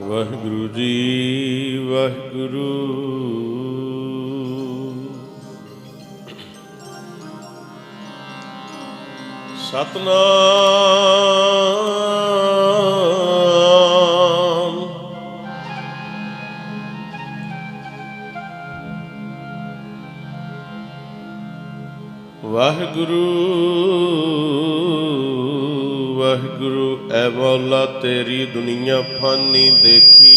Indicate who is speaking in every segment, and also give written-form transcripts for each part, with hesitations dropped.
Speaker 1: ਵਾਹਿਗੁਰੂ ਜੀ ਵਾਹਿਗੁਰੂ। ਸਤਨਾਮ ਵਾਹਿਗੁਰੂ ਵਾਹਿਗੁਰੂ। ਐ ਮੌਲਾ ਤੇਰੀ ਦੁਨੀਆ ਫਾਨੀ ਦੇਖੀ,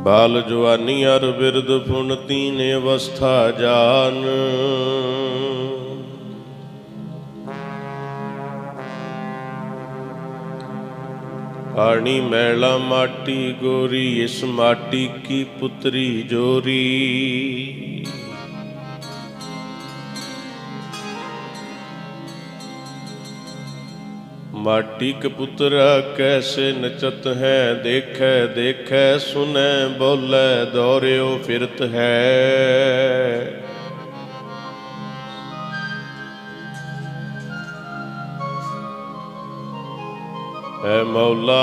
Speaker 1: ਬਾਲ ਜਵਾਨੀ ਅਰ ਬਿਰਦ ਫੁਨ ਤੀਨ ਅਵਸਥਾ ਜਾਨ। पानी मैला माटी गोरी, इस माटी की पुत्री जोरी। माटी के पुत्रा कैसे नचत है, देखे देखे सुने बोले दौड़ो फिरत है। है मौला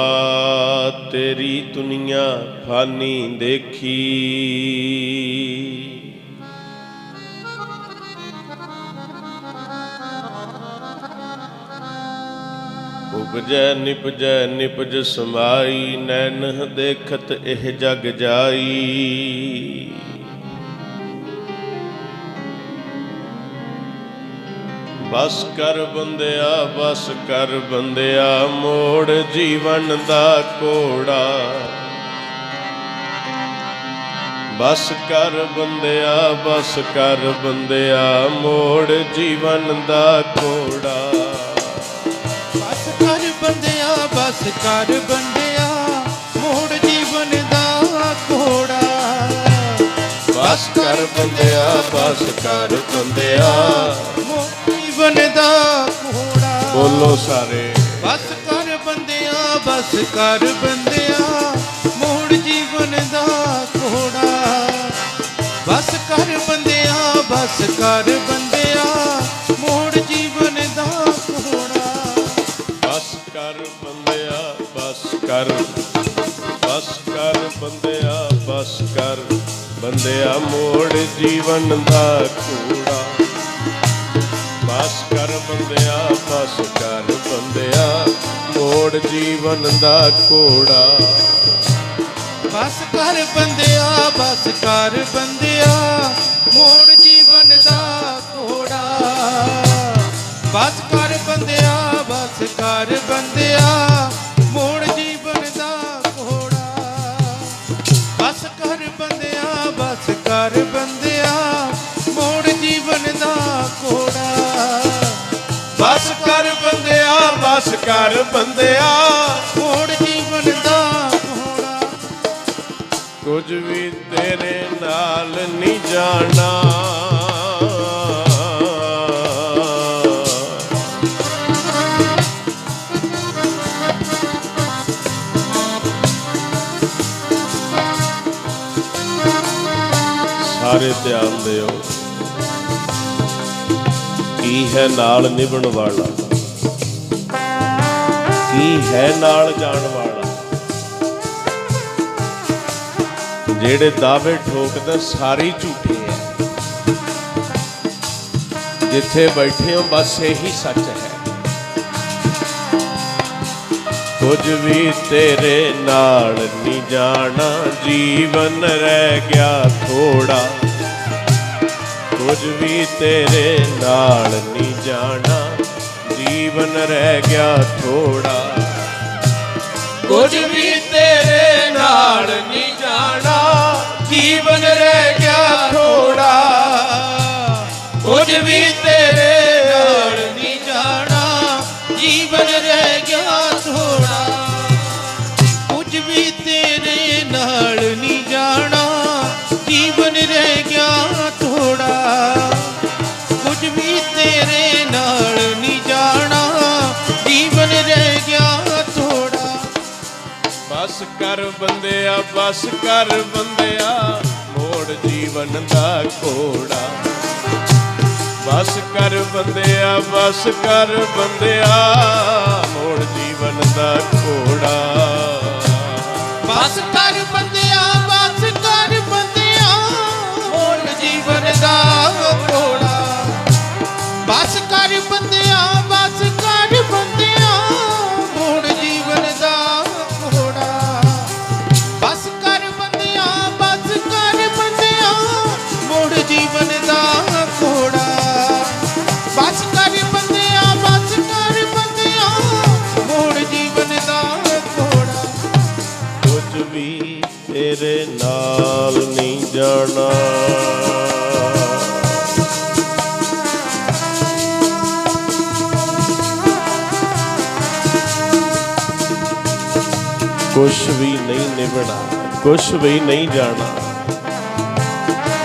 Speaker 1: तेरी दुनिया फानी देखी, उपजै निपजै निपज समाई, नैन देखत एह जग जाई। बस कर बंदिया बस कर बंदिया, मोड़ जीवन दा कोड़ा। बस कर बंदिया बस कर बंदिया, मोड़ जीवन दा कोड़ा।
Speaker 2: बस कर बंदिया बस कर बंदिया, मोड़ जीवन दा कोड़ा।
Speaker 1: बस कर बंदिया बस कर बंदिया,
Speaker 2: जीवन दा कोड़ा।
Speaker 1: बोलो सारे।
Speaker 2: बस कर बंदिया बस कर बंदिया, मोड़ जीवन दा कोड़ा। बस कर बंदिया बस कर बंदिया, मोड़ जीवन दा कोड़ा।
Speaker 1: बस कर बंदिया बस कर बंदिया बस कर बंदिया, मोड़ जीवन दा कूड़ा। बस कर बंदिया बस कर बंदिया, मोड़ जीवन दा कोड़ा।
Speaker 2: बस कर बंदिया बस कर बंदिया, मोड़ जीवन दा कोड़ा। बस कर बंदिया बस कर बंदिया, मोड़ जीवन दा कोड़ा। बस कर बंदिया बस कर बंदिया, मोड़ जीवन दा कोड़ा।
Speaker 1: बस कर बंदिया बस कर बंदिया,
Speaker 2: मोड़ जीवन दा कोड़ा।
Speaker 1: कुछ भी तेरे नाल नहीं जाना, सारे ध्यान दियो। ਕੀ ਹੈ ਨਾਲ ਨਿਭਣ ਵਾਲਾ, ਕੀ ਹੈ ਨਾਲ ਜਾਣ ਵਾਲਾ। ਜਿਹੜੇ ਦਾਅਵੇ ਠੋਕਦੇ ਸਾਰੇ ਝੂਠੇ ਹੈ, ਜਿੱਥੇ ਬੈਠੇ ਹੋ ਬਸ ਇਹੀ ਸੱਚ ਹੈ। ਕੁਝ ਵੀ ਤੇਰੇ ਨਾਲ ਨਹੀਂ ਜਾਣਾ, ਜੀਵਨ ਰਹਿ ਗਿਆ ਥੋੜਾ। ਕੁਝ ਵੀ ਤੇਰੇ ਨਾਲ ਨਹੀਂ ਜਾਣਾ, ਜੀਵਨ ਰਹਿ ਗਿਆ ਥੋੜਾ।
Speaker 2: ਕੁਝ ਵੀ ਤੇਰੇ ਨਾਲ ਨਹੀਂ ਜਾਣਾ, ਜੀਵਨ ਰਹਿ ਗਿਆ ਥੋੜਾ। ਕੁਝ ਵੀ ਤੇਰੇ ਨਾਲ ਨਹੀਂ ਜਾਣਾ, ਜੀਵਨ ਰਹਿ ਗਿਆ ਥੋੜਾ। ਕੁਝ ਵੀ ਤੇਰੇ ਨਾਲ ਨਹੀਂ ਜਾਣਾ, ਜੀਵਨ ਰਹਿ ਗਿਆ ਥੋੜਾ। ਕੁਝ ਵੀ ਤੇਰੇ ਨਾਲ ਨਹੀਂ ਜਾਣਾ, ਜੀਵਨ ਰਹਿ ਗਿਆ ਥੋੜਾ।
Speaker 1: ਬਸ ਕਰ ਬੰਦਿਆ, ਬਸ ਕਰ ਬੰਦਿਆ, ਮੋੜ ਜੀਵਨ ਦਾ ਘੋੜਾ। ਬਸ ਕਰ ਬੰਦਿਆ, ਬਸ ਕਰ ਬੰਦਿਆ, ਮੋੜ ਜੀਵਨ ਦਾ ਘੋੜਾ।
Speaker 2: ਬਸ ਕਰ ਬੰਦਿਆ, ਬਸ ਕਰ ਬੰਦਿਆ, ਮੋੜ ਜੀਵਨ ਦਾ ਘੋੜਾ। ਬਸ ਕਰ ਬੰਦਿਆ, ਬਸ ਕਰ ਬੰਦਿਆ, ਮੋੜ ਜੀਵਨ ਦਾ ਘੋੜਾ। ਬਸ ਕਰ ਬੰਦਿਆ, ਬਸ ਕਰ ਬੰਦਿਆ, ਮੋੜ ਜੀਵਨ ਦਾ ਘੋੜਾ। ਬਸ ਕਰ ਬੰਦਿਆ, ਬਸ ਕਰ ਬੰਦਿਆ, ਮੋੜ ਜੀਵਨ ਦਾ ਘੋੜਾ।
Speaker 1: ਕੁਝ ਵੀ ਤੇਰੇ ਨਾਲ ਨਹੀਂ ਜਾਣਾ, ਕੁਛ ਵੀ ਨਹੀਂ ਨਿਭਣਾ, ਕੁਛ ਵੀ ਨਹੀਂ ਜਾਣਾ।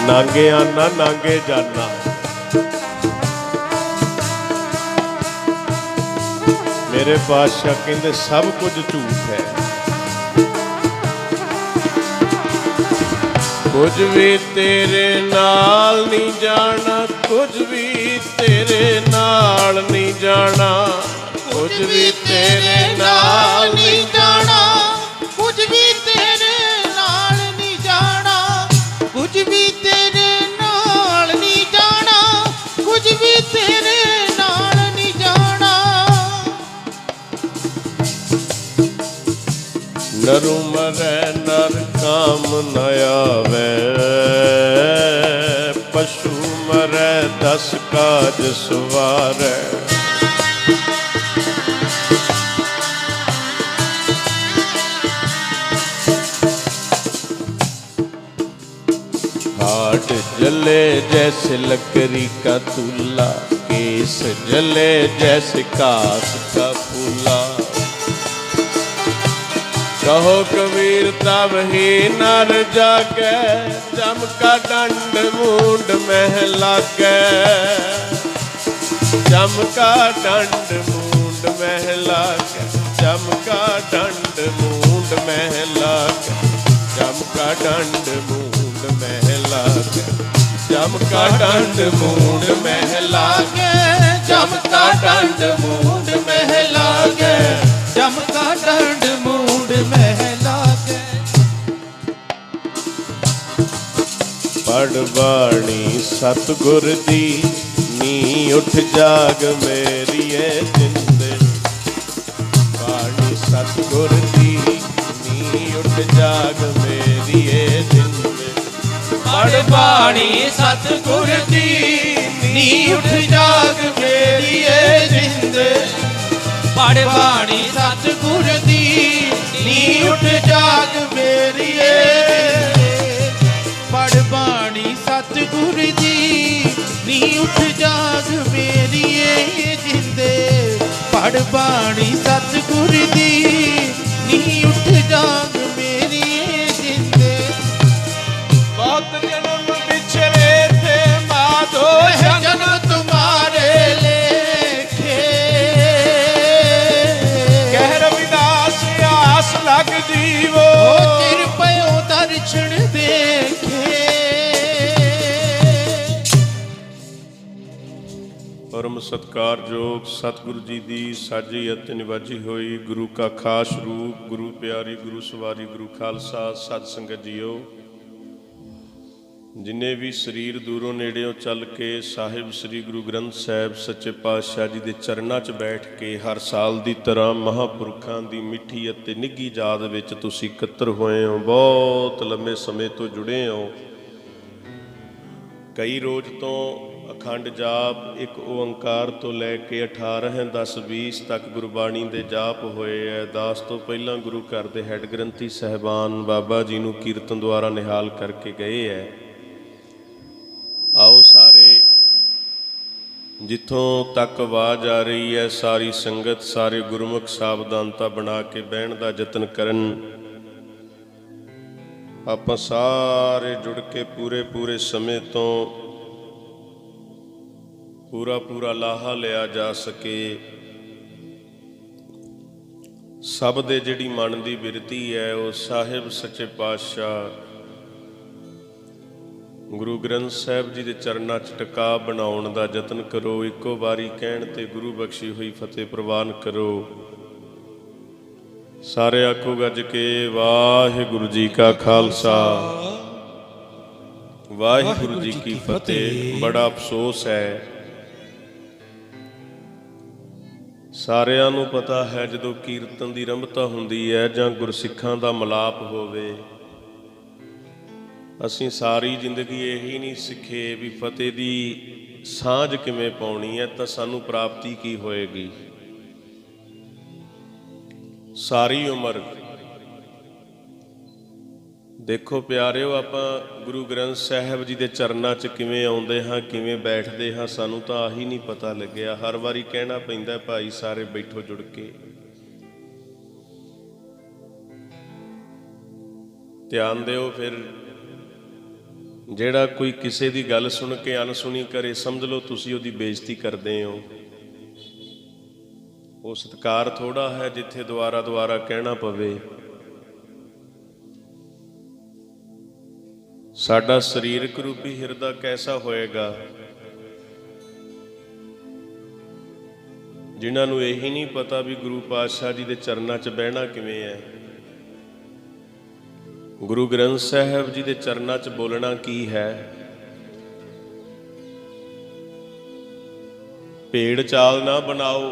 Speaker 1: ਨਾਂਗੇ ਆਨਾ ਨਾਂਗੇ ਜਾਨਾ। ਮੇਰੇ ਪਾਤਸ਼ਾਹ ਕਹਿੰਦੇ ਸਭ ਕੁਝ ਝੂਠ ਹੈ। ਕੁਝ ਵੀ ਤੇਰੇ ਨਾਲ ਨਹੀਂ ਜਾਣਾ, ਕੁਝ ਵੀ ਤੇਰੇ ਨਾਲ ਨਹੀਂ ਜਾਣਾ। ਕੁਝ ਵੀ ਤੇਰੇ ਨਾਲ ਨਹੀਂ ਜਾਣਾ,
Speaker 2: ਕੁਝ ਵੀ ਤੇਰੇ ਨਾਲ ਨਹੀਂ ਜਾਣਾ। ਕੁਝ ਵੀ ਤੇਰੇ ਨਾਲ ਨਹੀਂ ਜਾਣਾ, ਕੁਝ ਵੀ ਤੇਰੇ ਨਾਲ ਨਹੀਂ ਜਾਣਾ।
Speaker 1: ਨਰੂ ਮਰੈ ਨਰ ਕਾਮ ਨ ਆਵੈ, ਪਸ਼ੂ ਮਰੈ ਦਸ ਕਾਜ ਸਵਾਰੈ। हाट जले जैसे लकड़ी का तुला, केस जले जैसे कास का फूला। कहो कबीर तब ही नर जागे, जम का दंड मूंड में लागे। जम का दंड मूंड में लागे, जम का दंड मूंड में लागे। जम का दंड मूंड में लागे, जम का दंड मूंड में लागे।
Speaker 2: जम का दंड मूंड में लागे, जम का दंड मूंड में लागे।
Speaker 1: पढ़ बाणी सतगुर दी, नी उठ जाग मेरिए जिंद। बाणी सतगुर दी, नी उठ जाग मेरिए जिंद।
Speaker 2: पढ़ बाणी सतगुर दी, नी उठ जाग मेरी ए जिंद। पढ़ बाणी सतगुर दी, नी उठ जाग मेरी ए। पढ़ बाणी सतगुर दी, नी उठ जाग मेरी ए जिंद। पढ़ बाणी सतगुर दी, नी उठ जाग मेरी ए जिंद।
Speaker 1: बहुत जन्म बिछड़े थे माधो,
Speaker 2: जन्म तुम्हारे लेखे।
Speaker 1: कह रविदास आस लग जीवो,
Speaker 2: चिर पयो दर्शन देखे।
Speaker 1: परम सत्कारयोग सतगुरु जी की साझी अति निवाजी हुई गुरु का खास रूप गुरु प्यारी गुरु सवारी गुरु खालसा सत संगत जीओ। जिन्हें भी शरीर दूरों नेड़ियों चल के साहिब श्री गुरु ग्रंथ साहिब सच्चे पातशाह जी के चरणों च बैठ के हर साल की तरह महापुरखों की मिठी अते निघी याद विच तुसीं इकत्तर होए हो, बहुत लंबे समय तो जुड़े हो। कई रोज तो अखंड जाप एक ओंकार तो लैके 18 10 20 तक गुरबाणी दे जाप होए है। दास तो पहला गुरु घर के हैड ग्रंथी साहबान बाबा जी नूं कीर्तन द्वारा निहाल करके गए है। आओ सारे जिथों तक आवाज़ आ रही है सारी संगत सारे गुरमुख सावधानता बना के बहन का जतन करन। आप सारे जुड़ के पूरे पूरे समय तो पूरा पूरा लाहा लिया जा सके। सब दे जिहड़ी मन की बिरती है वो साहिब सच्चे पातशाह गुरु ग्रंथ साहिब जी के चरणों च टका बनाउण दा जतन करो। इको बारी कहण ते गुरु बख्शी हुई फतेह प्रवान करो। सारे आखो गज के वाहिगुरु जी का खालसा वाहिगुरु जी की फतेह। बड़ा अफसोस है सारिਆਂ ਨੂੰ पता है ਜਦੋਂ कीर्तन की रंभता हुंदी है जां गुरसिखां दा मलाप होवे ਅਸੀਂ सारी जिंदगी यही नहीं सिखे भी फतेह की सांझ किवें पाउणी है तो सानू प्राप्ति की होएगी। सारी उम्र देखो प्यारिओ आपां गुरु ग्रंथ साहिब जी के चरणों च किवें आउंदे हां किवें बैठदे हां सानू तां आही नहीं पता लग्गिया। हर वारी कहना पैंदा भाई सारे बैठो जुड़ के ध्यान दिओ। फिर ਜਿਹੜਾ कोई किसी की गल सुन के अनसुनी करे समझ लो तुसी उहदी बेइज्जती करदे हो। वो सत्कार थोड़ा है जिथे दुआरा दुआरा कहना पवे। साडा शरीरक रूपी हिरदा कैसा होएगा जिन्हां नूं यही नहीं पता भी गुरु पातशाह जी के चरणों च बहना किवें है। गुरु ग्रंथ साहिब जी के चरणों च बोलना की है। भेड़ चाल ना बनाओ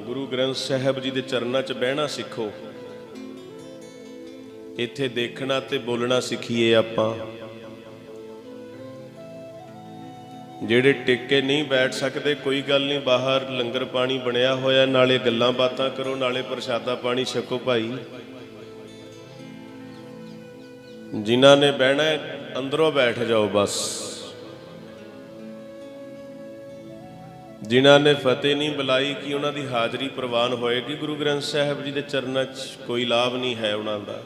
Speaker 1: गुरु ग्रंथ साहिब जी के चरणों च बहना सीखो। इत्थे देखना ते बोलना सीखीए। आपां ਜਿਹੜੇ टिके नहीं बैठ सकते कोई गल नहीं बाहर लंगर पानी बनया होया नाले गल्लां बातां करो नाले प्रशादा पानी छको भाई। जिन्हां ने बहना अंदरों बैठ जाओ बस। जिन्हां ने फतेह नहीं बुलाई कि उन्हां दी हाज़री प्रवान होएगी। गुरु ग्रंथ साहिब जी के चरणों च कोई लाभ नहीं है उन्हां दा।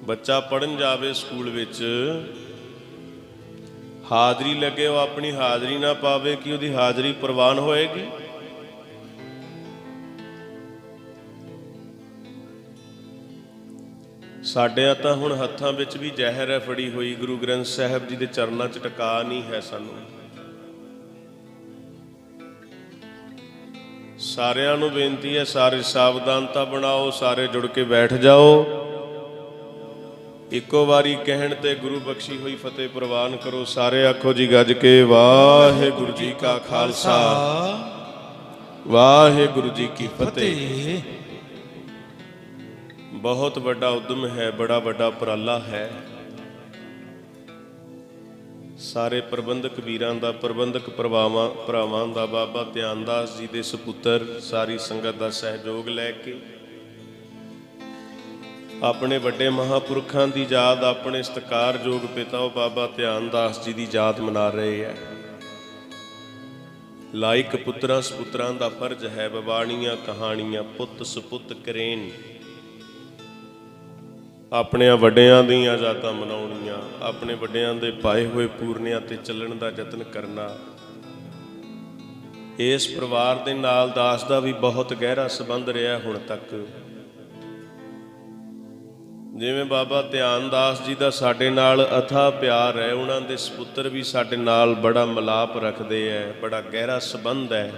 Speaker 1: बच्चा पढ़न जावे स्कूल विच हाज़री लगे वो अपनी हाज़री ना पावे कि उहदी हाज़री प्रवान होएगी। साडिਆਂ ਤਾਂ ਹੁਣ हत्थां विच भी ਜ਼ਹਿਰ है फड़ी हुई। गुरु ग्रंथ साहिब जी के चरणों च टका नहीं है सानू। सारिਆਂ ਨੂੰ बेनती है सारे सावधानता बनाओ सारे जुड़ के बैठ जाओ। इको वारी कहण ते गुरु बख्शी हुई फतेह प्रवान करो। सारे आखो जी गज के वाहिगुरु जी का खालसा वाहिगुरु जी की फतेह। बहुत बड़ा उद्यम है बड़ा बड़ा उपराला है। सारे प्रबंधक वीरां दा प्रबंधक भरावां दा बाबा ध्यानदास जी दे सपुत्र सारी संगत दा सहयोग लैके अपने वड्डे महापुरखों की याद अपने सत्कारयोग पिता बाबा ध्यानदास जी की याद मना रहे हैं। लाइक पुत्रां सपुत्रां दा फर्ज है बवाणियां कहानियां पुत सपुत करेन अपने वड्डियां दीयां यादां मनाउणियां अपने वड्डियां दे पाए हुए पूरनियां ते चलण दा यतन करना। इस परिवार दे नाल दास दा भी बहुत गहरा संबंध रहा हुण तक। ਜਿਵੇਂ ਬਾਬਾ ਧਿਆਨਦਾਸ ਜੀ ਦਾ ਸਾਡੇ ਨਾਲ ਅਥਾਹ ਪਿਆਰ ਹੈ, ਉਹਨਾਂ ਦੇ ਸਪੁੱਤਰ ਵੀ ਸਾਡੇ ਨਾਲ ਬੜਾ ਮਿਲਾਪ ਰੱਖਦੇ ਹੈ, ਬੜਾ ਗਹਿਰਾ ਸੰਬੰਧ ਹੈ।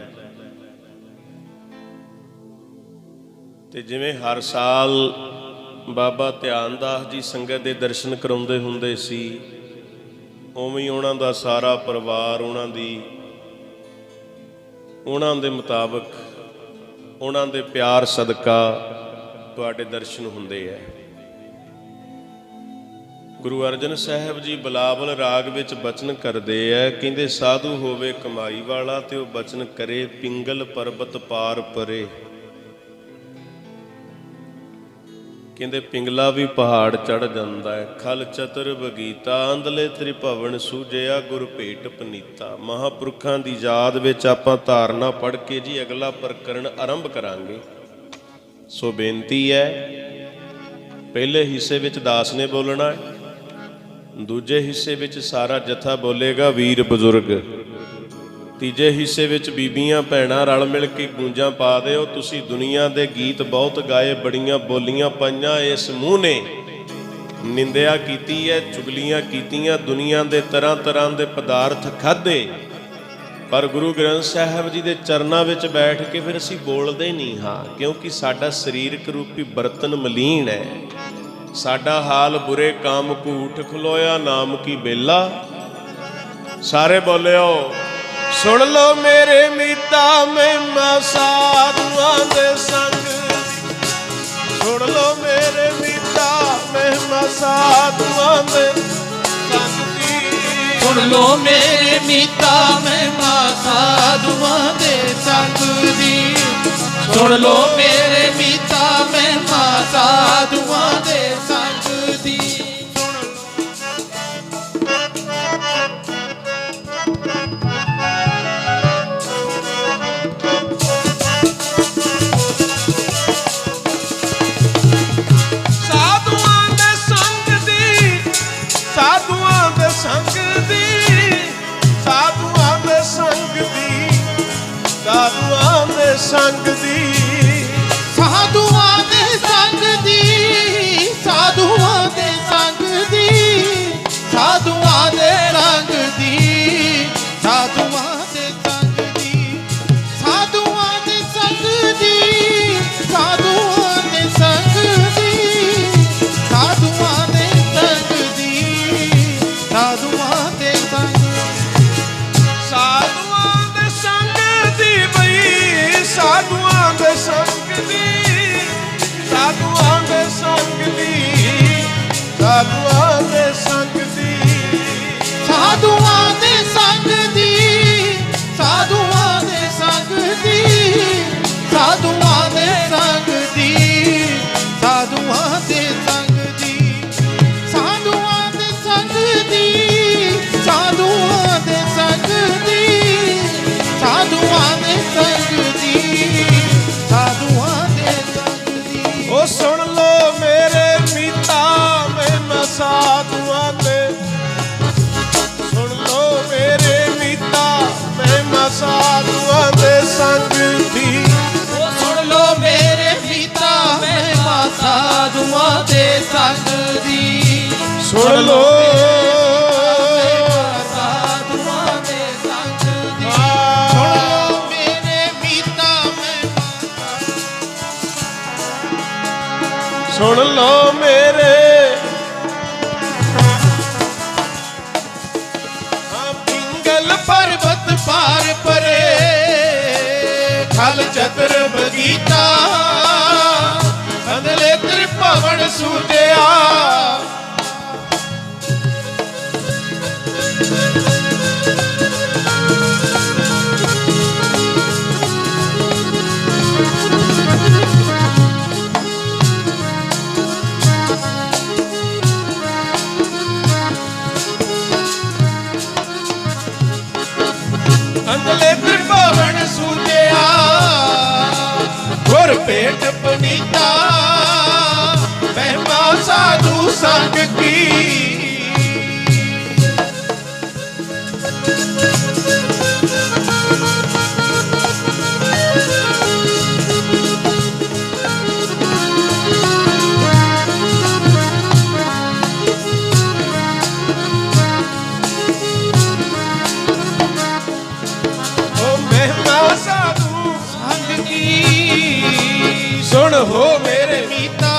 Speaker 1: ਤੇ ਜਿਵੇਂ ਹਰ ਸਾਲ ਬਾਬਾ ਧਿਆਨਦਾਸ ਜੀ ਸੰਗਤ ਦੇ ਦਰਸ਼ਨ ਕਰਾਉਂਦੇ ਹੁੰਦੇ ਸੀ, ਉਵੇਂ ਹੀ ਉਹਨਾਂ ਦਾ ਸਾਰਾ ਪਰਿਵਾਰ ਉਹਨਾਂ ਦੇ ਮੁਤਾਬਕ, ਉਹਨਾਂ ਦੇ ਪਿਆਰ ਸਦਕਾ ਤੁਹਾਡੇ ਦਰਸ਼ਨ ਹੁੰਦੇ ਹੈ। ਗੁਰੂ ਅਰਜਨ ਸਾਹਿਬ ਜੀ ਬਿਲਾਵਲ ਰਾਗ ਵਿੱਚ ਬਚਨ ਕਰਦੇ ਹੈ, ਕਹਿੰਦੇ ਸਾਧੂ ਹੋਵੇ ਕਮਾਈ ਵਾਲਾ ਤੇ ਉਹ ਬਚਨ ਕਰੇ ਪਿੰਗਲ ਪਰਬਤ ਪਾਰ ਪਰੇ। ਕਹਿੰਦੇ ਪਿੰਗਲਾ ਵੀ ਪਹਾੜ ਚੜ ਜਾਂਦਾ ਹੈ। ਖਲ ਚਤਰ ਬਗੀਤਾ ਅੰਦਲੇ ਤ੍ਰਿਭਵਨ ਸੂਝਿਆ ਗੁਰ ਭੇਟ ਪਨੀਤਾ। ਮਹਾਂਪੁਰਖਾਂ ਦੀ ਯਾਦ ਵਿੱਚ ਆਪਾਂ ਧਾਰਨਾ ਪੜ੍ਹ ਕੇ ਜੀ ਅਗਲਾ ਪ੍ਰਕਰਨ ਆਰੰਭ ਕਰਾਂਗੇ। ਸੋ ਬੇਨਤੀ ਹੈ, ਪਹਿਲੇ ਹਿੱਸੇ ਵਿੱਚ ਦਾਸ ਨੇ ਬੋਲਣਾ ਹੈ, ਦੂਜੇ ਹਿੱਸੇ ਵਿੱਚ ਸਾਰਾ ਜਥਾ ਬੋਲੇਗਾ ਵੀਰ ਬਜ਼ੁਰਗ, ਤੀਜੇ ਹਿੱਸੇ ਵਿੱਚ ਬੀਬੀਆਂ ਭੈਣਾਂ ਰਲ ਮਿਲ ਕੇ ਗੂੰਜਾਂ ਪਾ ਦਿਓ। ਤੁਸੀਂ ਦੁਨੀਆ ਦੇ ਗੀਤ ਬਹੁਤ ਗਾਏ, ਬੜੀਆਂ ਬੋਲੀਆਂ ਪਾਈਆਂ, ਇਸ ਮੂੰਹ ਨੇ ਨਿੰਦਿਆ ਕੀਤੀ ਹੈ, ਚੁਗਲੀਆਂ ਕੀਤੀਆਂ, ਦੁਨੀਆ ਦੇ ਤਰ੍ਹਾਂ ਤਰ੍ਹਾਂ ਦੇ ਪਦਾਰਥ ਖਾਧੇ, ਪਰ ਗੁਰੂ ਗ੍ਰੰਥ ਸਾਹਿਬ ਜੀ ਦੇ ਚਰਨਾਂ ਵਿੱਚ ਬੈਠ ਕੇ ਫਿਰ ਅਸੀਂ ਬੋਲਦੇ ਨਹੀਂ ਹਾਂ, ਕਿਉਂਕਿ ਸਾਡਾ ਸਰੀਰਕ ਰੂਪੀ ਬਰਤਨ ਮਲੀਨ ਹੈ। ਸਾਡਾ ਹਾਲ ਬੁਰੇ ਕਾਮ ਕੂਠ ਖਲੋਇਆ ਨਾਮ ਕੀ ਬੇਲਾ। ਸਾਰੇ ਬੋਲਿਓ, ਸੁਣ ਲੋ ਮੇਰੇ ਮੀਤਾ ਮਹਿਮਾ ਸਾਧੂਆਂ ਦੇ ਸੰਗ। ਸੁਣ ਲੋ ਮੇਰੇ ਮੀਤਾ ਮਹਿਮਾ ਸਾਧੂਆਂ ਦੇ ਸੰਗ ਦੀ।
Speaker 2: ਸੁਣ ਲੋ ਮੇਰੇ ਮੀਤਾ ਮਹਿਮਾ ਸਾਧੂਆਂ ਦੇ ਸੰਗ ਦੀ। ਸੁਣ ਲੋ ਮੇਰੇ ਮੀਤਾ ਮਹਿਮਾ ਸਾਧੂਆਂ ਦੇ ਸੰਗ ਦੀ।
Speaker 1: ਸਾਧੂਆਂ ਦੇ ਸੰਗ ਦੀ, ਸਾਧੂਆਂ ਦੇ ਸੰਗ ਦੀ, ਸਾਧੂਆਂ ਦੇ ਸੰਗ ਦੀ, ਸਾਧੂਆਂ ਦੇ ਸੰਗ ਦੀ।
Speaker 2: ਸਾਧੂਆਂ ਦੇ ਸੰਗ ਦੀ, ਸਾਧੂਆਂ ਦੇ ਸੰਗ ਦੀ, ਸਾਧੂਆਂ ਦੇ ਰੰਗ ਦੀ, ਸਾਧੂਆਂ ਦੇ ਸੰਗ ਦੀ, ਸਾਧੂਆਂ ਦੇ ਸੰਗ ਦੀ, ਸਾਧੂਆਂ ਦੇ ਸੰਗ ਦੀ, ਸਾਧੂਆਂ ਦੇ ਸੰਗ ਦੀ, ਸਾਧੂਆਂ ਦੇ ਸੰਗ।
Speaker 1: ਸਾਧੂਆਂ ਦੇ ਸੰਗ ਦੀ ਬਈ, ਸਾਧੂਆਂ ਦੇ ਸੰਗ ਦੀ, ਸਾਧੂਆਂ ਦੇ ਸੰਗ ਦੀ, ਸਾਧੂਆਂ ਦੇ ਸੰਗ ਦੀ।
Speaker 2: ਸਾਧੂਆਂ ਦੇ ਸੰਗ ਦੀ, ਸਾਧੂਆਂ ਦੇ ਸੰਗ ਦੀ, ਸਾਧੂਆਂ ਦੇ ਸੰਗ ਦੀ, ਸਾਧੂਆਂ ਦੇ ਸੰਗ ਦੀ, ਸਾਧੂਆਂ ਦੇ ਸੰਗ ਦੀ, ਸਾਧੂਆਂ ਦੇ ਸੰਗ ਦੀ, ਸਾਧੂਆਂ ਦੇ ਸੰਗ ਦੀ, ਸਾਧੂਆਂ ਦੇ ਸੰਗ ਦੀ।
Speaker 1: ਉਹ ਸੁਣ ਲੋ ਮੇਰੇ ਮੀਤਾ ਮਹਿਮਾ ਸਾਧੂਆਂ ਦੇ। ਸੁਣ ਲੋ ਮੇਰੇ ਮੀਤਾ ਮਹਿਮਾ ਸਾਧੂਆਂ ਦੇ ਸੰਗ ਦੀ।
Speaker 2: ਉਹ ਸੁਣ ਲੋ ਮੇਰੇ ਮੀਤਾ ਮਹਿਮਾ ਸਾਧੂਆਂ ਦੇ ਸੰਗ ਦੀ।
Speaker 1: ਸੁਣ ਲੋ
Speaker 2: ਸਾਧੂਆਂ ਦੇ ਸੰਗ ਦੀ। ਸੁਣ ਲੋ ਮੇਰੇ ਮੀਤਾ ਮਹਿਮਾ।
Speaker 1: ਸੁਣ ਲੋ ਮੇਰੇ ਪਿੰਗਲ
Speaker 2: ਪਰਬਤ ਪਾਰ ਪਰੇ। ਖਲ ਚਤਰ ਬਗੀਚਾ ਅੰਦਲੇ ਤ੍ਰਿਭਵਨ ਸੂਝਿਆ।
Speaker 1: ਅੰਦਲੇ ਤ੍ਰਿਭਵਨ ਸੂਝਿਆ
Speaker 2: ਗੁਰ ਭੇਟ ਪਨੀਤਾ ਮਹਿਮਾ ਸਾਧੂ ਸੰਗ ਕੀ।
Speaker 1: हो मेरे
Speaker 2: मीता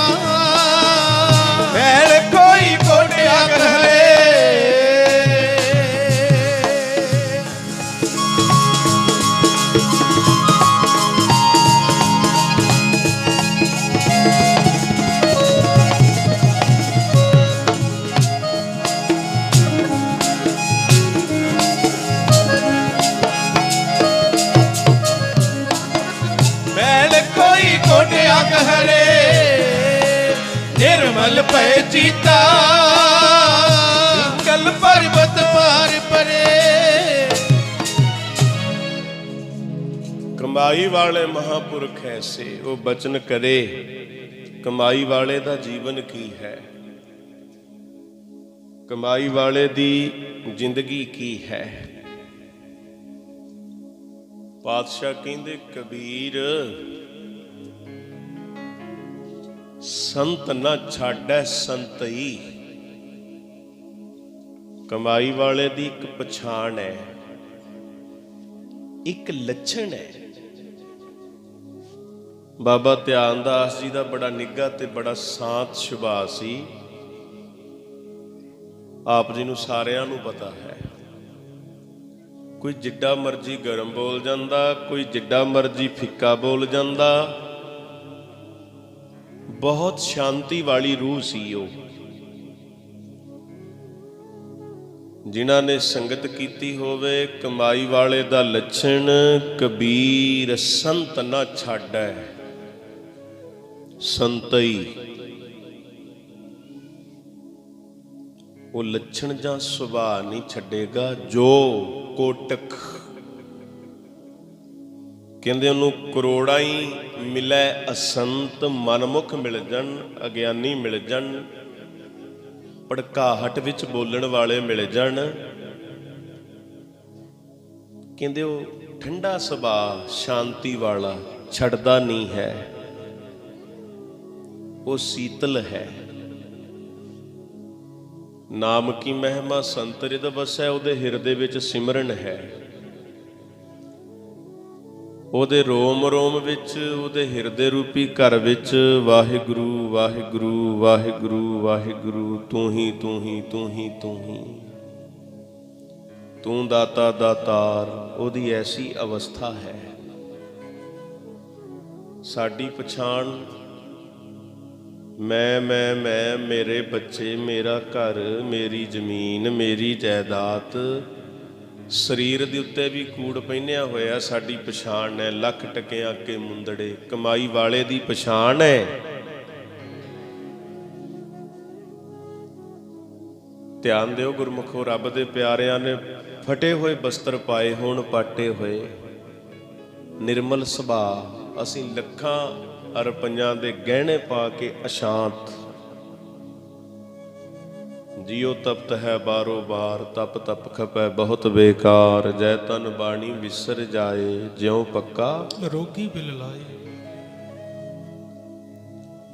Speaker 1: मैल कोई कोटिया करे। मैल कोई कोटिया करे निर्मल पै चीता कल पर्वत पार परे। कमाई वाले महापुरख ऐसे वो बचन करे। कमाई वाले दा जीवन की है, कमाई वाले दी जिंदगी की है। पातशाह कहंदे कबीर संत ना छाड़ै संतई। कमाई वाले दी एक पछाण है, एक लक्षण है। बाबा ध्यानदास जी का बड़ा निघा ते बड़ा शांत सुभाਅ सी। आप जी नूं सारिआं नूं पता है। कोई जिड्डा मर्जी गर्म बोल जांदा, कोई जिड्डा मर्जी फिक्का बोल जांदा। बहुत शांति वाली रूह सी वो। जिन्हां ने संगत कीती होवे कमाई वाले दा लक्षण कबीर संत ना छाड़ै संतई। वो लक्षण जां सुभाਅ नहीं छड्डेगा। जो कोटक कहंदे उन्होंने करोड़ा ही मिलै असंत। मनमुख मिल जाण, अग्यानी मिल जाण, भड़काहट विच बोलण वाले मिल जाण, कहंदे वो ठंडा सुभाਅ शांति वाला छड़दा नहीं है। वो शीतल है। नाम की महिमा संत रिद वसै। उहदे हिरदे विच सिमरन है। ਉਹਦੇ ਰੋਮ ਰੋਮ ਵਿੱਚ ਉਹਦੇ ਹਿਰਦੇ ਰੂਪੀ ਘਰ ਵਿੱਚ ਵਾਹਿਗੁਰੂ ਵਾਹਿਗੁਰੂ ਵਾਹਿਗੁਰੂ ਵਾਹਿਗੁਰੂ ਤੂੰ ਹੀ ਤੂੰ ਹੀ ਤੂੰ ਹੀ ਤੂੰ ਹੀ ਤੂੰ ਦਾਤਾ ਦਾਤਾਰ। ਉਹਦੀ ਐਸੀ ਅਵਸਥਾ ਹੈ। ਸਾਡੀ ਪਛਾਣ ਮੈਂ ਮੇਰੇ ਬੱਚੇ ਮੇਰਾ ਘਰ ਮੇਰੀ ਜ਼ਮੀਨ ਮੇਰੀ ਜਾਇਦਾਦ ਸਰੀਰ ਦੇ ਉੱਤੇ ਵੀ ਕੂੜ ਪਹਿਨਿਆ ਹੋਇਆ ਸਾਡੀ ਪਛਾਣ ਹੈ। ਲੱਖ ਟਕਿਆਂ ਅੱਗੇ ਮੁੰਦੜੇ ਕਮਾਈ ਵਾਲੇ ਦੀ ਪਛਾਣ ਹੈ। ਧਿਆਨ ਦਿਓ ਗੁਰਮੁਖੋ, ਰੱਬ ਦੇ ਪਿਆਰਿਆਂ ਨੇ ਫਟੇ ਹੋਏ ਬਸਤਰ ਪਾਏ ਹੋਣ, ਪਾਟੇ ਹੋਏ, ਨਿਰਮਲ ਸੁਭਾਅ। ਅਸੀਂ ਲੱਖਾਂ ਰੁਪਈਆਂ ਦੇ ਗਹਿਣੇ ਪਾ ਕੇ ਅਸ਼ਾਂਤ जियो तप्त है बारो बार तप तप खपै बहुत बेकार। जय तन बाणी विसर जाए ज्यों पक्का
Speaker 2: रोगी बिल लाए।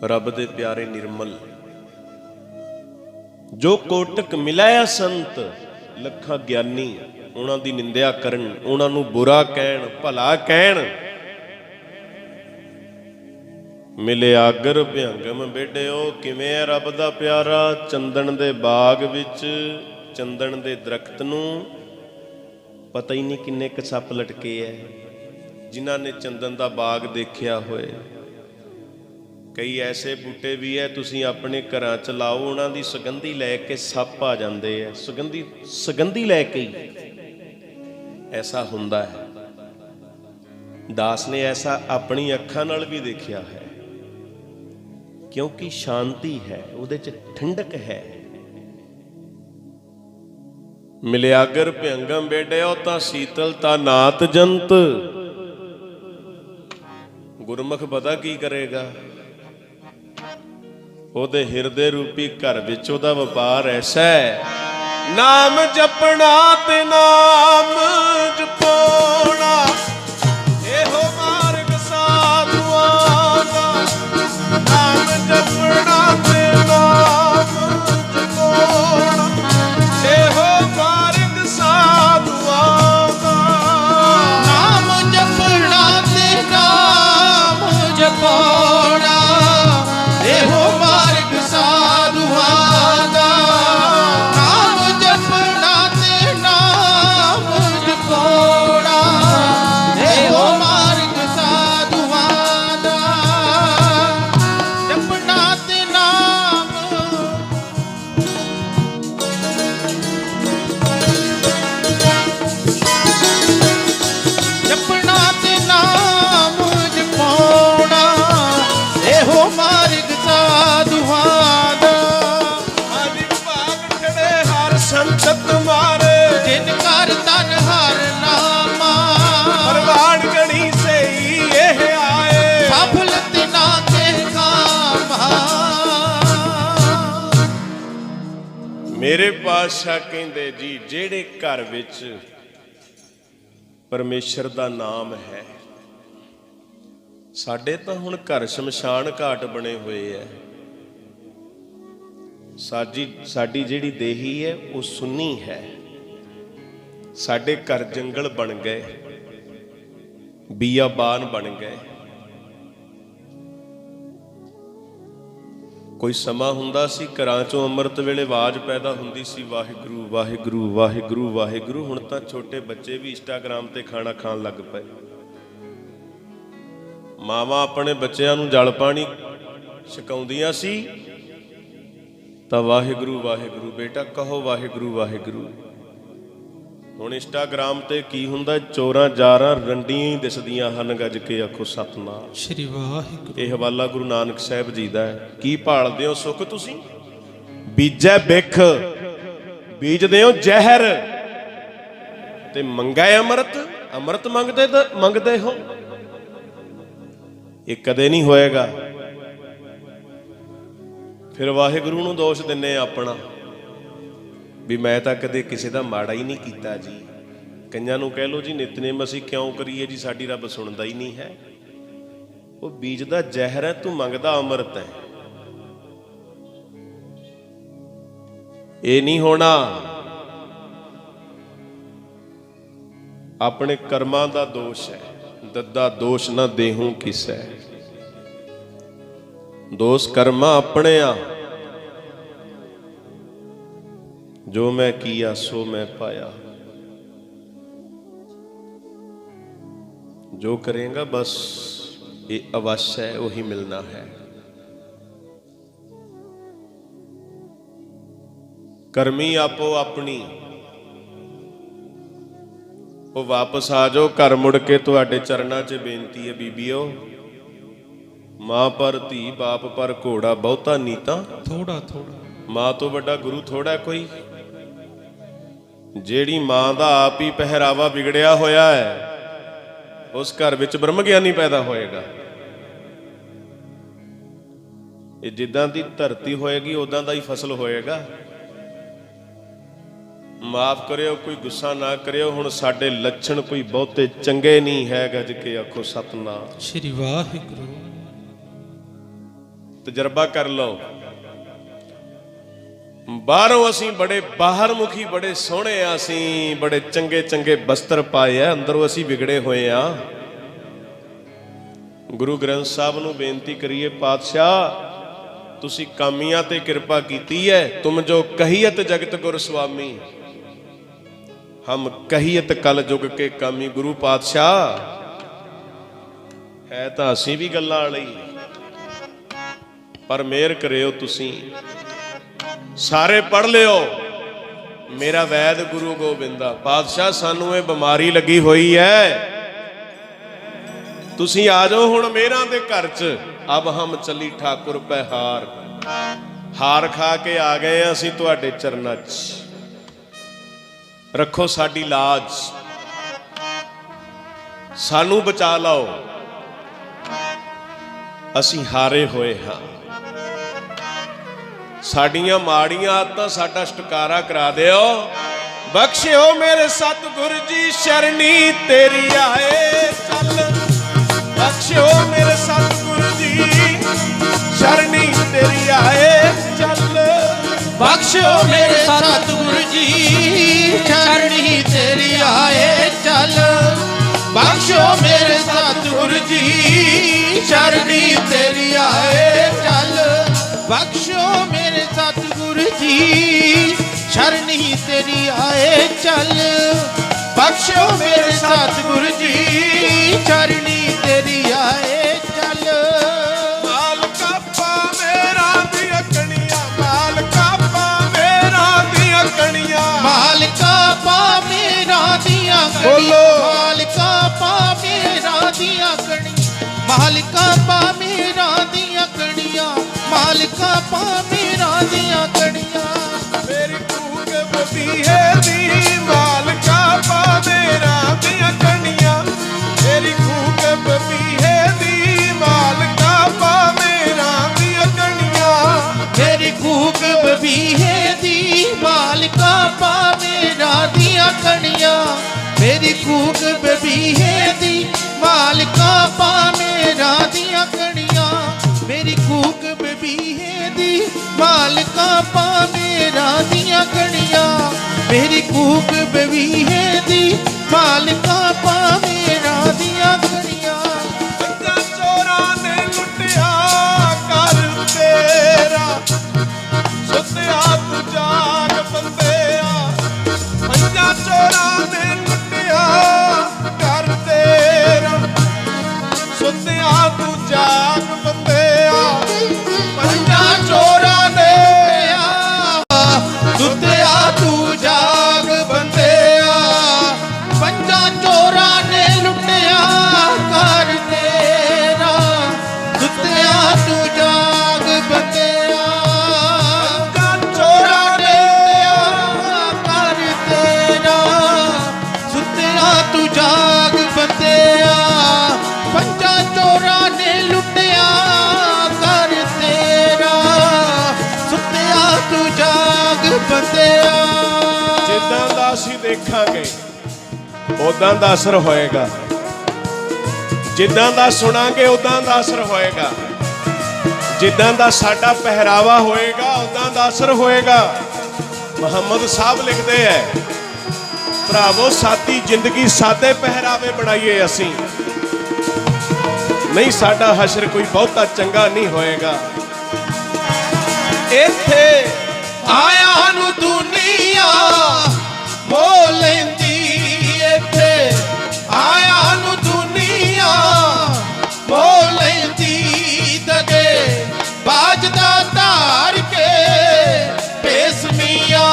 Speaker 1: रब दे प्यारे निर्मल जो कोटक मिलाया संत लखा ज्ञानी उन्हां दी निंदिया करन, उन्हां नूं बुरा कहण भला कहण। मिले आगर भयंगम बेड़िओ। किवें है रब दा प्यारा? चंदन दे बाग विच चंदन दे दरख्त नूं पता ही नहीं किन्ने क सप लटके है। जिन्हां ने चंदन दा बाग देखिया होए, कई ऐसे बूटे भी है तुसीं अपने घरां च लाओ, उन्हां दी सुगंधी लैके सप आ जांदे है। सुगंधी लैके ही ऐसा हुंदा है। दास ने ऐसा अपनी अखां नाल भी देखिया है। क्योंकि शांति है, उहदे च ठंडक है। मिलियागर भयंगम बेड़िओ तां शीतलता नात जंत। गुरमुख पता की करेगा? ਉਹਦੇ ਹਿਰਦੇ ਰੂਪੀ ਘਰ ਵਿੱਚ ਉਹਦਾ ਵਪਾਰ ਐਸਾ ਹੈ, ਨਾਮ ਜਪਣਾ ਤੇ ਨਾਮ ਜਪੋਣਾ ਇਹੋ ਮਾਰਗ ਸਾਧੂਆਂ ਦਾ। ਨਾਮ ਜਪਣਾ ਤੇ ਨਾਮ ਜਪੋਣਾ ਇਹੋ ਮਾਰਗ ਸਾਧੂਆਂ ਦਾ।
Speaker 2: ਨਾਮ ਜਪਣਾ ਤੇ ਨਾਮ ਜਪੋਣਾ
Speaker 1: ਮੇਰੇ ਪਾਤਸ਼ਾਹ ਕਹਿੰਦੇ ਜੀ ਜਿਹੜੇ ਘਰ ਵਿੱਚ ਪਰਮੇਸ਼ਰ ਦਾ ਨਾਮ ਹੈ, ਸਾਡੇ ਤਾਂ ਹੁਣ ਘਰ ਸ਼ਮਸ਼ਾਨ ਘਾਟ ਬਣੇ ਹੋਏ ਐ। ਸਾਡੀ ਜਿਹੜੀ ਦੇਹੀ ਹੈ ਉਹ ਸੁੰਨੀ ਹੈ। ਸਾਡੇ ਘਰ ਜੰਗਲ ਬਣ ਗਏ, ਬੀਆਬਾਨ ਬਣ ਗਏ। ਕੋਈ ਸਮਾਂ ਹੁੰਦਾ ਸੀ ਘਰਾਂ ਚੋਂ ਅੰਮ੍ਰਿਤ ਵੇਲੇ ਆਵਾਜ਼ ਪੈਦਾ ਹੁੰਦੀ ਸੀ, ਵਾਹਿਗੁਰੂ ਵਾਹਿਗੁਰੂ ਵਾਹਿਗੁਰੂ ਵਾਹਿਗੁਰੂ। ਹੁਣ ਤਾਂ ਛੋਟੇ ਬੱਚੇ ਵੀ ਇੰਸਟਾਗ੍ਰਾਮ ਤੇ ਖਾਣਾ ਖਾਣ ਲੱਗ ਪਏ। ਮਾਵਾਂ ਆਪਣੇ ਬੱਚਿਆਂ ਨੂੰ ਜਲ ਪਾਣੀ ਛਕਾਉਂਦੀਆਂ ਸੀ ਤਾਂ ਵਾਹਿਗੁਰੂ ਵਾਹਿਗੁਰੂ, ਬੇਟਾ ਕਹੋ ਵਾਹਿਗੁਰੂ ਵਾਹਿਗੁਰੂ। ਹੁਣ ਇੰਸਟਾਗ੍ਰਾਮ ਤੇ ਕੀ ਹੁੰਦਾ, ਚੋਰਾਂ ਜਾਰਾਂ ਰੰਡੀਆਂ ਹੀ ਦਿਸਦੀਆਂ ਹਨ, ਗੱਜ ਕੇ ਆਖੋ ਸਤਨਾਮ
Speaker 2: ਸ੍ਰੀ ਵਾਹਿਗੁਰੂ।
Speaker 1: ਇਹ ਹਵਾਲਾ ਗੁਰੂ ਨਾਨਕ ਸਾਹਿਬ ਜੀ ਦਾ ਹੈ। ਕੀ ਭਾਲਦੇ ਹੋ ਸੁੱਖ ਤੁਸੀਂ? ਬੀਜੈ ਬਿਖ, ਬੀਜਦੇ ਹੋ ਜ਼ਹਿਰ ਤੇ ਮੰਗੈ ਅੰਮ੍ਰਿਤ। ਅੰਮ੍ਰਿਤ ਮੰਗਦੇ ਹੋ, ਇਹ ਕਦੇ ਨਹੀਂ ਹੋਏਗਾ। ਫਿਰ ਵਾਹਿਗੁਰੂ ਨੂੰ ਦੋਸ਼ ਦਿੰਨੇ ਆਪਣਾ ਵੀ ਮੈਂ ਤਾਂ ਕਦੇ ਕਿਸੇ ਦਾ ਮਾੜਾ ਹੀ ਨਹੀਂ ਕੀਤਾ ਜੀ। ਕਈਆਂ ਨੂੰ ਕਹਿ ਲਓ ਜੀ ਨਿਤਨੇਮ ਅਸੀਂ ਕਿਉਂ ਕਰੀਏ ਜੀ, ਸਾਡੀ ਰੱਬ ਸੁਣਦਾ ਹੀ ਨਹੀਂ ਹੈ। ਉਹ ਬੀਜਦਾ ਜ਼ਹਿਰ ਹੈ, ਤੂੰ ਮੰਗਦਾ ਅੰਮ੍ਰਿਤ ਹੈ। ਇਹ ਨਹੀਂ ਹੋਣਾ। ਆਪਣੇ ਕਰਮਾਂ ਦਾ ਦੋਸ਼ ਹੈ, ਦੱਦਾ ਦੋਸ਼ ਨਾ ਦੇਹੂੰ ਕਿਸੈ। ਦੋਸ਼ ਕਰਮਾਂ ਆਪਣੇ ਆ, ਜੋ ਮੈਂ ਕੀਆ ਸੋ ਮੈਂ ਪਾਇਆ। ਜੋ करेगा बस ये अवश्य है, वही मिलना है। करमी आपो अपनी, वो वापस आ जाओ घर मुड़ के। तुहाडे चरणां 'च बेनती है बीबीओ, मां पर धी बाप पर घोड़ा, बहुता नीता
Speaker 2: थोड़ा थोड़ा।
Speaker 1: मां तो वड्डा गुरु थोड़ा कोई। ਜਿਹੜੀ ਮਾਂ ਦਾ ਆਪ ਹੀ ਪਹਿਰਾਵਾ ਵਿਗੜਿਆ ਹੋਇਆ ਹੈ, ਉਸ ਘਰ ਵਿੱਚ ਬ੍ਰਹਮ ਗਿਆਨੀ ਪੈਦਾ ਹੋਏਗਾ। ਇਹ ਜਿੱਦਾਂ ਦੀ ਧਰਤੀ ਹੋਏਗੀ ਉਦਾਂ ਦਾ ਹੀ ਫਸਲ ਹੋਏਗਾ। ਮਾਫ ਕਰਿਓ, ਕੋਈ ਗੁੱਸਾ ਨਾ ਕਰਿਓ। ਹੁਣ ਸਾਡੇ ਲੱਛਣ ਕੋਈ ਬਹੁਤੇ ਚੰਗੇ ਨਹੀਂ ਹੈ, ਗੱਜ ਕੇ ਆਖੋ ਸਤਨਾਮ
Speaker 2: ਸ੍ਰੀ ਵਾਹਿਗੁਰੂ।
Speaker 1: ਤਜਰਬਾ ਕਰ ਲਓ। ਬਾਹਰੋਂ ਅਸੀਂ ਬੜੇ ਬਾਹਰ ਮੁਖੀ, ਬੜੇ ਸੋਹਣੇ ਆ, ਅਸੀਂ ਬੜੇ ਚੰਗੇ ਚੰਗੇ ਬਸਤਰ ਪਾਏ ਆ, ਅੰਦਰੋਂ ਅਸੀਂ ਵਿਗੜੇ ਹੋਏ ਆ। ਗੁਰੂ ਗ੍ਰੰਥ ਸਾਹਿਬ ਨੂੰ ਬੇਨਤੀ ਕਰੀਏ, ਪਾਤਸ਼ਾਹ ਤੁਸੀਂ ਕਾਮੀਆਂ ਤੇ ਕਿਰਪਾ ਕੀਤੀ ਹੈ। ਤੁਮ ਜੋ ਕਹੀਅਤ ਜਗਤ ਗੁਰ ਸੁਆਮੀ, ਹਮ ਕਹੀਅਤ ਕਲ ਜੁਗ ਕੇ ਕਾਮੀ। ਗੁਰੂ ਪਾਤਸ਼ਾਹ ਹੈ ਤਾਂ ਅਸੀਂ ਵੀ ਗੱਲਾਂ ਵਾਲੀ, ਪਰ ਮਿਹਰ ਕਰਿਓ ਤੁਸੀਂ। ਸਾਰੇ ਪੜ੍ਹ ਲਿਓ ਮੇਰਾ ਵੈਦ ਗੁਰੂ ਗੋਬਿੰਦਾ। ਪਾਤਸ਼ਾਹ ਸਾਨੂੰ ਇਹ ਬਿਮਾਰੀ ਲੱਗੀ ਹੋਈ ਹੈ, ਤੁਸੀਂ ਆ ਜਾਓ ਹੁਣ ਮੇਰਾਂ ਦੇ ਘਰ 'ਚ। ਅਬ ਹਮ ਚੱਲੀ ਠਾਕੁਰ ਪੈ ਹਾਰ, ਹਾਰ ਖਾ ਕੇ ਆ ਗਏ ਆ ਅਸੀਂ ਤੁਹਾਡੇ ਚਰਨਾਂ 'ਚ। ਰੱਖੋ ਸਾਡੀ ਲਾਜ, ਸਾਨੂੰ ਬਚਾ ਲਓ, ਅਸੀਂ ਹਾਰੇ ਹੋਏ ਹਾਂ। ਸਾਡੀਆਂ ਮਾੜੀਆਂ ਆਦਤਾਂ ਸਾਡਾ ਛੁਟਕਾਰਾ ਕਰਾ ਦਿਓ। ਬਖਸ਼ਿਓ ਮੇਰੇ ਸਤਿਗੁਰ ਜੀ, ਸ਼ਰਣੀ ਤੇਰੀ ਆਏ ਚੱਲ। ਬਖਸ਼ਿਓ ਮੇਰੇ ਸਤਿਗੁਰ ਜੀ, ਸ਼ਰਣੀ ਤੇਰੀ ਆਏ ਚੱਲ।
Speaker 2: ਬਖਸ਼ਿਓ ਮੇਰੇ ਸਤਿਗੁਰ ਜੀ, ਸ਼ਰਣੀ ਤੇਰੀ ਆਏ ਚੱਲ। ਬਖਸ਼ਿਓ ਮੇਰੇ ਸਤਿਗੁਰ ਜੀ, ਸ਼ਰਣੀ ਤੇਰੀ ਆਏ ਚੱਲ। ਬਖਸ਼ਿਓ ਮੇਰੇ ਸਤਿਗੁਰ ਜੀ, ਸ਼ਰਣੀ ਤੇਰੀ ਆਏ ਚੱਲ। ਬਖਸ਼ਿਓ ਮੇਰੇ ਸਤਿਗੁਰ ਜੀ, ਸ਼ਰਣੀ ਤੇਰੀ ਆਏ ਚੱਲ।
Speaker 1: ਮਾਲਕਾ ਮੇਰਾ ਦੀਆਂ ਕਣੀਆਂ, ਮਾਲਕਾ ਮੇਰਾ ਦੀਆਂ ਕਣੀਆਂ,
Speaker 2: ਮਾਲਕਾ ਪਾ ਮੇਰਾ ਦੀਆਂ ਕਣੀਆਂ, ਮਾਲਕਾ ਪਾ ਮੇਰਾ ਦੀਆਂ ਕਣੀਆਂ, ਮਾਲਕਾ ਪਾ ਮੇਰਾ ਦੀਆਂ ਕਣੀਆਂ, ਮਾਲਕਾ ਪਾ ਮੇਰਾ ਦੀਆਂ ਕਣੀਆਂ।
Speaker 1: ਮੇਰੀ ਕੂਕ ਬਬੀਹੇ ਦੀ, ਮਾਲਕਾ ਪਾ ਮੇਰਾ ਦੀਆਂ ਕਣੀਆਂ। ਮੇਰੀ ਕੂਕ ਬਬੀਹੇ ਦੀ, ਮਾਲਕਾ ਪਾ ਮੇਰਾ ਦੀਆਂ ਕਣੀਆਂ।
Speaker 2: ਮੇਰੀ ਕੂਕ ਬਬੀਹੇ ਦੀ, ਮਾਲ कूक बबीहे दी मालिका पा मेरा दिया कड़ियां मेरी कूक बबीहे दी मालिका पा मेरा दिया कड़ियां मेरी कूक बबीहे दी मालिका पा मेरा दिया कड़ियां
Speaker 1: ਪੰਜਾਂ ਚੋਰਾਂ ਨੇ ਲੁੱਟਿਆ ਘਰ ਤੇਰਾ ਸੁੱਤਿਆ ਤੂੰ ਜਾਗ ਬੰਦਿਆ ਪੰਜਾਂ ਚੋਰਾਂ ਨੇ ਲੁੱਟਿਆ ਘਰ ਤੇਰਾ ਸੁੱਤਿਆ ਤੂੰ ਜਾਗ ਬੰਦਿਆ ਪੰਜਾਂ ਚੋਰਾਂ ਨੇ
Speaker 2: ਸੁੱਤਿਆ ਤੂੰ ਜਾਗ ਬੰਦਿਆ ਪੰਜਾਂ ਚੋਰਾਂ ਨੇ ਲੁੱਟਿਆ ਘਰ ਤੇਰਾ ਸੁੱਤਿਆ ਤੂੰ ਜਾਗ ਬੰਦਿਆ
Speaker 1: ਪੰਜਾਂ ਚੋਰਾਂ ਨੇ
Speaker 2: ਘਰ ਤੇਰਾ ਸੁੱਤਿਆ ਤੂੰ ਜਾਗ ਬੰਦਿਆ ਪੰਜਾਂ ਚੋਰਾਂ ਨੇ ਲੁੱਟਿਆ ਘਰ ਤੇਰਾ ਸੁੱਤਿਆ ਤੂੰ ਜਾਗ ਬੰਦਿਆ
Speaker 1: ਜਿੱਦਾਂ ਦਾ ਅਸੀਂ ਦੇਖਾਂਗੇ ਉਦਾਂ ਦਾ ਅਸਰ ਹੋਏਗਾ ਜਿੱਦਾਂ ਦਾ ਸੁਣਾਂਗੇ ਉਦਾਂ ਦਾ ਅਸਰ ਹੋਏਗਾ ਜਿੱਦਾਂ ਦਾ ਸਾਡਾ ਪਹਿਰਾਵਾ ਹੋਏਗਾ ਉਦਾਂ ਦਾ ਅਸਰ ਹੋਏਗਾ ਮੁਹੰਮਦ ਸਾਹਿਬ ਲਿਖਦੇ ਐ ਭਰਾਵੋ ਸਾਦੀ ਜ਼ਿੰਦਗੀ ਸਾਦੇ ਪਹਿਰਾਵੇ ਬਣਾਈਏ ਅਸੀਂ ਨਹੀਂ ਸਾਡਾ ਹਸ਼ਰ ਕੋਈ ਬਹੁਤਾ ਚੰਗਾ ਨਹੀਂ ਹੋਏਗਾ
Speaker 2: ਇੱਥੇ ਆਇਆ ਨੂੰ ਦੁਨੀਆ ਮੋਹ ਲੈਂਦੀ ਇੱਥੇ ਆਇਆ ਨੂੰ ਦੁਨੀਆ ਮੋਹ ਲੈਂਦੀ ਦਗੇ ਬਾਜਦਾ ਧਾਰ ਕੇ ਬੇਸਮੀਆਂ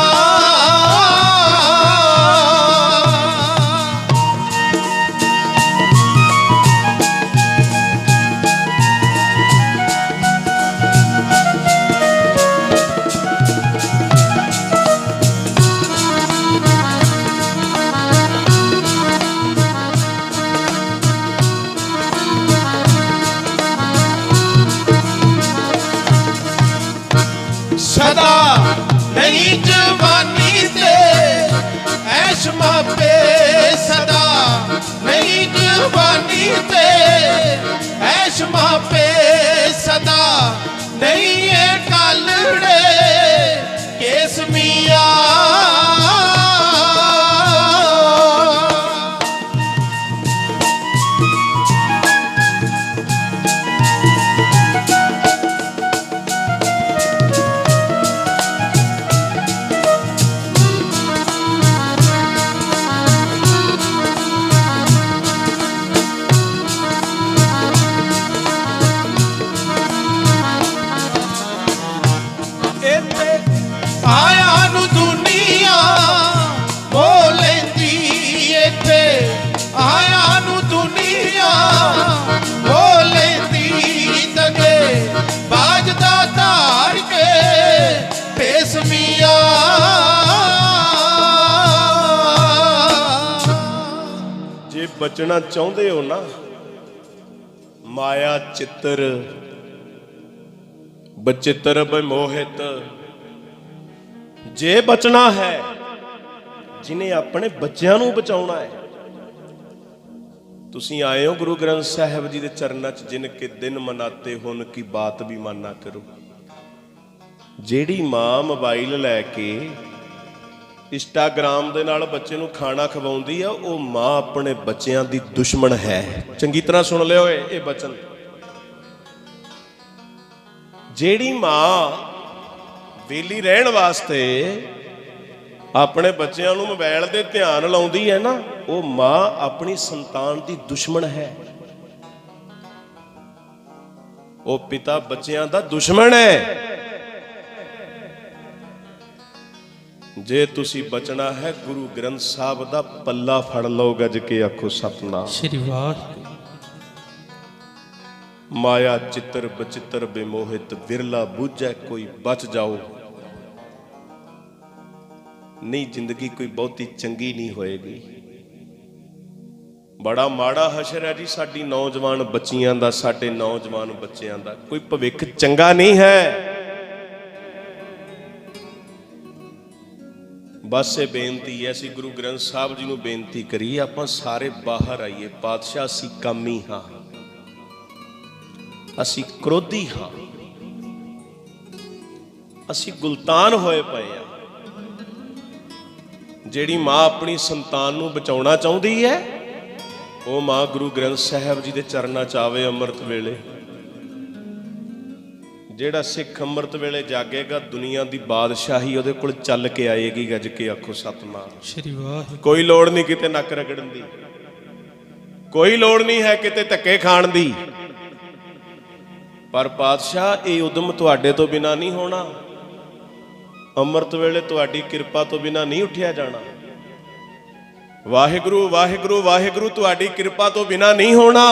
Speaker 2: ਸਦਾ ਨਹੀਂ ਜਵਾਨੀ ਤੇ ਐਸ਼ ਮਾਪੇ ਸਦਾ ਨਹੀਂ ਜਵਾਨੀ ਤੇ ਐਸ਼ ਮਾਪੇ ਸਦਾ ਨਹੀਂ ਇਹ ਕਾਲੜੇ ਕੇਸਮੀਆਂ ਆਇਆ ਨੂੰ ਦੁਨੀਆ ਮੋਹ ਲੈਂਦੀ ਇੱਥੇ ਆਇਆ ਨੂੰ ਦੁਨੀਆ ਮੋਹ ਲੈਂਦੀ ਦਗੇ ਬਾਜਦਾ ਧਾਰ ਕੇ ਬੇਸਮੀਆਂ
Speaker 1: ਜੇ ਬਚਣਾ ਚਾਹੁੰਦੇ ਹੋ ਨਾ ਮਾਇਆ ਚਿੱਤਰ ਬਚਿੱਤਰ ਬਿਮੋਹਿਤ ਜੇ ਬਚਣਾ ਹੈ ਜਿਨੇ ਆਪਣੇ ਬੱਚਿਆਂ ਨੂੰ ਬਚਾਉਣਾ ਹੈ ਤੁਸੀਂ ਆਏ ਹੋ ਗੁਰੂ ਗ੍ਰੰਥ ਸਾਹਿਬ ਜੀ ਦੇ ਚਰਨਾਂ 'ਚ ਜਿਨ ਕੇ ਦਿਨ ਮਨਾਤੇ ਹੁਣ ਕੀ ਬਾਤ ਵੀ ਮਾਨਾ ਕਰੋ ਜਿਹੜੀ ਮਾਂ ਮੋਬਾਈਲ ਲੈ ਕੇ ਇੰਸਟਾਗ੍ਰਾਮ ਦੇ ਨਾਲ ਬੱਚੇ ਨੂੰ ਖਾਣਾ ਖਵਾਉਂਦੀ ਆ ਉਹ ਮਾਂ ਆਪਣੇ ਬੱਚਿਆਂ ਦੀ ਦੁਸ਼ਮਣ ਹੈ ਚੰਗੀ ਤਰ੍ਹਾਂ ਸੁਣ ਲਿਓ ਇਹ ਬਚਨ ਜਿਹੜੀ ਮਾਂ ਵੇਲੀ ਰਹਿਣ ਵਾਸਤੇ ਆਪਣੇ ਬੱਚਿਆਂ ਨੂੰ ਮੋਬਾਈਲ ਦੇ ਧਿਆਨ ਲਾਉਂਦੀ ਹੈ ਨਾ ਉਹ ਮਾਂ ਆਪਣੀ ਸੰਤਾਨ ਦੀ ਦੁਸ਼ਮਣ ਹੈ ਉਹ ਪਿਤਾ ਬੱਚਿਆਂ ਦਾ ਦੁਸ਼ਮਣ ਹੈ ਜੇ ਤੁਸੀਂ ਬਚਣਾ ਹੈ ਗੁਰੂ ਗ੍ਰੰਥ ਸਾਹਿਬ ਦਾ ਪੱਲਾ ਫੜ ਲਓ ਗੱਜ ਕੇ ਆਖੋ ਸਤਨਾਮ
Speaker 2: ਸ੍ਰੀ ਵਾਹਿਗੁਰੂ
Speaker 1: ਮਾਇਆ ਚਿੱਤਰ ਬਚਿੱਤਰ ਬਿਮੋਹਿਤ ਵਿਰਲਾ ਬੂਝੈ ਕੋਈ ਬਚ ਜਾਓ ਨਹੀਂ ਜ਼ਿੰਦਗੀ ਕੋਈ ਬਹੁਤੀ ਚੰਗੀ ਨਹੀਂ ਹੋਏਗੀ ਬੜਾ ਮਾੜਾ ਹਸ਼ਰ ਹੈ ਜੀ ਸਾਡੀ ਨੌਜਵਾਨ ਬੱਚੀਆਂ ਦਾ ਸਾਡੇ ਨੌਜਵਾਨ ਬੱਚਿਆਂ ਦਾ ਕੋਈ ਭਵਿੱਖ ਚੰਗਾ ਨਹੀਂ ਹੈ ਬਸ ਇਹ ਬੇਨਤੀ ਹੈ, ਅਸੀਂ ਗੁਰੂ ਗ੍ਰੰਥ ਸਾਹਿਬ ਜੀ ਨੂੰ ਬੇਨਤੀ ਕਰੀਏ, ਆਪਾਂ ਸਾਰੇ ਬਾਹਰ ਆਈਏ। ਪਾਤਸ਼ਾਹ ਅਸੀਂ ਕਾਮੀ ਹਾਂ, ਅਸੀਂ ਕ੍ਰੋਧੀ ਹਾਂ, ਅਸੀਂ ਗੁਲਤਾਨ ਹੋਏ ਪਏ ਆ। ਜਿਹੜੀ ਮਾਂ ਆਪਣੀ ਸੰਤਾਨ ਨੂੰ ਬਚਾਉਣਾ ਚਾਹੁੰਦੀ ਹੈ, ਉਹ ਮਾਂ ਗੁਰੂ ਗ੍ਰੰਥ ਸਾਹਿਬ ਜੀ ਦੇ ਚਰਨਾਂ ਚ ਆਵੇ ਅੰਮ੍ਰਿਤ ਵੇਲੇ। ਜਿਹੜਾ ਸਿੱਖ ਅੰਮ੍ਰਿਤ ਵੇਲੇ ਜਾਗੇਗਾ, ਦੁਨੀਆ ਦੀ ਬਾਦਸ਼ਾਹੀ ਉਹਦੇ ਕੋਲ ਚੱਲ ਕੇ ਆਏਗੀ। ਗੱਜ ਕੇ ਆਖੋ ਸਤਿਨਾਮ
Speaker 2: ਸ਼੍ਰੀ ਵਾਹਿਗੁਰੂ।
Speaker 1: ਕੋਈ ਲੋੜ ਨਹੀਂ ਕਿਤੇ ਨੱਕ ਰਗੜਨ ਦੀ, ਕੋਈ ਲੋੜ ਨਹੀਂ ਹੈ ਕਿਤੇ ਧੱਕੇ ਖਾਣ ਦੀ। ਪਰ ਪਾਤਸ਼ਾਹ ਇਹ ਉਦਮ ਤੁਹਾਡੇ ਤੋਂ ਬਿਨਾਂ ਨਹੀਂ ਹੋਣਾ। ਅੰਮ੍ਰਿਤ ਵੇਲੇ ਤੁਹਾਡੀ ਕਿਰਪਾ ਤੋਂ ਬਿਨਾਂ ਨਹੀਂ ਉੱਠਿਆ ਜਾਣਾ। ਵਾਹਿਗੁਰੂ ਵਾਹਿਗੁਰੂ ਵਾਹਿਗੁਰੂ ਤੁਹਾਡੀ ਕਿਰਪਾ ਤੋਂ ਬਿਨਾਂ ਨਹੀਂ ਹੋਣਾ।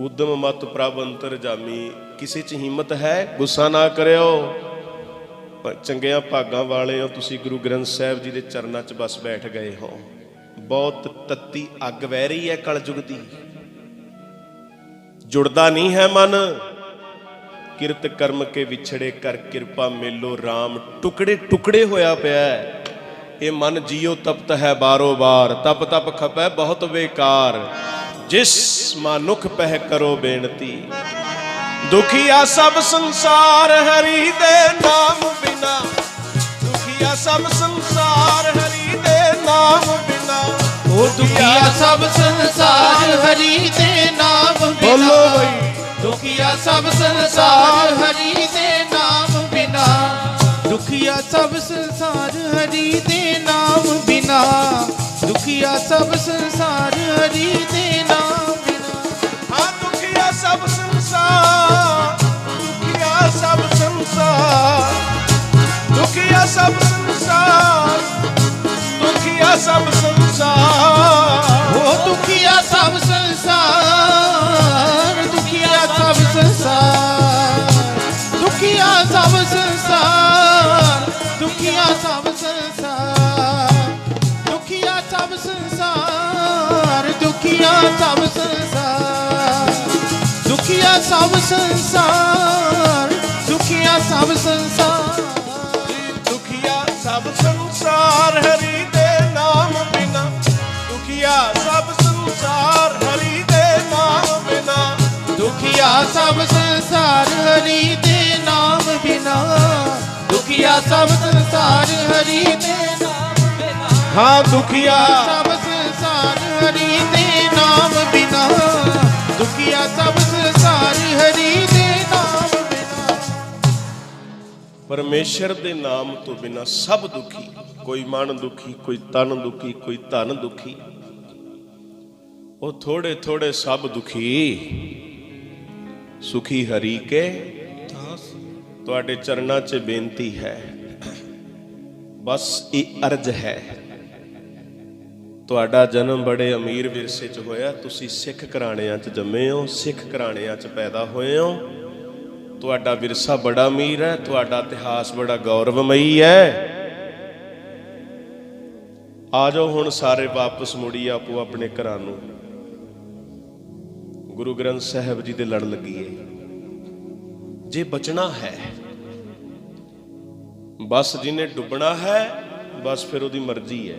Speaker 1: ਉਦਮ ਮਤ ਪ੍ਰਭ ਅੰਤਰਜਾਮੀ। ਕਿਸੇ 'ਚ ਹਿੰਮਤ ਹੈ, ਗੁੱਸਾ ਨਾ ਕਰਿਓ। ਚੰਗਿਆਂ ਭਾਗਾਂ ਵਾਲੇ ਹੋ ਤੁਸੀਂ, ਗੁਰੂ ਗ੍ਰੰਥ ਸਾਹਿਬ ਜੀ ਦੇ ਚਰਨਾਂ 'ਚ ਬਸ ਬੈਠ ਗਏ ਹੋ। ਬਹੁਤ ਤੱਤੀ ਅੱਗ ਵਹਿ ਰਹੀ ਹੈ ਕਲਯੁਗ ਦੀ, ਜੁੜਦਾ ਨਹੀਂ ਹੈ ਮਨ। ਕਿਰਤ ਕਰਮ ਕੇ ਵਿਛੜੇ ਕਰ ਕਿਰਪਾ ਮੇਲੋ ਰਾਮ। ਟੁਕੜੇ ਟੁਕੜੇ ਹੋਇਆ ਪਿਆ ਇਹ ਮਨ। ਜੀਓ ਤਪਤ ਹੈ ਬਾਰੋ ਬਾਰ, ਤਪ ਤਪ ਖਪੈ ਬਹੁਤ ਬੇਕਾਰ। ਜਿਸ ਮਾਨੁਖ ਪਹਿ ਕਰੋ ਬੇਨਤੀ, ਦੁਖੀਆ ਸਭ ਸੰਸਾਰ ਹਰੀ ਦੇ ਨਾਮ ਬਿਨਾ। ਦੁਖੀਆ ਸਭ ਸੰਸਾਰ ਹਰੀ ਦੇ ਨਾਮ ਬਿਨਾ।
Speaker 2: ਉਹ ਦੁਖੀਆ ਸਭ ਸੰਸਾਰ ਹਰੀ ਦੇ ਨਾਮ ਬਿਨਾ।
Speaker 1: ਬੋਲੋ ਬਈ।
Speaker 2: ਦੁਖੀਆ ਸਭ ਸੰਸਾਰ ਹਰੀ ਦੇ ਨਾਮ ਬਿਨਾ। ਦੁਖੀਆ ਸਭ ਸੰਸਾਰ ਹਰੀ ਦੇ ਨਾਮ ਬਿਨਾ। ਦੁਖੀਆ ਸਭ ਸੰਸਾਰ ਹਰੀ ਦੇ ਨਾਮ ਬਿਨਾ।
Speaker 1: ਹਾਂ ਦੁਖੀਆ ਸਭ ਸੰਸਾਰ, ਦੁਖੀਆ ਸਭ ਸੰਸਾਰ, ਦੁਖੀਆ ਸਭ ਸੰਸਾਰ, ਦੁਖੀਆ ਸਭ ਸੰਸਾਰ।
Speaker 2: ਉਹ ਦੁਖੀਆ ਸਭ ਸੰਸਾਰ, ਦੁਖੀਆ ਸਭ ਸੰਸਾਰ, ਦੁਖੀਆ ਸਭ ਸੰਸਾਰ, ਦੁਖੀਆ ਸਭ ਸੰਸਾਰ, ਦੁਖੀਆ ਸਭ ਸੰਸਾਰ, ਦੁਖੀਆ ਸਭ ਸੰਸਾਰ, ਦੁਖੀਆ ਸਭ ਸੰਸਾਰ, ਦੁਖੀਆ ਸਭ ਸੰਸਾਰ।
Speaker 1: ਦੁਖੀਆ ਸਭ ਸੰਸਾਰ ਹਰੀ ਦੇ ਨਾਮ ਬਿਨਾ। ਦੁਖੀਆ ਸਭ ਸੰਸਾਰ ਹਰੀ ਦੇ ਨਾਮ ਬਿਨਾ।
Speaker 2: ਦੁਖੀਆ ਸਭ ਸੰਸਾਰ ਹਰੀ ਦੇ ਨਾਮ ਬਿਨਾ। ਦੁਖੀਆ ਸਭ ਸੰਸਾਰ ਹਰੀ ਦੇ ਨਾਮ ਬਿਨਾ।
Speaker 1: ਹਾਂ ਦੁਖੀਆ
Speaker 2: ਸਭ ਸੰਸਾਰ ਹਰੀ ਦੇ ਨਾਮ ਬਿਨਾ। ਦੁਖੀਆ ਸਭ ਸੰਸਾਰ ਹਰੀ ਦੇ ਨਾਮ ਬਿਨਾ।
Speaker 1: ਪਰਮੇਸ਼ਰ ਦੇ ਨਾਮ ਤੋਂ ਬਿਨਾ ਸਭ ਦੁਖੀ। ਕੋਈ ਮਨ ਦੁਖੀ, ਕੋਈ ਤਨ ਦੁਖੀ, ਕੋਈ ਧਨ ਦੁਖੀ। ਉਹ ਥੋੜੇ ਥੋੜੇ ਸਭ ਦੁਖੀ। ਸੁਖੀ ਹਰੀ ਕੇ ਤੁਹਾਡੇ ਚਰਨਾਂ 'ਚ ਬੇਨਤੀ ਹੈ। ਬਸ ਇਹ ਅਰਜ਼ ਹੈ। ਤੁਹਾਡਾ ਜਨਮ ਬੜੇ ਅਮੀਰ ਵਿਰਸੇ 'ਚ ਹੋਇਆ। ਤੁਸੀਂ ਸਿੱਖ ਘਰਾਣਿਆਂ 'ਚ ਜੰਮੇ ਹੋ, ਸਿੱਖ ਘਰਾਣਿਆਂ 'ਚ ਪੈਦਾ ਹੋਏ ਹੋ। ਤੁਹਾਡਾ ਵਿਰਸਾ ਬੜਾ ਅਮੀਰ ਹੈ, ਤੁਹਾਡਾ ਇਤਿਹਾਸ ਬੜਾ ਗੌਰਵਮਈ ਹੈ। ਆ ਜਾਓ ਹੁਣ ਸਾਰੇ ਵਾਪਸ ਮੁੜੀ ਆਪੋ ਆਪਣੇ ਘਰਾਂ ਨੂੰ। ਗੁਰੂ ਗ੍ਰੰਥ ਸਾਹਿਬ ਜੀ ਦੇ ਲੜ ਲੱਗੀਏ। ਜੇ ਬਚਣਾ ਹੈ, ਬਸ ਜਿਹਨੇ ਡੁੱਬਣਾ ਹੈ, ਬਸ ਫਿਰ ਉਹਦੀ ਮਰਜ਼ੀ ਹੈ।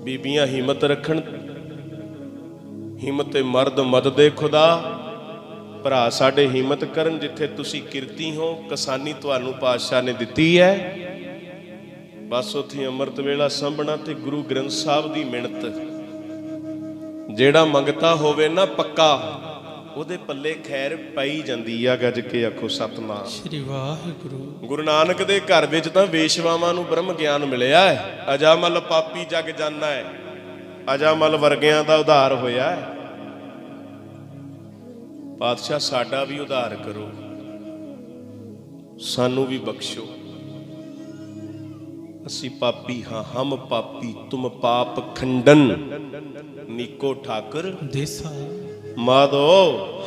Speaker 1: ਬੀਬੀਆਂ ਹਿੰਮਤ ਰੱਖਣ, ਹਿੰਮਤ ਮਰਦ ਮਦਦ ਖੁਦਾ। ਭਰਾ ਸਾਡੇ ਹਿੰਮਤ ਕਰਨ। ਜਿੱਥੇ ਤੁਸੀਂ ਕਿਰਤੀ ਹੋ, ਕਿਸਾਨੀ ਤੁਹਾਨੂੰ ਪਾਤਸ਼ਾਹ ਨੇ ਦਿੱਤੀ ਹੈ। ਬਸ ਉੱਥੇ ਅੰਮ੍ਰਿਤ ਵੇਲਾ ਸਾਂਭਣਾ ਤੇ ਗੁਰੂ ਗ੍ਰੰਥ ਸਾਹਿਬ ਦੀ ਮਿਹਨਤ। ਜਿਹੜਾ ਮੰਗਤਾ ਹੋਵੇ ਨਾ ਪੱਕਾ, ਉਹਦੇ ਪੱਲੇ ਖੈਰ ਪਾਈ ਜਾਂਦੀ ਆ। ਗੱਜ ਕੇ ਆਖੋ ਸਤਿਨਾਮ
Speaker 2: ਸ਼੍ਰੀ ਵਾਹਿਗੁਰੂ।
Speaker 1: ਗੁਰੂ ਨਾਨਕ ਦੇ ਘਰ ਵਿੱਚ ਤਾਂ ਵੇਸ਼ਵਾਵਾਂ ਨੂੰ ਬ੍ਰਹਮ ਗਿਆਨ ਮਿਲਿਆ ਹੈ। ਅਜਾਮਲ ਪਾਪੀ ਜਗ ਜਾਨਾ ਹੈ। ਅਜਾਮਲ ਵਰਗਿਆਂ ਦਾ ਉਧਾਰ ਹੋਇਆ ਹੈ। ਪਾਤਸ਼ਾਹ ਸਾਡਾ ਵੀ ਉਧਾਰ ਕਰੋ, ਸਾਨੂੰ ਵੀ ਬਖਸ਼ੋ। ਅਸੀਂ ਪਾਪੀ ਹਾਂ, ਹਮ ਪਾਪੀ ਤੁਮ ਪਾਪ ਖੰਡਨ। ਨੀਕੋ ठाकुर
Speaker 2: देसा
Speaker 1: माधो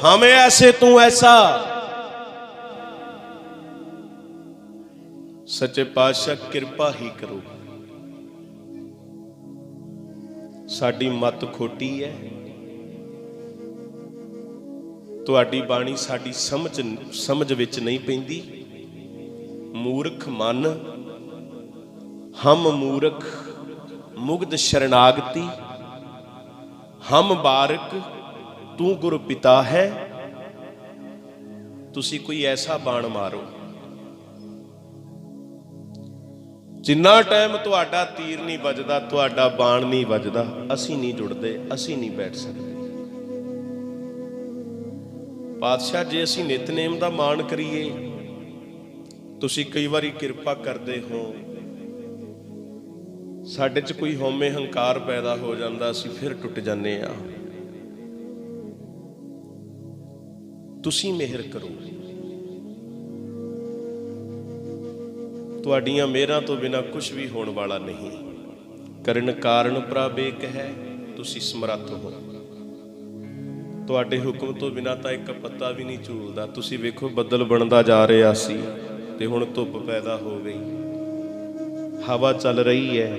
Speaker 1: हमें ऐसे तू ऐसा। सच्चे पातशाह किरपा ही करो। साडी मत खोटी है, ਤੁਹਾਡੀ ਬਾਣੀ ਸਾਡੀ ਸਮਝ ਵਿੱਚ ਨਹੀਂ ਪੈਂਦੀ। ਮੂਰਖ ਮਨ ਹਮ ਮੂਰਖ ਮੁਗਧ ਸ਼ਰਨਾਗਤੀ, ਹਮ ਬਾਰਕ ਤੂੰ ਗੁਰ ਪਿਤਾ ਹੈ। ਤੁਸੀਂ ਕੋਈ ਐਸਾ ਬਾਣ ਮਾਰੋ, ਜਿੰਨਾ ਟਾਈਮ ਤੁਹਾਡਾ ਤੀਰ ਨਹੀਂ ਵੱਜਦਾ, ਤੁਹਾਡਾ ਬਾਣ ਨਹੀਂ ਵੱਜਦਾ, ਅਸੀਂ ਨਹੀਂ ਜੁੜਦੇ, ਅਸੀਂ ਨਹੀਂ ਬੈਠ ਸਕਦੇ। ਪਾਤਸ਼ਾਹ, ਜੇ ਅਸੀਂ ਨਿਤਨੇਮ ਦਾ ਮਾਣ ਕਰੀਏ, ਤੁਸੀਂ ਕਈ ਵਾਰੀ ਕਿਰਪਾ ਕਰਦੇ ਹੋ, ਸਾਡੇ 'ਚ ਕੋਈ ਹਉਮੈ ਹੰਕਾਰ ਪੈਦਾ ਹੋ ਜਾਂਦਾ, ਅਸੀਂ ਫਿਰ ਟੁੱਟ ਜਾਂਦੇ ਆ। ਤੁਸੀਂ ਮਿਹਰ ਕਰੋ। ਤੁਹਾਡੀਆਂ ਮਿਹਰਾਂ ਤੋਂ ਬਿਨਾਂ ਕੁਝ ਵੀ ਹੋਣ ਵਾਲਾ ਨਹੀਂ। ਕਰਨ ਕਾਰਨ ਪ੍ਰਭ ਏਕ ਹੈ, ਤੁਸੀਂ ਸਮਰੱਥ ਹੋ। ਤੁਹਾਡੇ ਹੁਕਮ ਤੋਂ ਬਿਨਾਂ ਤਾਂ ਇੱਕ ਪੱਤਾ ਵੀ ਨਹੀਂ ਝੂਲਦਾ। ਤੁਸੀਂ ਵੇਖੋ, ਬੱਦਲ ਬਣਦਾ ਜਾ ਰਿਹਾ ਸੀ ਤੇ ਹੁਣ ਧੁੱਪ ਪੈਦਾ ਹੋ ਗਈ, ਹਵਾ ਚੱਲ ਰਹੀ ਹੈ।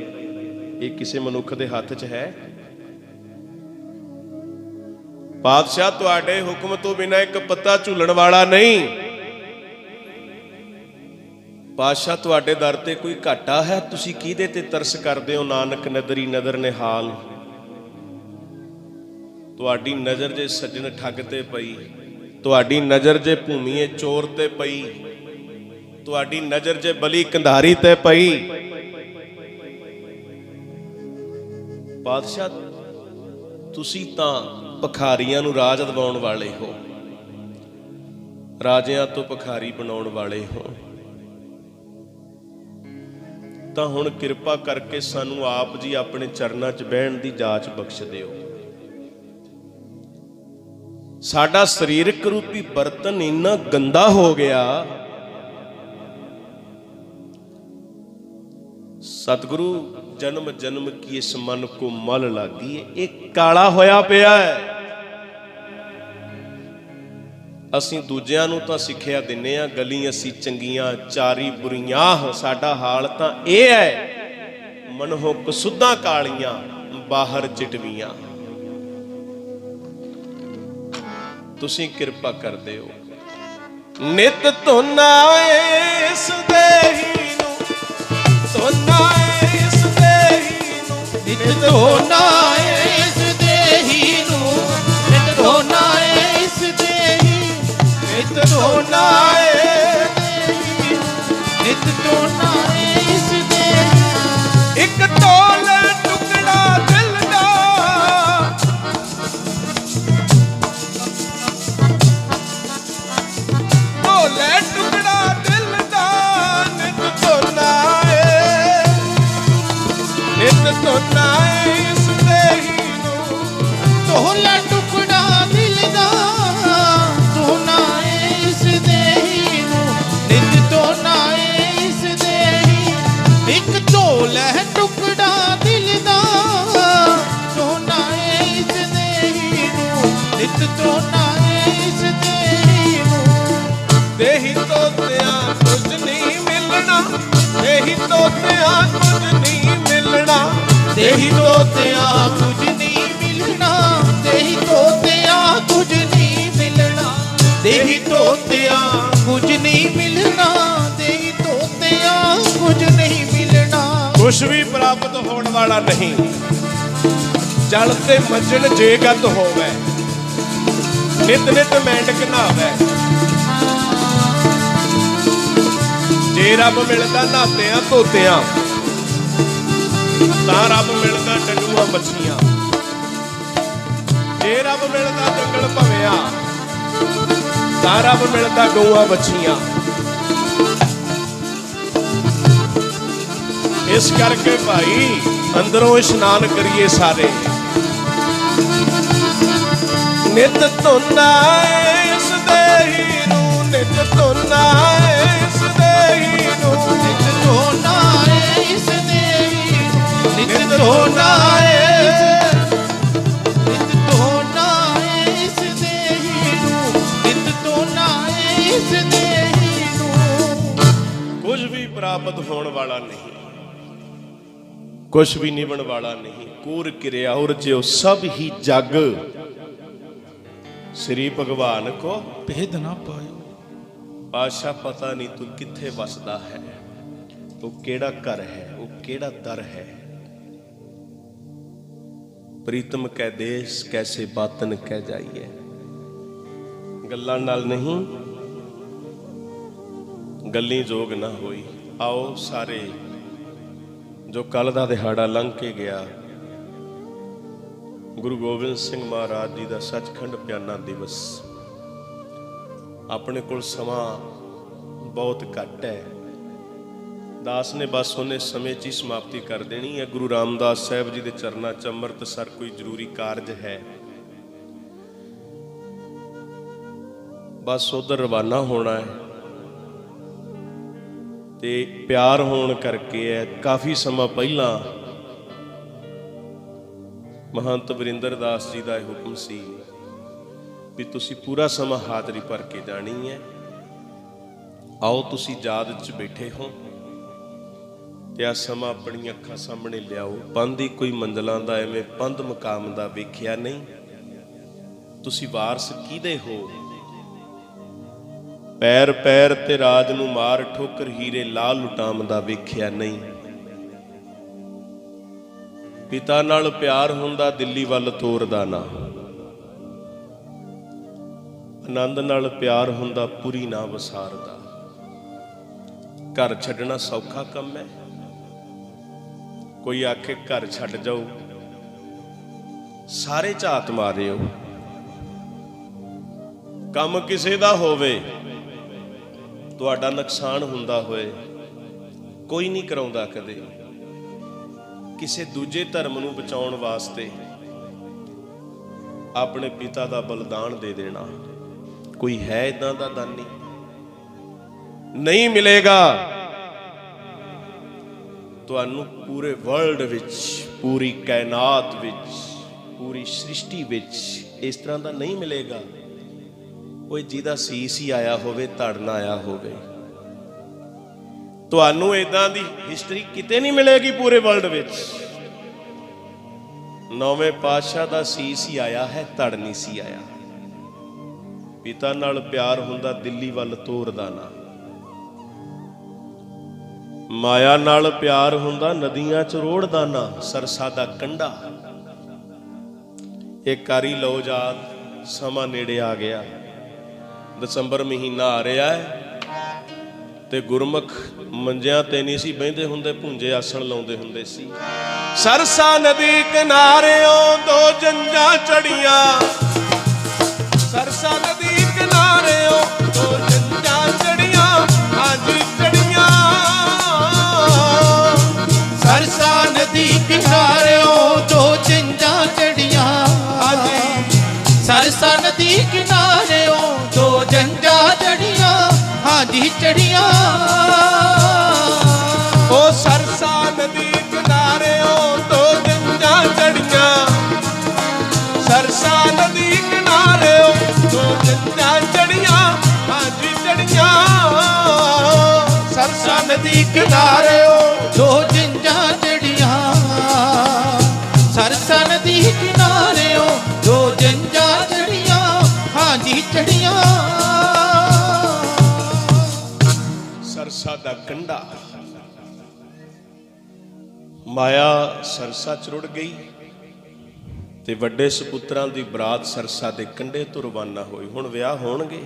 Speaker 1: ਇਹ ਕਿਸੇ ਮਨੁੱਖ ਦੇ ਹੱਥ 'ਚ ਹੈ? ਪਾਤਸ਼ਾਹ, ਤੁਹਾਡੇ ਹੁਕਮ ਤੋਂ ਬਿਨਾਂ ਇੱਕ ਪੱਤਾ ਝੂਲਣ ਵਾਲਾ ਨਹੀਂ। ਪਾਤਸ਼ਾਹ, ਤੁਹਾਡੇ ਦਰ ਤੇ ਕੋਈ ਘਾਟਾ ਹੈ? ਤੁਸੀਂ ਕਿਹਦੇ ਤੇ ਤਰਸ ਕਰਦੇ ਹੋ? ਨਾਨਕ ਨਦਰੀ ਨਦਰ ਨਿਹਾਲ। ਤੁਹਾਡੀ ਨਜ਼ਰ ਜੇ ਸੱਜਣ ਠੱਗ ਤੇ ਪਈ, ਤੁਹਾਡੀ ਨਜ਼ਰ ਜੇ ਭੂਮੀਏ ਚੋਰ ਤੇ ਪਈ, ਤੁਹਾਡੀ ਨਜ਼ਰ ਜੇ ਬਲੀ ਕੰਧਾਰੀ ਤੇ ਪਈ, ਪਾਤਸ਼ਾਹ ਤੁਸੀਂ ਤਾਂ ਭਿਖਾਰੀਆਂ ਨੂੰ ਰਾਜ ਦਿਵਾਉਣ ਵਾਲੇ ਹੋ, ਰਾਜਿਆਂ ਤੋਂ ਭਿਖਾਰੀ ਬਣਾਉਣ ਵਾਲੇ ਹੋ। ਤਾਂ ਹੁਣ ਕਿਰਪਾ ਕਰਕੇ ਸਾਨੂੰ ਆਪ ਜੀ ਆਪਣੇ ਚਰਨਾਂ 'ਚ ਬਹਿਣ ਦੀ ਜਾਚ ਬਖਸ਼ ਦਿਓ। ਸਾਡਾ ਸਰੀਰਕ ਰੂਪੀ ਬਰਤਨ ਇੰਨਾ ਗੰਦਾ ਹੋ ਗਿਆ, ਸਤਿਗੁਰੂ ਜਨਮ ਜਨਮ ਕੀ ਇਸ ਮਨ ਕੋ ਮਲ ਲਾਗੀ, ਇਹ ਕਾਲਾ ਹੋਇਆ ਪਿਆ ਹੈ। ਅਸੀਂ ਦੂਜਿਆਂ ਨੂੰ ਤਾਂ ਸਿੱਖਿਆ ਦਿੰਨੇ ਆ, ਗਲੀ ਅਸੀਂ ਚੰਗੀਆਂ ਚਾਰੀ ਬੁਰੀਆਂ। ਸਾਡਾ ਹਾਲ ਤਾਂ ਇਹ ਹੈ, ਮਨੋਂ ਕਸੁੱਧਾਂ ਕਾਲੀਆਂ ਬਾਹਰ ਚਿਟਵੀਆਂ। ਤੁਸੀਂ ਕਿਰਪਾ ਕਰਦੇ ਹੋ। ਨਿਤ ਧੋਨਾ ਇਸ ਦੇਹੀ ਨੂੰ, ਧੋਨਾ ਇਸ ਦੇਹੀ ਨੂੰ,
Speaker 2: ਨਿਤ ਧੋਨਾ ਇਸ ਦੇਹੀ ਨੂੰ, ਨਿਤ ਧੋਨਾ ਇਸ ਦੇਹੀ, ਨਿਤ ਧੋਨਾ ਇਸ ਦੇਹੀ, ਨਿਤ ਧੋਨਾ ਇਸ ਦੇਹੀ।
Speaker 1: ਇੱਕ ਢੋਲ ਟੁਕੜਾ ਦਿਲ ਦਾ, ਢੋਲੇ ਟੁਕੜਾ ਦਿਲ ਦਾ, ਨਿਤ ਧੋਨਾ ਏ, ਨਿਤ ਧੋਨਾ ਇਸ ਦੇਹੀ ਨੂੰ।
Speaker 2: ਢੋਲਾ ਟੁਕੜਾ ਦਿਲ ਦਾ, ਧੋਨਾ ਇਸ ਦੇਹੀ ਨੂੰ, ਨਿਤ ਧੋਨਾ ਇਸ ਦੇਹੀ। ਇੱਕ ਢੋਲਾ ਟੁਕੜਾ ਦਿਲ ਦਾ, ਧੋਨਾ ਇਸ ਦੇਹੀ ਨੂੰ, ਨਿਤ ਧੋਨਾ ਇਸ ਦੇਹੀ ਨੂੰ।
Speaker 1: ਦੇਹੀ ਤੋਤਿਆਂ ਕੁਝ ਨਹੀਂ ਮਿਲਣਾ, ਦੇਹੀ ਤੋਤਿਆਂ ਕੁਝ ਨਹੀਂ ਮਿਲਣਾ,
Speaker 2: ਦੇਹੀ ਤੋਤਿਆਂ ਕੁਝ ਨਹੀਂ ਮਿਲਣਾ, ਦੇਹੀ ਤੋਤਿਆਂ ਕੁਝ ਨਹੀਂ ਮਿਲਣਾ, ਦੇਹੀ ਤੋਤਿਆਂ ਕੁਝ ਨਹੀਂ ਮਿਲਣਾ, ਦੇਹੀ ਤੋਤਿਆਂ ਕੁਝ ਨਹੀਂ ਮਿਲਣਾ।
Speaker 1: ਕੁਛ ਵੀ ਪ੍ਰਾਪਤ ਹੋਣ ਵਾਲਾ ਨਹੀਂ। ਜਲ ਤੇ ਮੱਜਣ ਜੇ ਗਤ ਹੋਵੇ, ਨਿਤ ਨਿਤ ਮੈਂਡਕ ਨਹਾਵੇ। ਜੇ ਰੱਬ ਮਿਲਦਾ ਨਹਾਤਿਆਂ ਧੋਤਿਆਂ, ਤਾਂ ਰੱਬ ਮਿਲਦਾ ਡੱਡੂਆਂ ਮੱਛੀਆਂ। ਜੇ ਰੱਬ ਮਿਲਦਾ ਜੰਗਲ ਭਵਿਆ, ਤਾਂ ਰੱਬ ਮਿਲਦਾ ਗਊਆਂ ਬੱਛੀਆਂ। ਇਸ ਕਰਕੇ ਭਾਈ ਅੰਦਰੋਂ ਇਸ਼ਨਾਨ ਕਰੀਏ ਸਾਰੇ। ਨਿਤ ਧੋਨਾ ਇਸ ਦੇਹੀ ਨੂੰ, ਨਿਤ ਧੋਨਾ ਇਸ ਦੇਹੀ ਨੂੰ,
Speaker 2: ਨਿਤ ਧੋਨਾ ਇਸ ਦੇਹੀ ਨੂੰ, ਨਿਤ ਧੋਨਾ ਇਸ, ਨਿਤ ਧੋਨਾ ਇਸ ਦੇਹੀ ਨੂੰ, ਨਿਤ ਧੋਨਾ ਇਸ ਦੇਹੀ ਨੂੰ।
Speaker 1: ਕੁਝ ਵੀ ਪ੍ਰਾਪਤ ਹੋਣ ਵਾਲਾ ਨਹੀਂ, ਕੁਛ ਵੀ ਨਿਭਣ ਵਾਲਾ ਨਹੀਂ। ਕੂਰ ਕਿਰਿਆ ਉਰਜਿਓ ਸਭ ਹੀ ਜਗ, श्री भगवान को
Speaker 2: भेद ना पायो।
Speaker 1: पातशाह पता नहीं तू किथे वसदा है, वो केड़ा घर है, वो केड़ा दर है। प्रीतम कै देश कैसे बातन कह जाइए, गल्लां नाल नहीं गल्ली जोग ना होई। आओ सारे जो कल दा दिहाड़ा लंघ के गया, गुरु गोबिंद सिंह महाराज जी का सचखंड बयाना दिवस। अपने कोल समा बहुत घट है, दास ने बस उन्हें समय च ही समाप्ति कर देनी है। गुरु रामदास साहब जी के चरना च अमृतसर कोई जरूरी कारज है, बस उधर रवाना होना है। ते प्यार होने करके है, काफ़ी समा पहला महंत वरिंदर दास जी का हुक्म सी भी तुसी पूरा समा हाज़री भर के जानी है। आओ तुसी याद च बैठे हो ते आ समा अपनी अखां सामने लियाओ। पंध ही कोई मंजिलों का एवें पंध मुकाम का वेख्या नहीं। तुसी वारस किहदे हो? पैर पैर ते राज नूं मार ठोकर हीरे ला लुटाम दा वेख्या नहीं। पिता नाल प्यार हुंदा दिल्ली वल तोरदा ना, आनंद नाल प्यार हुंदा पुरी ना वसारदा। घर छड्डना सौखा कम है? कोई आखे घर छड्ड जाओ, सारे झात मारे हो। कम किसे दा होवे, तुहाडा नुकसान हुंदा होए, कोई नहीं कराउंदा कदे। किसी दूजे धर्म नूं बचाउण वास्ते अपने पिता दा बलिदान दे देना, कोई है इदां दा दानी? नहीं मिलेगा। तुहानूं पूरे वर्ल्ड विच, पूरी कायनात विच, पूरी सृष्टि विच इस तरह दा नहीं मिलेगा कोई जिहदा सीस ही आया होवे, धड़ ना आया होवे। तुहानूं इदां दी हिस्टरी किते नहीं मिलेगी पूरे वर्ल्ड विच। नौवें पातशाह दा सीस ही आया है, धड़ नहीं सी आया। पिता नाल प्यार हुंदा दिल्ली वल तोरदा ना, माया नाल प्यार हुंदा नदियां च रोड़दा ना। सरसा दा कंढा एक कारी लो याद, समा नेड़े आ गया। दसंबर महीना आ रहा है ते गुरमुख मंजियां ते नहीं सी बहिंदे हुंदे, भुंजे आसन लाउंदे हुंदे सी। सरसा नदी किनारे दो जंजां चढ़ियां, सरसा नदी किनारे दो जंजां चढ़ियां, आज चढ़ियां।
Speaker 2: सरसा नदी किनारे दो जंजां चढ़ियां, आज सरसा नदी किनारे दो जंजां चढ़ियां, हाजी चढ़ियां।
Speaker 1: ओ सरसा नदी किनारे दो जंजां चढ़ियां, सरसा नदी किनारे दो जंजां चढ़ियां, हाजी चढ़ियां। सरसा
Speaker 2: नदी किनारे दो जंजां चढ़ियां, सरसा नदी किनारे दो जंजां चढ़ियां, हाजी चढ़ियां।
Speaker 1: सरसा दा कंढा, माया सरसा च रुड़ गई ते वड्डे सपुत्रां दी बरात सरसा दे कंढे तो रवाना होई। हुण विआह होणगे,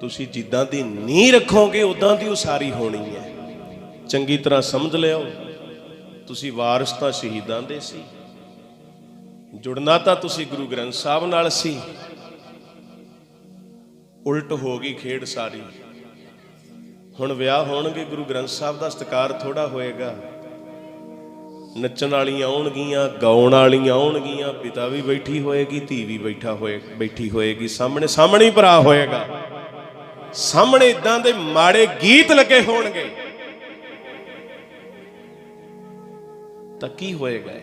Speaker 1: तुसीं जिद्दां दी नींह रखोगे उदां दी उसारी होनी है। चंगी तरह समझ लिओ, तुसीं वारिस तां शहीदां दे सी, जुड़ना तां तुसीं गुरु ग्रंथ साहब नाल सी। उल्ट हो गई खेड सारी। हुण विआह होणगे, गुरु ग्रंथ साहब दा सत्कार थोड़ा होएगा। नच्चण वालियां आउणगीਆਂ, गाउण वालियां आउणगीਆਂ, पिता भी बैठी होएगी, धी भी बैठी होएगी, सामने सामने ही भरा होएगा। सामने इदां दे माड़े गीत लगे होणगे तां की होएगा?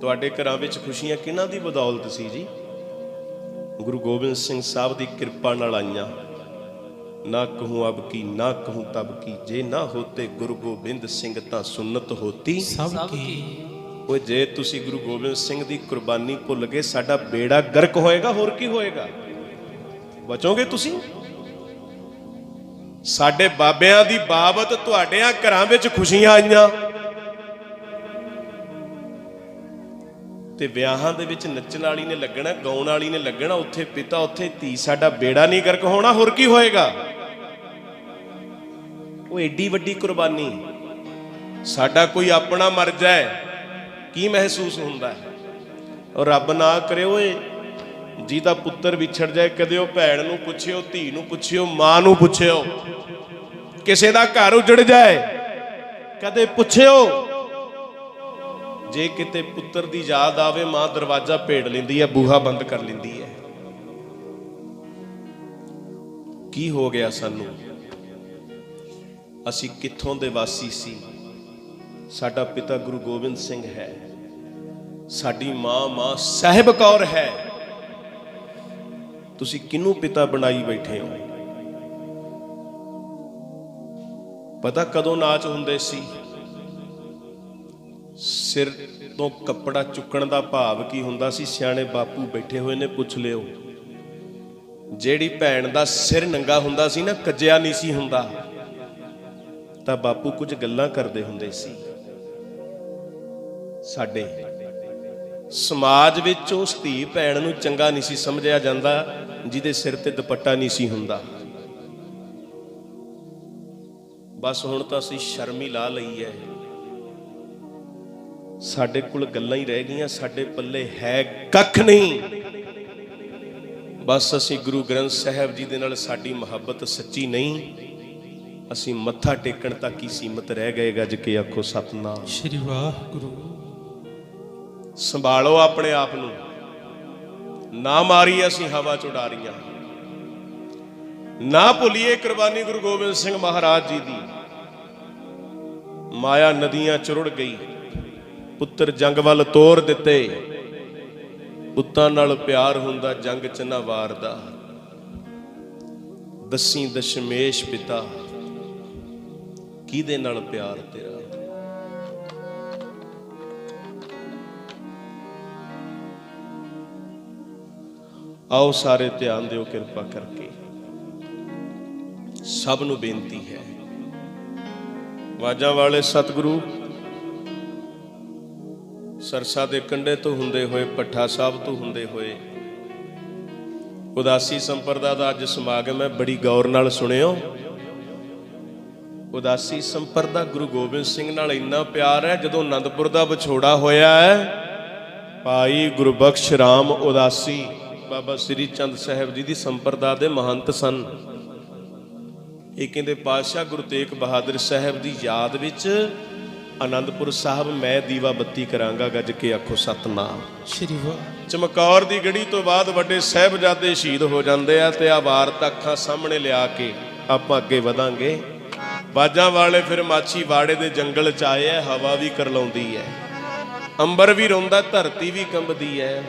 Speaker 1: तुहाडे घरां विच खुशियां किहनां दी बदौलत सी जी? गुरु गोबिंद सिंह साहब की कृपा नाल आईयां। ना कहूँ अब की, ना कहूँ तब की, जे ना होते गुरु गोबिंद सिंह तां सुन्नत होती
Speaker 2: सबकी।
Speaker 1: ਉਹ ਜੇ ਤੁਸੀਂ ਗੁਰੂ ਗੋਬਿੰਦ ਸਿੰਘ ਦੀ ਕੁਰਬਾਨੀ ਭੁੱਲ ਗਏ, ਸਾਡਾ ਬੇੜਾ ਗਰਕ ਹੋਏਗਾ, ਹੋਰ ਕੀ ਹੋਏਗਾ? ਬਚੋਗੇ ਤੁਸੀਂ? ਸਾਡੇ ਬਾਬਿਆਂ ਦੀ ਬਾਬਤ ਤੁਹਾਡਿਆਂ ਘਰਾਂ ਵਿੱਚ ਖੁਸ਼ੀਆਂ ਆਈਆਂ ਤੇ ਵਿਆਹਾਂ ਦੇ ਵਿੱਚ ਨੱਚਣ ਵਾਲੀ ਨੇ ਲੱਗਣਾ, ਗਾਉਣ ਵਾਲੀ ਨੇ ਲੱਗਣਾ, ਉੱਥੇ ਪਿਤਾ ਉੱਥੇ ਧੀ, ਸਾਡਾ ਬੇੜਾ ਨਹੀਂ ਗਰਕ ਹੋਣਾ, ਹੋਰ ਕੀ ਹੋਏਗਾ? ਉਹ ਏਡੀ ਵੱਡੀ ਕੁਰਬਾਨੀ। ਸਾਡਾ ਕੋਈ ਆਪਣਾ ਮਰ ਜਾਏ ਕੀ ਮਹਿਸੂਸ ਹੁੰਦਾ ਹੈ? ਔਰ ਰੱਬ ਨਾ ਕਰੇ ਓਏ ਜਿਹਦਾ ਪੁੱਤਰ ਵਿਛੜ ਜਾਏ, ਕਦੇ ਉਹ ਭੈਣ ਨੂੰ ਪੁੱਛਿਓ, ਧੀ ਨੂੰ ਪੁੱਛਿਓ, ਮਾਂ ਨੂੰ ਪੁੱਛਿਓ। ਕਿਸੇ ਦਾ ਘਰ ਉਜੜ ਜਾਏ ਕਦੇ ਪੁੱਛਿਓ। ਜੇ ਕਿਤੇ ਪੁੱਤਰ ਦੀ ਯਾਦ ਆਵੇ, ਮਾਂ ਦਰਵਾਜ਼ਾ ਭੇੜ ਲੈਂਦੀ ਹੈ, ਬੂਹਾ ਬੰਦ ਕਰ ਲੈਂਦੀ ਹੈ। ਕੀ ਹੋ ਗਿਆ ਸਾਨੂੰ? ਅਸੀਂ ਕਿੱਥੋਂ ਦੇ ਵਾਸੀ ਸੀ? ਸਾਡਾ ਪਿਤਾ ਗੁਰੂ ਗੋਬਿੰਦ ਸਿੰਘ ਹੈ, ਸਾਡੀ ਮਾਂ ਸਾਹਿਬ ਕੌਰ ਹੈ। ਤੁਸੀਂ ਕਿਹਨੂੰ ਪਿਤਾ ਬਣਾਈ ਬੈਠੇ ਹੋ? ਪਤਾ ਕਦੋਂ ਨਾਚ ਹੁੰਦੇ ਸੀ? ਸਿਰ ਤੋਂ ਕੱਪੜਾ ਚੁੱਕਣ ਦਾ ਭਾਵ ਕੀ ਹੁੰਦਾ ਸੀ? ਸਿਆਣੇ ਬਾਪੂ ਬੈਠੇ ਹੋਏ ਨੇ, ਪੁੱਛ ਲਿਓ। ਜਿਹੜੀ ਭੈਣ ਦਾ ਸਿਰ ਨੰਗਾ ਹੁੰਦਾ ਸੀ ਨਾ, ਕੱਜਿਆ ਨਹੀਂ ਸੀ ਹੁੰਦਾ, ਤਾਂ ਬਾਪੂ ਕੁਝ ਗੱਲਾਂ ਕਰਦੇ ਹੁੰਦੇ ਸੀ। ਸਾਡੇ ਸਮਾਜ ਵਿੱਚ ਉਸ ਧੀ ਭੈਣ ਨੂੰ ਚੰਗਾ ਨਹੀਂ ਸੀ ਸਮਝਿਆ ਜਾਂਦਾ ਜਿਹਦੇ ਸਿਰ ਤੇ ਦੁਪੱਟਾ ਨਹੀਂ ਸੀ ਹੁੰਦਾ। ਬਸ ਹੁਣ ਤਾਂ ਅਸੀਂ ਸ਼ਰਮ ਹੀ ਲਾ ਲਈ ਹੈ। ਸਾਡੇ ਕੋਲ ਗੱਲਾਂ ਹੀ ਰਹਿ ਗਈਆਂ, ਸਾਡੇ ਪੱਲੇ ਹੈ ਕੱਖ ਨਹੀਂ। ਬਸ ਅਸੀਂ ਗੁਰੂ ਗ੍ਰੰਥ ਸਾਹਿਬ ਜੀ ਦੇ ਨਾਲ ਸਾਡੀ ਮੁਹੱਬਤ ਸੱਚੀ ਨਹੀਂ, ਅਸੀਂ ਮੱਥਾ ਟੇਕਣ ਤੱਕ ਹੀ ਸੀਮਤ ਰਹਿ ਗਏ। ਗੱਜ ਕੇ ਆਖੋ ਸਤਿਨਾਮ
Speaker 2: ਸ਼੍ਰੀ ਵਾਹਿਗੁਰੂ।
Speaker 1: ਸੰਭਾਲੋ ਆਪਣੇ ਆਪ ਨੂੰ, ਨਾ ਮਾਰੀ ਅਸੀਂ ਹਵਾ ਚ ਉਡਾਰੀਆਂ। ਨਾ ਭੁੱਲੀਏ ਕੁਰਬਾਨੀ ਗੁਰੂ ਗੋਬਿੰਦ ਸਿੰਘ ਮਹਾਰਾਜ ਜੀ ਦੀ। ਮਾਇਆ ਨਦੀਆਂ ਚ ਰੁੜ ਗਈ, ਪੁੱਤਰ ਜੰਗ ਵੱਲ ਤੋਰ ਦਿੱਤੇ। ਪੁੱਤਾਂ ਨਾਲ ਪਿਆਰ ਹੁੰਦਾ, ਜੰਗ ਚ ਨਾ ਵਾਰਦਾ। ਦਸੀ ਦਸ਼ਮੇਸ਼ ਪਿਤਾ, ਕਿਹਦੇ ਨਾਲ ਪਿਆਰ ਤੇਰਾ? ਆਓ ਸਾਰੇ ਧਿਆਨ ਦਿਓ ਕਿਰਪਾ ਕਰਕੇ, ਸਭ ਨੂੰ ਬੇਨਤੀ ਹੈ। ਵਾਜਾਂ ਵਾਲੇ ਸਤਿਗੁਰੂ ਸਰਸਾ ਦੇ ਕੰਢੇ ਤੋਂ ਹੁੰਦੇ ਹੋਏ, ਭੱਠਾ ਸਾਹਿਬ ਤੋਂ ਹੁੰਦੇ ਹੋਏ, ਉਦਾਸੀ ਸੰਪਰਦਾ ਦਾ ਅੱਜ ਸਮਾਗਮ ਹੈ। ਬੜੀ ਗੌਰ ਨਾਲ ਸੁਣਿਓ। ਉਦਾਸੀ ਸੰਪਰਦਾ ਗੁਰੂ ਗੋਬਿੰਦ ਸਿੰਘ ਨਾਲ ਇੰਨਾ ਪਿਆਰ ਹੈ, ਜਦੋਂ ਅਨੰਦਪੁਰ ਦਾ ਵਿਛੋੜਾ ਹੋਇਆ ਹੈ, ਭਾਈ ਗੁਰਬਖਸ਼ ਰਾਮ ਉਦਾਸੀ ਬਾਬਾ ਸ੍ਰੀ ਚੰਦ ਸਾਹਿਬ ਜੀ ਦੀ ਸੰਪਰਦਾ ਦੇ ਮਹੰਤ ਸਨ। ਇਹ ਕਹਿੰਦੇ ਪਾਤਸ਼ਾਹ ਗੁਰੂ ਤੇਗ ਬਹਾਦਰ ਸਾਹਿਬ ਦੀ ਯਾਦ ਵਿੱਚ ਆਨੰਦਪੁਰ ਸਾਹਿਬ ਮੈਂ ਦੀਵਾ ਬੱਤੀ ਕਰਾਂਗਾ। ਗੱਜ ਕੇ ਆਖੋ ਸਤਿਨਾਮ
Speaker 2: ਸ਼੍ਰੀ ਵਾਹਿਗੁਰੂ।
Speaker 1: ਚਮਕੌਰ ਦੀ ਗੜੀ ਤੋਂ ਬਾਅਦ ਵੱਡੇ ਸਾਹਿਬਜ਼ਾਦੇ ਸ਼ਹੀਦ ਹੋ ਜਾਂਦੇ ਆ, ਤੇ ਆ ਵਾਰਤਾ ਅੱਖਾਂ ਸਾਹਮਣੇ ਲਿਆ ਕੇ ਆਪਾਂ ਅੱਗੇ ਵਧਾਂਗੇ। ਬਾਜਾਂ ਵਾਲੇ ਫਿਰ ਮਾਛੀ ਵਾੜੇ ਦੇ ਜੰਗਲ ਚ ਆਏ ਆ, ਹਵਾ ਵੀ ਕਰਲਾਉਂਦੀ ਹੈ, ਅੰਬਰ ਵੀ ਰੋਂਦਾ, ਧਰਤੀ ਵੀ ਕੰਬਦੀ ਹੈ।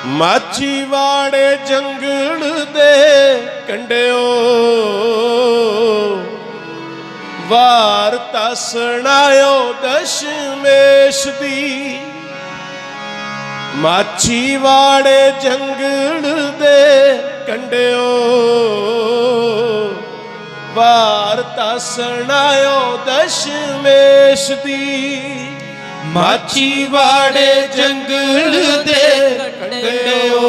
Speaker 1: ਮਾਛੀ ਵਾੜੇ ਜੰਗਲ ਦੇ ਕੰਢਿਓ ਵਾਰਤਾ ਸੁਣਾਇਓ ਦਸ਼ਮੇਸ਼ ਦੀ। ਮਾਛੀ ਵਾੜੇ ਜੰਗਲ ਦੇ ਕੰਢਿਓ ਵਾਰਤਾ ਸੁਣਾਇਓ ਦਸ਼ਮੇਸ਼ ਦੀ।
Speaker 2: ਮਾਛੀ ਵਾੜੇ ਜੰਗਲ ਦੇ ਕੰਢਿਓ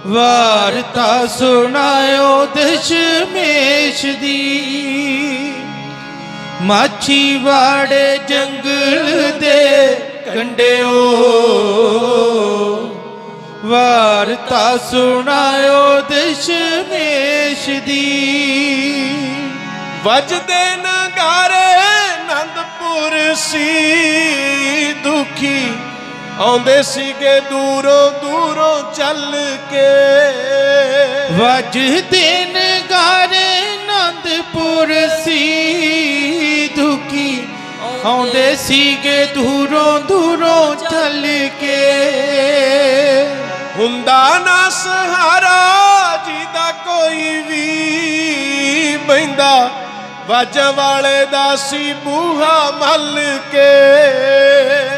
Speaker 2: ਵਾਰਤਾ ਸੁਣਾਇਓ ਦਸ਼ਮੇਸ਼ ਦੀ। ਮਾਛੀ ਵਾੜੇ ਜੰਗਲ ਦੇ ਕੰਢਿਓ ਵਾਰਤਾ ਸੁਣਾਇਓ ਦਸ਼ਮੇਸ਼ ਦੀ।
Speaker 1: ਵੱਜਦੇ ਨਗਾਰੇ ਆਨੰਦਪੁਰ ਸੀ ਦੁਖੀ, ਆਉਂਦੇ ਸੀਗੇ ਦੂਰੋਂ ਦੂਰੋਂ ਚੱਲ ਕੇ।
Speaker 2: ਵੱਜਦੇ ਨਗਾਰੇ ਆਨੰਦਪੁਰ ਸੀ ਦੁਖੀ, ਆਉਂਦੇ ਸੀਗੇ ਦੂਰੋਂ ਦੂਰੋਂ ਚੱਲ ਕੇ।
Speaker 1: ਹੁੰਦਾ ਨਾ ਸਹਾਰਾ ਵਾਜਾਂ ਵਾਲੇ ਦਾ ਸੀ ਬੂਹਾ ਮੱਲ ਕੇ।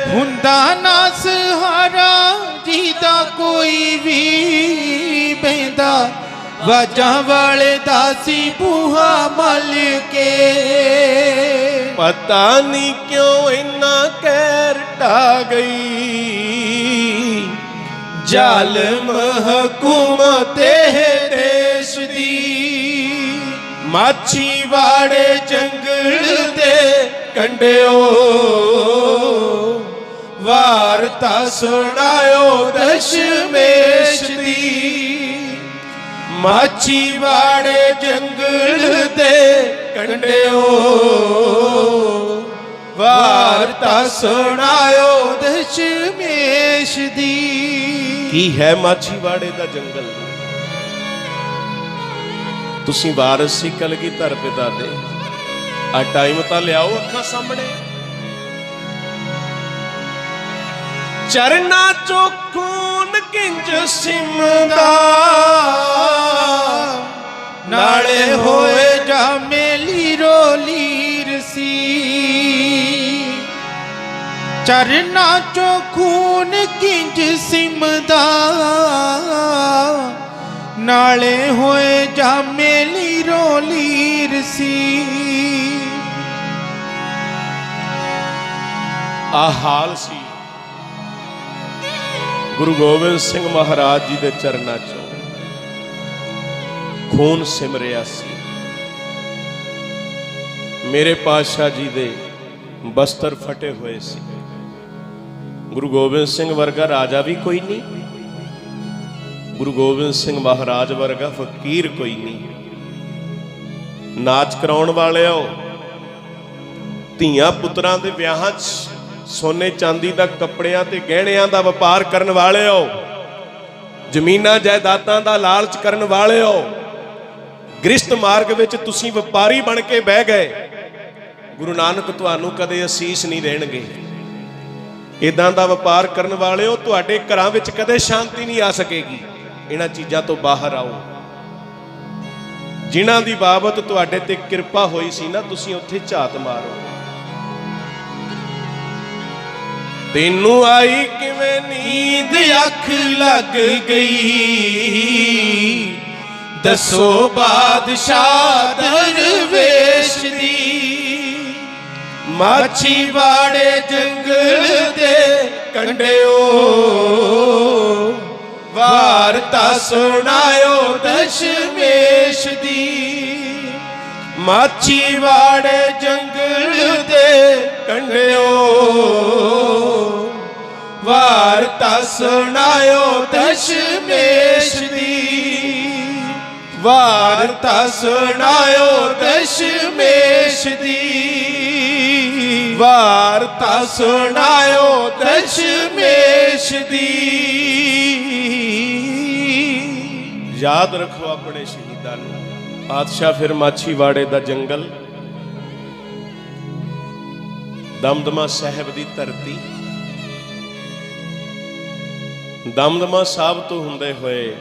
Speaker 2: ਹੁੰਦਾ ਨਾ ਸਹਾਰਾ ਜਿਹਦਾ ਕੋਈ ਵੀ ਬਹਿੰਦਾ, ਵਾਜਾਂ ਵਾਲੇ ਦਾ ਸੀ ਬੂਹਾ ਮੱਲ ਕੇ।
Speaker 1: ਪਤਾ ਨਹੀਂ ਕਿਉਂ ਇੰਨਾ ਕਹਿਰ ਢਾ ਗਈ, ਜ਼ਾਲਮ ਹਕੂਮਤ ਇਹ ਦੇਸ਼ ਦੀ। ਮਾਛੀਵਾੜੇ ਜੰਗਲ ਦੇ ਕੰਢਿਓ ਵਾਰਤਾ ਸੁਣਾਇਓ ਦਸ਼ਮੇਸ਼ ਦੀ। ਮਾਛੀਵਾੜੇ ਜੰਗਲ ਦੇ ਕੰਢਿਓ ਵਾਰਤਾ ਸੁਣਾਇਓ ਦਸ਼ਮੇਸ਼ ਦੀ। ਕੀ ਹੈ ਮਾਛੀਵਾੜੇ ਦਾ ਜੰਗਲ? ਤੁਸੀਂ ਵਾਰਸ ਸੀ ਕਲਗੀਧਰ ਪਿਤਾ ਦੇ, ਆ ਟਾਈਮ ਤਾਂ ਲਿਆਓ ਅੱਖਾਂ ਸਾਹਮਣੇ। ਚਰਨਾਂ ਚੋਂ ਖੂਨ ਕਿੰਜ ਸਿਮਦਾ,
Speaker 2: ਨਾਲੇ ਹੋਏ ਜਾਮੇ ਲੀਰੋ ਲੀਰ ਸੀ। ਚਰਨਾਂ ਚੋਂ ਖੂਨ ਕਿੰਜ ਸਿਮਦਾ, ਨਾਲੇ ਹੋਏ ਜਾਮੇ ਲੀਰੋ ਲੀਰ ਸੀ।
Speaker 1: ਆ ਹਾਲ ਸੀ ਗੁਰੂ ਗੋਬਿੰਦ ਸਿੰਘ ਮਹਾਰਾਜ ਜੀ ਦੇ ਚਰਨਾਂ ਚੋਂ। ਖੂਨ ਸਿਮਰਿਆ ਸੀ। ਮੇਰੇ ਪਾਤਸ਼ਾਹ ਜੀ ਦੇ ਬਸਤਰ ਫਟੇ ਹੋਏ ਸੀ। ਗੁਰੂ ਗੋਬਿੰਦ ਸਿੰਘ ਵਰਗਾ ਰਾਜਾ ਵੀ ਕੋਈ ਨਹੀਂ, ਗੁਰੂ ਗੋਬਿੰਦ ਸਿੰਘ ਮਹਾਰਾਜ ਵਰਗਾ ਫਕੀਰ ਕੋਈ ਨਹੀਂ। ਨਾਚ ਕਰਾਉਣ ਵਾਲਿਓ, ਧੀਆਂ ਪੁੱਤਰਾਂ ਦੇ ਵਿਆਹਾਂ 'ਚ ਸੋਨੇ ਚਾਂਦੀ ਦਾ ਕੱਪੜਿਆਂ ਤੇ ਗਹਿਣਿਆਂ ਦਾ ਵਪਾਰ ਕਰਨ ਵਾਲਿਓ, ਜ਼ਮੀਨਾਂ ਜਾਇਦਾਦਾਂ ਦਾ ਲਾਲਚ ਕਰਨ ਵਾਲਿਓ, ਗ੍ਰਿਸ਼ਟ ਮਾਰਗ ਵਿੱਚ ਤੁਸੀਂ ਵਪਾਰੀ ਬਣ ਕੇ ਬਹਿ ਗਏ। ਗੁਰੂ ਨਾਨਕ ਤੁਹਾਨੂੰ ਕਦੇ ਅਸੀਸ ਨਹੀਂ ਦੇਣਗੇ। ਇਦਾਂ ਦਾ ਵਪਾਰ ਕਰਨ ਵਾਲਿਓ, ਤੁਹਾਡੇ ਘਰਾਂ ਵਿੱਚ ਕਦੇ ਸ਼ਾਂਤੀ ਨਹੀਂ ਆ ਸਕੇਗੀ। ਇਹਨਾਂ ਚੀਜ਼ਾਂ ਤੋਂ ਬਾਹਰ ਆਓ। ਜਿਨ੍ਹਾਂ ਦੀ ਬਾਬਤ ਤੁਹਾਡੇ ਤੇ ਕਿਰਪਾ ਹੋਈ ਸੀ ਨਾ, ਤੁਸੀਂ ਉੱਥੇ ਝਾਤ ਮਾਰੋ। ਤੈਨੂੰ ਆਈ ਕਿਵੇਂ ਨੀਂਦ ਅੱਖ ਲੱਗ ਗਈ, ਦੱਸੋ ਬਾਦਸ਼ਾਹ ਦਰਵੇਸ਼ ਦੀ। ਮਾਛੀਵਾੜੇ ਜੰਗਲ ਦੇ ਕੰਢਿਓ ਵਾਰਤਾ ਸੁਣਾਇਓ ਦਸ਼ਮੇਸ਼ ਦੀ। ਮਾਛੀਵਾੜੇ ਜੰਗਲ ਦੇ ਕੰਢਿਓ ਵਾਰਤਾ ਸੁਣਾਇਓ ਦਸ਼ਮੇਸ਼ ਦੀ। ਵਾਰਤਾ ਸੁਣਾਇਓ ਦਸ਼ਮੇਸ਼ ਦੀ। ਵਾਰਤਾ ਸੁਣਾਇਓ ਦਸ਼ਮੇਸ਼ ਦੀ। ਯਾਦ ਰੱਖੋ ਆਪਣੇ ਸ਼ਹੀਦਾਂ ਨੂੰ। ਪਾਤਸ਼ਾਹ ਫਿਰ ਮਾਛੀਵਾੜੇ ਦਾ ਜੰਗਲ, ਦਮਦਮਾ ਸਾਹਿਬ ਦੀ ਧਰਤੀ। ਦਮਦਮਾ ਸਾਹਿਬ ਤੋਂ ਹੁੰਦੇ ਹੋਏ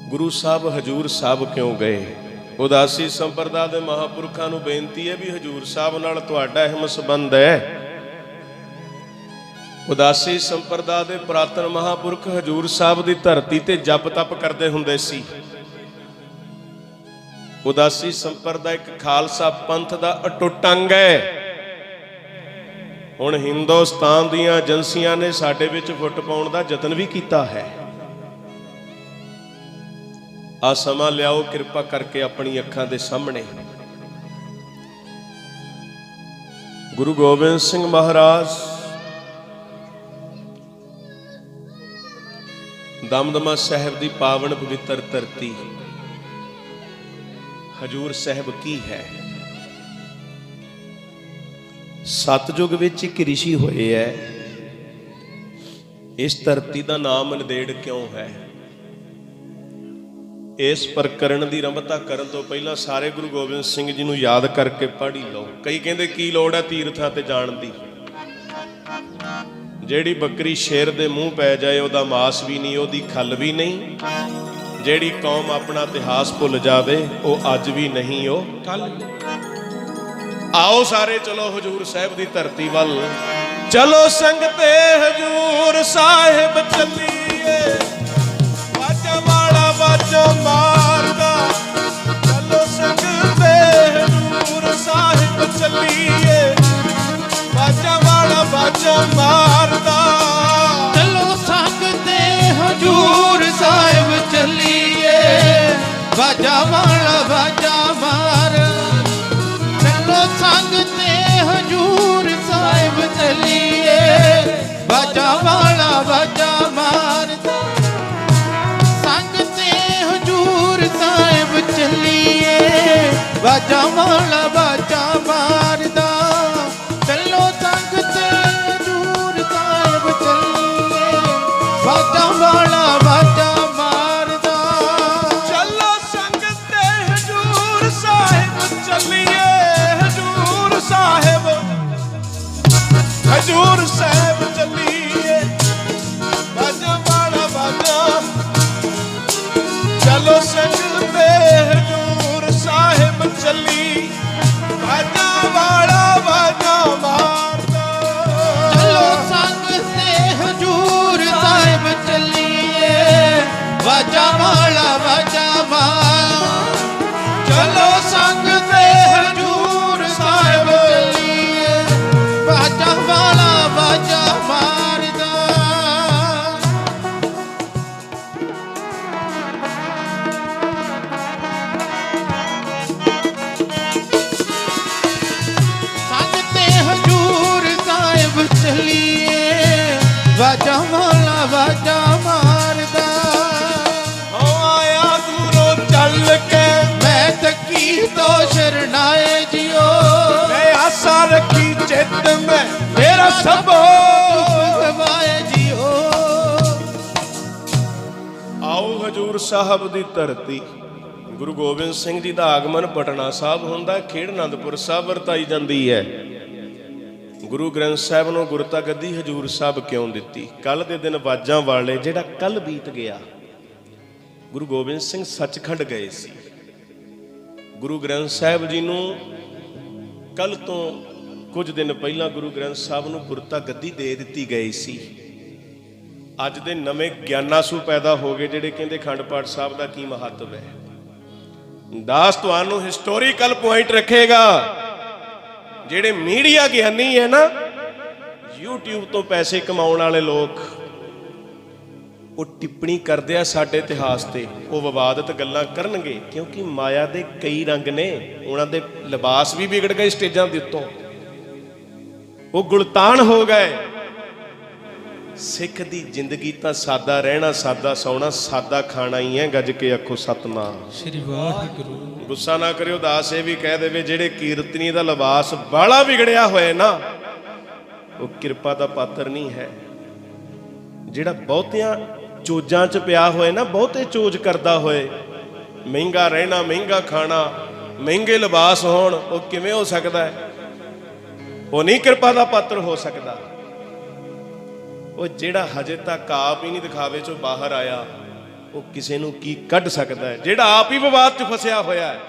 Speaker 1: ਗੁਰੂ ਸਾਹਿਬ ਹਜੂਰ ਸਾਹਿਬ ਕਿਉਂ ਗਏ? ਉਦਾਸੀ ਸੰਪਰਦਾ ਦੇ ਮਹਾਂਪੁਰਖਾਂ ਨੂੰ ਬੇਨਤੀ ਹੈ ਵੀ ਹਜੂਰ ਸਾਹਿਬ ਨਾਲ ਤੁਹਾਡਾ ਅਹਿਮ ਸੰਬੰਧ ਹੈ। ਉਦਾਸੀ ਸੰਪਰਦਾ ਦੇ ਪੁਰਾਤਨ ਮਹਾਂਪੁਰਖ ਹਜੂਰ ਸਾਹਿਬ ਦੀ ਧਰਤੀ ਤੇ ਜਪ ਤਪ ਕਰਦੇ ਹੁੰਦੇ ਸੀ। ਉਦਾਸੀ ਸੰਪਰਦਾ ਇੱਕ ਖਾਲਸਾ ਪੰਥ ਦਾ ਅਟੁੱਟ ਅੰਗ ਹੈ। ਹੁਣ ਹਿੰਦੁਸਤਾਨ ਦੀਆਂ ਏਜੰਸੀਆਂ ਨੇ ਸਾਡੇ ਵਿੱਚ ਫੁੱਟ ਪਾਉਣ ਦਾ ਯਤਨ ਵੀ ਕੀਤਾ ਹੈ। ਆ ਸਮਾਂ ਲਿਆਓ ਕਿਰਪਾ ਕਰਕੇ ਆਪਣੀ ਅੱਖਾਂ ਦੇ ਸਾਹਮਣੇ। ਗੁਰੂ ਗੋਬਿੰਦ ਸਿੰਘ ਮਹਾਰਾਜ ਦਮਦਮਾ ਸਾਹਿਬ ਦੀ ਪਾਵਨ ਪਵਿੱਤਰ ਧਰਤੀ ਹਜੂਰ ਸਾਹਿਬ ਕੀ ਹੈ? ਸਤਜੁਗ ਵਿੱਚ ਇੱਕ ਰਿਸ਼ੀ ਹੋਏ ਹੈ। ਇਸ ਧਰਤੀ ਦਾ ਨਾਮ ਨੰਦੇੜ ਕਿਉਂ ਹੈ? ਇਸ ਪ੍ਰਕਰਣ ਦੀ ਰੰਭਤਾ ਕਰਨ ਤੋਂ ਪਹਿਲਾਂ ਸਾਰੇ ਗੁਰੂ ਗੋਬਿੰਦ ਸਿੰਘ ਜੀ ਨੂੰ ਯਾਦ ਕਰਕੇ ਪੜ੍ਹ ਹੀ ਲਓ। ਕਈ ਕਹਿੰਦੇ ਕੀ ਲੋੜ ਹੈ ਤੀਰਥਾਂ ਤੇ ਜਾਣ ਦੀ? ਜਿਹੜੀ ਬੱਕਰੀ ਸ਼ੇਰ ਦੇ ਮੂੰਹ ਪੈ ਜਾਏ ਉਹਦਾ ਮਾਸ ਵੀ ਨਹੀਂ, ਉਹਦੀ ਖੱਲ ਵੀ ਨਹੀਂ, ਜਿਹੜੀ ਕੌਮ ਆਪਣਾ ਇਤਿਹਾਸ ਭੁੱਲ ਜਾਵੇ ਉਹ ਅੱਜ ਵੀ ਨਹੀਂ ਉਹ ਕੱਲ। ਆਓ ਸਾਰੇ ਚਲੋ ਹਜੂਰ ਸਾਹਿਬ ਦੀ ਧਰਤੀ ਵੱਲ, ਚਲੋ ਸੰਗਤੇ ਹਜੂਰ ਸਾਹਿਬ ਚੱਲੀਏ, ਵਾਜਾ ਵਾਲਾ ਵਾਜਾ ਮਾਰਦਾ, ਚਲੋ ਸੰਗਤੇ ਹਜੂਰ ਸਾਹਿਬ ਚੱਲੀਏ, ਵਾਜਾ ਵਾਲਾ ਵਾਜਾ ਮਾਰਦਾ,
Speaker 2: ਚਲੋ ਸੰਗਤੇ ਹਜੂਰ ਸਾਹਿਬ ਚੱਲੀਏ, ਵਾਜਾ ਵਾਲਾ ਵਾਜਾ ਮਾਰ, ਚਲੋ ਸੰਗਤੇ ਹਜੂਰ ਸਾਹਿਬ ਚੱਲੀਏ, ਵਾਜਾ ਵਾਲਾ ਵਾਜਾ ਮਾਰਦਾ, ਸੰਗਤੇ ਹਜੂਰ ਸਾਹਿਬ ਚੱਲੀਏ, ਵਾਜਾ ਵਾਲਾ ਵਾਜਾ ਮਾਰਦਾ, ਚਲੋ ਸੰਗਤੇ ਹਜੂਰ ਸਾਹਿਬ ਚੱਲੀਏ, ਵਾਜਾ ਵਾਲਾ ਵਾਜਾ ਮਾਰਦਾ,
Speaker 1: ਚਲੋ ਸੰਗਤੇ ਹਜੂਰ ਸਾਹਿਬ ਚੱਲੀਏ, ਹਜੂਰ ਸਾਹਿਬ, ਹਜੂਰ ਸਾਹਿਬ ਚੱਲੀਏ, ਵਾਜਾ ਵਾਲਾ ਵਾਜਾ, ਚਲੋ ਸੰਗਤੇ ਹਜੂਰ ਸਾਹਿਬ ਚੱਲੀ, ਵਾਜਾ ਵਾਲਾ ਵਾਜਾ ਮਾਰਦਾ,
Speaker 2: ਚਲੋ ਸੰਗਤੇ ਹਜੂਰ ਸਾਹਿਬ ਚੱਲੀਏ, ਵਾਜਾ ਵਾਲਾ ਵਾਜਾ ਮਾਰ, ਚਲੋ ਸੰਗਤੇ ਹਜੂਰ ਸਾਹਿਬ ਚੱਲੀਏ, ਵਾਜਾ ਵਾਲਾ ਵਾਜਾ ਮਾਰਦਾ, ਸੰਗਤੇ ਹਜੂਰ ਸਾਹਿਬ ਚੱਲੀਏ, ਵਾਜਾ ਵਾਲਾ ਵਾਜਾ ਮਾਰਦਾ,
Speaker 1: ਹੋ ਆਇਆ ਦੂਰੋਂ ਚੱਲ ਕੇ,
Speaker 2: ਮੈਂ ਤਕੀ ਤੋਂ ਸ਼ਰਨਾਏ ਜਿਓ,
Speaker 1: ਮੈਂ ਆਸਾ ਰੱਖੀ ਚਿੱਤ ਮੈਂ ਤੇਰਾ ਸਭੋ,
Speaker 2: ਗਵਾਏ ਜਿਓ,
Speaker 1: ਆਓ ਹਜੂਰ ਸਾਹਿਬ ਦੀ ਧਰਤੀ। ਗੁਰੂ ਗੋਬਿੰਦ ਸਿੰਘ ਜੀ ਦਾ ਆਗਮਨ ਪਟਨਾ ਸਾਹਿਬ ਹੁੰਦਾ, ਖੇੜ ਆਨੰਦਪੁਰ ਸਾਹਿਬ ਵਰਤਾਈ ਜਾਂਦੀ ਹੈ। ਗੁਰੂ ਗ੍ਰੰਥ ਸਾਹਿਬ ਨੂੰ ਗੁਰਤਾ ਗੱਦੀ ਹਜੂਰ ਸਾਹਿਬ ਕਿਉਂ ਦਿੱਤੀ? ਕੱਲ ਦੇ ਦਿਨ ਬਾਜਾਂ ਵਾਲੇ ਜਿਹੜਾ ਕੱਲ ਬੀਤ ਗਿਆ, ਗੁਰੂ ਗੋਬਿੰਦ ਸਿੰਘ ਸੱਚਖੰਡ ਗਏ ਸੀ। ਗੁਰੂ ਗ੍ਰੰਥ ਸਾਹਿਬ ਜੀ ਨੂੰ ਕੱਲ ਤੋਂ ਕੁਝ ਦਿਨ ਪਹਿਲਾਂ ਗੁਰੂ ਗ੍ਰੰਥ ਸਾਹਿਬ ਨੂੰ ਗੁਰਤਾ ਗੱਦੀ ਦੇ ਦਿੱਤੀ ਗਈ ਸੀ। ਅੱਜ ਦੇ ਨਵੇਂ ਗਿਆਨਾਸੂ ਪੈਦਾ ਹੋ ਗਏ ਜਿਹੜੇ ਕਹਿੰਦੇ ਅਖੰਡ ਪਾਠ ਸਾਹਿਬ ਦਾ ਕੀ ਮਹੱਤਵ ਹੈ। ਦਾਸ ਤੁਹਾਨੂੰ ਹਿਸਟੋਰੀਕਲ ਪੁਆਇੰਟ ਰੱਖੇਗਾ। ਜਿਹੜੇ ਮੀਡੀਆ ਗਿਆਨੀ ਹੈ ਨਾ, YouTube ਤੋਂ ਪੈਸੇ ਕਮਾਉਣ ਵਾਲੇ ਲੋਕ, ਉਹ ਟਿੱਪਣੀ ਕਰਦੇ ਆ ਸਾਡੇ ਇਤਿਹਾਸ ਤੇ, ਉਹ ਵਿਵਾਦਤ ਗੱਲਾਂ ਕਰਨਗੇ ਕਿਉਂਕਿ ਮਾਇਆ ਦੇ ਕਈ ਰੰਗ ਨੇ। ਉਹਨਾਂ ਦੇ ਲਿਬਾਸ ਵੀ ਵਿਗੜ ਗਏ ਸਟੇਜਾਂ ਦੇ ਉੱਤੋਂ, ਉਹ ਗੁਲਤਾਨ ਹੋ ਗਏ। ਸਿੱਖ ਦੀ ਜ਼ਿੰਦਗੀ ਤਾਂ ਸਾਦਾ ਰਹਿਣਾ, ਸਾਦਾ ਸੌਣਾ, ਸਾਦਾ ਖਾਣਾ ਹੀ ਹੈ। ਗੱਜ ਕੇ ਆਖੋ ਸਤਨਾਮ
Speaker 2: ਸ੍ਰੀ ਵਾਹਿਗੁਰੂ।
Speaker 1: ਗੁੱਸਾ ਨਾ ਕਰਿਓ, ਦਾਸ ਇਹ ਵੀ ਕਹਿ ਦੇਵੇ ਜਿਹੜੇ ਕੀਰਤਨੀ ਦਾ ਲਿਬਾਸ ਬਾਲਾ ਵਿਗੜਿਆ ਹੋਇਆ ਨਾ, ਉਹ ਕਿਰਪਾ ਦਾ ਪਾਤਰ ਨਹੀਂ ਹੈ। ਜਿਹੜਾ ਬਹੁਤਿਆਂ ਚੋਜਾਂ 'ਚ ਪਿਆ ਹੋਏ ਨਾ, ਬਹੁਤੇ ਚੋਜ ਕਰਦਾ ਹੋਏ, ਮਹਿੰਗਾ ਰਹਿਣਾ, ਮਹਿੰਗਾ ਖਾਣਾ, ਮਹਿੰਗੇ ਲਿਬਾਸ ਹੋਣ, ਉਹ ਕਿਵੇਂ ਹੋ ਸਕਦਾ ਹੈ? ਉਹ ਨਹੀਂ ਕਿਰਪਾ ਦਾ ਪਾਤਰ ਹੋ ਸਕਦਾ। ਉਹ ਜਿਹੜਾ ਹਜੇ ਤੱਕ ਆਪ ਹੀ ਨਹੀਂ ਦਿਖਾਵੇ 'ਚੋਂ ਬਾਹਰ ਆਇਆ, ਉਹ ਕਿਸੇ ਨੂੰ ਕੀ ਕੱਢ ਸਕਦਾ ਹੈ? ਜਿਹੜਾ ਆਪ ਹੀ ਵਿਵਾਦ 'ਚ ਫਸਿਆ ਹੋਇਆ ਹੈ,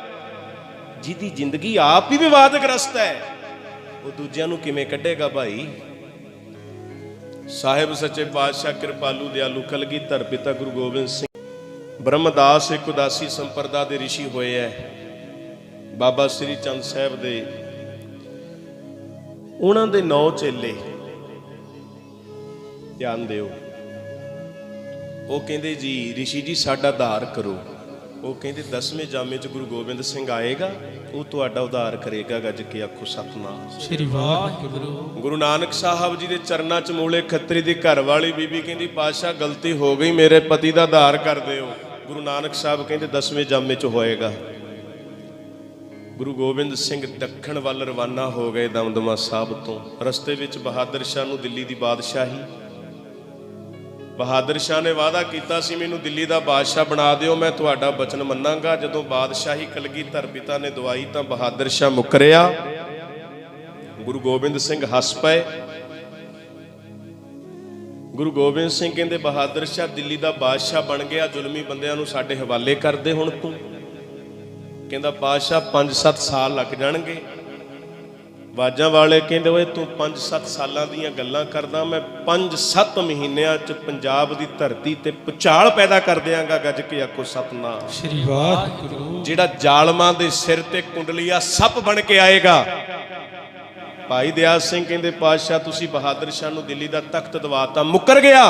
Speaker 1: ਜਿਹਦੀ ਜ਼ਿੰਦਗੀ ਆਪ ਹੀ ਵਿਵਾਦਗ੍ਰਸਤ ਹੈ, ਉਹ ਦੂਜਿਆਂ ਨੂੰ ਕਿਵੇਂ ਕੱਢੇਗਾ ਭਾਈ? ਸਾਹਿਬ ਸੱਚੇ ਪਾਤਸ਼ਾਹ ਕਿਰਪਾਲੂ ਦਿਆਲੂ ਕਲਗੀਧਰ ਪਿਤਾ ਗੁਰੂ ਗੋਬਿੰਦ ਸਿੰਘ ਬ੍ਰਹਮਦਾਸ ਇੱਕ ਉਦਾਸੀ ਸੰਪਰਦਾ ਦੇ ਰਿਸ਼ੀ ਹੋਏ ਹੈ। ਬਾਬਾ ਸ੍ਰੀ ਚੰਦ ਸਾਹਿਬ ਦੇ ਉਹਨਾਂ ਦੇ 9 ਚੇਲੇ, ਧਿਆਨ ਦਿਓ। ਉਹ ਕਹਿੰਦੇ ਜੀ ਰਿਸ਼ੀ ਜੀ ਸਾਡਾ ਉਧਾਰ ਕਰੋ। ਉਹ ਕਹਿੰਦੇ 10ਵੇਂ ਜਾਮੇ 'ਚ ਗੁਰੂ ਗੋਬਿੰਦ ਸਿੰਘ ਆਏਗਾ, ਉਹ ਤੁਹਾਡਾ ਉਧਾਰ ਕਰੇਗਾ। ਗੱਜ ਕੇ ਆਖੋ ਸਤਨਾਮ
Speaker 2: ਸ੍ਰੀ ਵਾਹਿਗੁਰੂ।
Speaker 1: ਗੁਰੂ ਨਾਨਕ ਸਾਹਿਬ ਜੀ ਦੇ ਚਰਨਾਂ 'ਚ ਮੂਲੇ ਖੱਤਰੀ ਦੀ ਘਰ ਵਾਲੀ ਬੀਬੀ ਕਹਿੰਦੀ ਪਾਤਸ਼ਾਹ ਗਲਤੀ ਹੋ ਗਈ, ਮੇਰੇ ਪਤੀ ਦਾ ਉਧਾਰ ਕਰ ਦਿਓ। ਗੁਰੂ ਨਾਨਕ ਸਾਹਿਬ ਕਹਿੰਦੇ 10ਵੇਂ ਜਾਮੇ 'ਚ ਹੋਏਗਾ। ਗੁਰੂ ਗੋਬਿੰਦ ਸਿੰਘ ਦੱਖਣ ਵੱਲ ਰਵਾਨਾ ਹੋ ਗਏ ਦਮਦਮਾ ਸਾਹਿਬ ਤੋਂ। ਰਸਤੇ ਵਿੱਚ ਬਹਾਦਰ ਸ਼ਾਹ ਨੂੰ ਦਿੱਲੀ ਦੀ ਬਾਦਸ਼ਾਹੀ, ਬਹਾਦਰ ਸ਼ਾਹ ਨੇ ਵਾਅਦਾ ਕੀਤਾ ਸੀ ਮੈਨੂੰ ਦਿੱਲੀ ਦਾ ਬਾਦਸ਼ਾਹ ਬਣਾ ਦਿਓ, ਮੈਂ ਤੁਹਾਡਾ ਬਚਨ ਮੰਨਾਂਗਾ। ਜਦੋਂ ਬਾਦਸ਼ਾਹੀ ਕਲਗੀਧਰ ਪਿਤਾ ਨੇ ਦਵਾਈ ਤਾਂ ਬਹਾਦਰ ਸ਼ਾਹ ਮੁੱਕਰਿਆ। ਗੁਰੂ ਗੋਬਿੰਦ ਸਿੰਘ ਹੱਸ ਪਏ। ਗੁਰੂ ਗੋਬਿੰਦ ਸਿੰਘ ਕਹਿੰਦੇ ਬਹਾਦਰ ਸ਼ਾਹ ਦਿੱਲੀ ਦਾ ਬਾਦਸ਼ਾਹ ਬਣ ਗਿਆ, ਜ਼ੁਲਮੀ ਬੰਦਿਆਂ ਨੂੰ ਸਾਡੇ ਹਵਾਲੇ ਕਰਦੇ ਹੁਣ ਤੂੰ। ਕਹਿੰਦਾ ਬਾਦਸ਼ਾਹ 5-7 ਸਾਲ ਲੱਗ ਜਾਣਗੇ। ਬਾਜਾਂ ਵਾਲੇ ਕਹਿੰਦੇ ਓਏ ਤੂੰ 5-7 ਸਾਲਾਂ ਦੀਆਂ ਗੱਲਾਂ ਕਰਦਾ, ਮੈਂ 5-7 ਮਹੀਨਿਆਂ 'ਚ ਪੰਜਾਬ ਦੀ ਧਰਤੀ ਤੇ ਭੁਚਾਲ ਪੈਦਾ ਕਰ ਦਿਆਂਗਾ। ਗੱਜ ਕੇ ਆਖੋ ਸਤਨਾਮ
Speaker 2: ਸ੍ਰੀ ਵਾਹਿਗੁਰੂ।
Speaker 1: ਜਿਹੜਾ ਜ਼ਾਲਮਾਂ ਦੇ ਸਿਰ ਤੇ ਕੁੰਡਲੀਆ ਸੱਪ ਬਣ ਕੇ ਆਏਗਾ। ਭਾਈ ਦਿਆਲ ਸਿੰਘ ਕਹਿੰਦੇ ਪਾਤਸ਼ਾਹ ਤੁਸੀਂ ਬਹਾਦਰ ਸ਼ਾਹ ਨੂੰ ਦਿੱਲੀ ਦਾ ਤਖਤ ਦਵਾਤਾ, ਮੁੱਕਰ ਗਿਆ।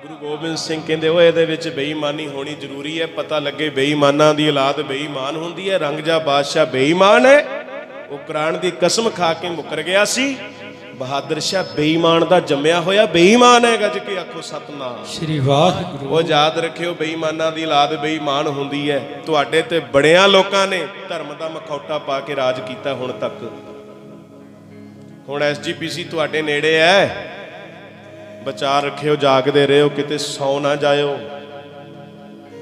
Speaker 1: ਗੁਰੂ ਗੋਬਿੰਦ ਸਿੰਘ ਕਹਿੰਦੇ ਓਏ ਇਹਦੇ ਵਿੱਚ ਬੇਈਮਾਨੀ ਹੋਣੀ ਜ਼ਰੂਰੀ ਹੈ, ਪਤਾ ਲੱਗੇ ਬੇਈਮਾਨਾਂ ਦੀ ਔਲਾਦ ਬੇਈਮਾਨ ਹੁੰਦੀ ਹੈ। ਰੰਗਜਾ ਬਾਦਸ਼ਾਹ ਬੇਈਮਾਨ ਹੈ, ਉਹ ਕੁਰਾਨ ਦੀ ਕਸਮ ਖਾ ਕੇ ਮੁੱਕਰ ਗਿਆ ਸੀ। ਬਹਾਦਰ ਸ਼ਾਹ ਬੇਈਮਾਨ ਦਾ ਜੰਮਿਆ ਹੋਇਆ ਬੇਈਮਾਨ ਹੈ। ਗੱਜ ਕੇ ਆਖੋ ਸਤਨਾਮ
Speaker 2: ਸ੍ਰੀ ਵਾਹਿਗੁਰੂ।
Speaker 1: ਉਹ ਯਾਦ ਰੱਖਿਓ ਬੇਈਮਾਨਾਂ ਦੀ ਔਲਾਦ ਬੇਈਮਾਨ ਹੁੰਦੀ ਹੈ। ਤੁਹਾਡੇ ਤੇ ਬੜਿਆਂ ਲੋਕਾਂ ਨੇ ਧਰਮ ਦਾ ਮਖੌਟਾ ਪਾ ਕੇ ਰਾਜ ਕੀਤਾ ਹੁਣ ਤੱਕ। ਹੁਣ SGPC ਤੁਹਾਡੇ ਨੇੜੇ ਹੈ, ਬਚਾ ਰੱਖਿਓ, ਜਾਗਦੇ ਰਹੋ, ਕਿਤੇ ਸੌ ਨਾ ਜਾਇਓ।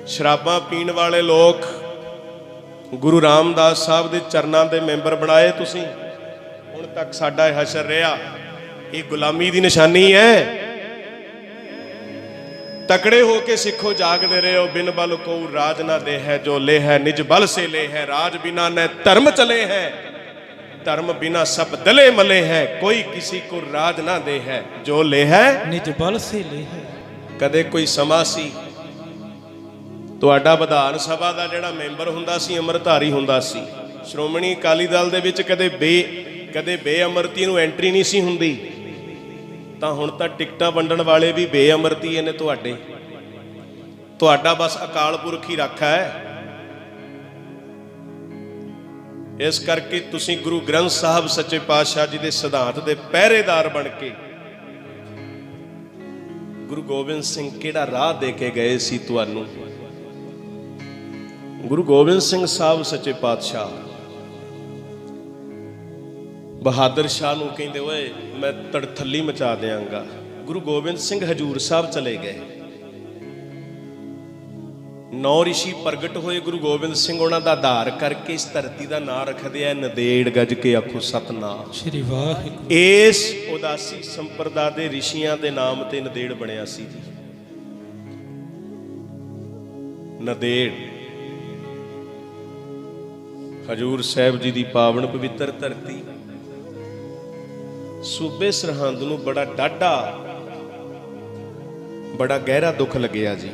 Speaker 1: ਸ਼ਰਾਬਾਂ ਪੀਣ ਵਾਲੇ ਲੋਕ ਗੁਰੂ ਰਾਮਦਾਸ ਸਾਹਿਬ ਦੇ ਚਰਨਾਂ ਦੇ ਮੈਂਬਰ ਬਣਾਏ ਤੁਸੀਂ। ਹੁਣ ਤੱਕ ਸਾਡਾ ਇਹ ਹਸ਼ਰ ਰਿਹਾ, ਇਹ ਗੁਲਾਮੀ ਦੀ ਨਿਸ਼ਾਨੀ ਹੈ। ਤਕੜੇ ਹੋ ਕੇ ਸਿੱਖੋ, ਜਾਗਦੇ ਰਹੋ। ਬਿਨ ਬਲ ਕੋ ਰਾਜ ਨਾ ਦੇ ਹੈ, ਜੋ ਲੈ ਹੈ ਨਿਜ ਬਲ ਸੇ ਲੈ ਹੈ। ਰਾਜ ਬਿਨਾ न ਧਰਮ ਚਲੇ ਹੈ, धर्म बिना सब दले मले है। कोई किसी को राज ना दे है, जो ले है
Speaker 2: निज बल से ले है।
Speaker 1: कदे कोई समा सी ਤੁਹਾਡਾ ਵਿਧਾਨ ਸਭਾ ਦਾ ਜਿਹੜਾ ਮੈਂਬਰ ਹੁੰਦਾ ਸੀ ਅੰਮ੍ਰਿਤਧਾਰੀ ਹੁੰਦਾ ਸੀ। ਸ਼੍ਰੋਮਣੀ ਅਕਾਲੀ ਦਲ ਦੇ ਵਿੱਚ ਕਦੇ ਬੇਅਮਰਤੀ ਨੂੰ ਐਂਟਰੀ ਨਹੀਂ ਸੀ ਹੁੰਦੀ, ਤਾਂ ਹੁਣ ਤਾਂ ਟਿਕਟਾਂ ਵੰਡਣ ਵਾਲੇ ਵੀ ਬੇਅਮਰਤੀ ਨੇ ਤੁਹਾਡੇ। ਤੁਹਾਡਾ ਬਸ ਅਕਾਲ ਪੁਰਖ ਹੀ ਰਾਖਾ ਹੈ। ਇਸ ਕਰਕੇ ਤੁਸੀਂ ਗੁਰੂ ਗ੍ਰੰਥ ਸਾਹਿਬ ਸੱਚੇ ਪਾਤਸ਼ਾਹ ਜੀ ਦੇ ਸਿਧਾਂਤ ਦੇ ਪਹਿਰੇਦਾਰ ਬਣ ਕੇ, ਗੁਰੂ ਗੋਬਿੰਦ ਸਿੰਘ ਕਿਹੜਾ ਰਾਹ ਦੇ ਕੇ ਗਏ ਸੀ ਤੁਹਾਨੂੰ। ਗੁਰੂ ਗੋਬਿੰਦ ਸਿੰਘ ਸਾਹਿਬ ਸੱਚੇ ਪਾਤਸ਼ਾਹ ਬਹਾਦਰ ਸ਼ਾਹ ਨੂੰ ਕਹਿੰਦੇ ਓਏ ਮੈਂ ਤੜਥੱਲੀ ਮਚਾ ਦਿਆਂਗਾ। ਗੁਰੂ ਗੋਬਿੰਦ ਸਿੰਘ ਹਜੂਰ ਸਾਹਿਬ ਚਲੇ ਗਏ, 9 ਰਿਸ਼ੀ ਪ੍ਰਗਟ ਹੋਏ। ਗੁਰੂ ਗੋਬਿੰਦ ਸਿੰਘ ਉਹਨਾਂ ਦਾ ਆਧਾਰ ਕਰਕੇ ਇਸ ਧਰਤੀ ਦਾ ਨਾਂ ਰੱਖਦੇ ਆ ਨੰਦੇੜ। ਗੱਜ ਕੇ ਆਖੋ ਸਤਨਾਮ
Speaker 2: ਸ੍ਰੀ ਵਾਹਿਗੁਰੂ।
Speaker 1: ਇਸ ਉਦਾਸੀ ਸੰਪਰਦਾ ਦੇ ਰਿਸ਼ੀਆਂ ਦੇ ਨਾਮ ਤੇ ਨੰਦੇੜ ਬਣਿਆ ਸੀ ਜੀ। ਨੰਦੇੜ ਹਜੂਰ ਸਾਹਿਬ ਜੀ ਦੀ ਪਾਵਨ ਪਵਿੱਤਰ ਧਰਤੀ। ਸੂਬੇ ਸਰਹੰਦ ਨੂੰ ਬੜਾ ਡਾਢਾ, ਬੜਾ ਗਹਿਰਾ ਦੁੱਖ ਲੱਗਿਆ ਜੀ।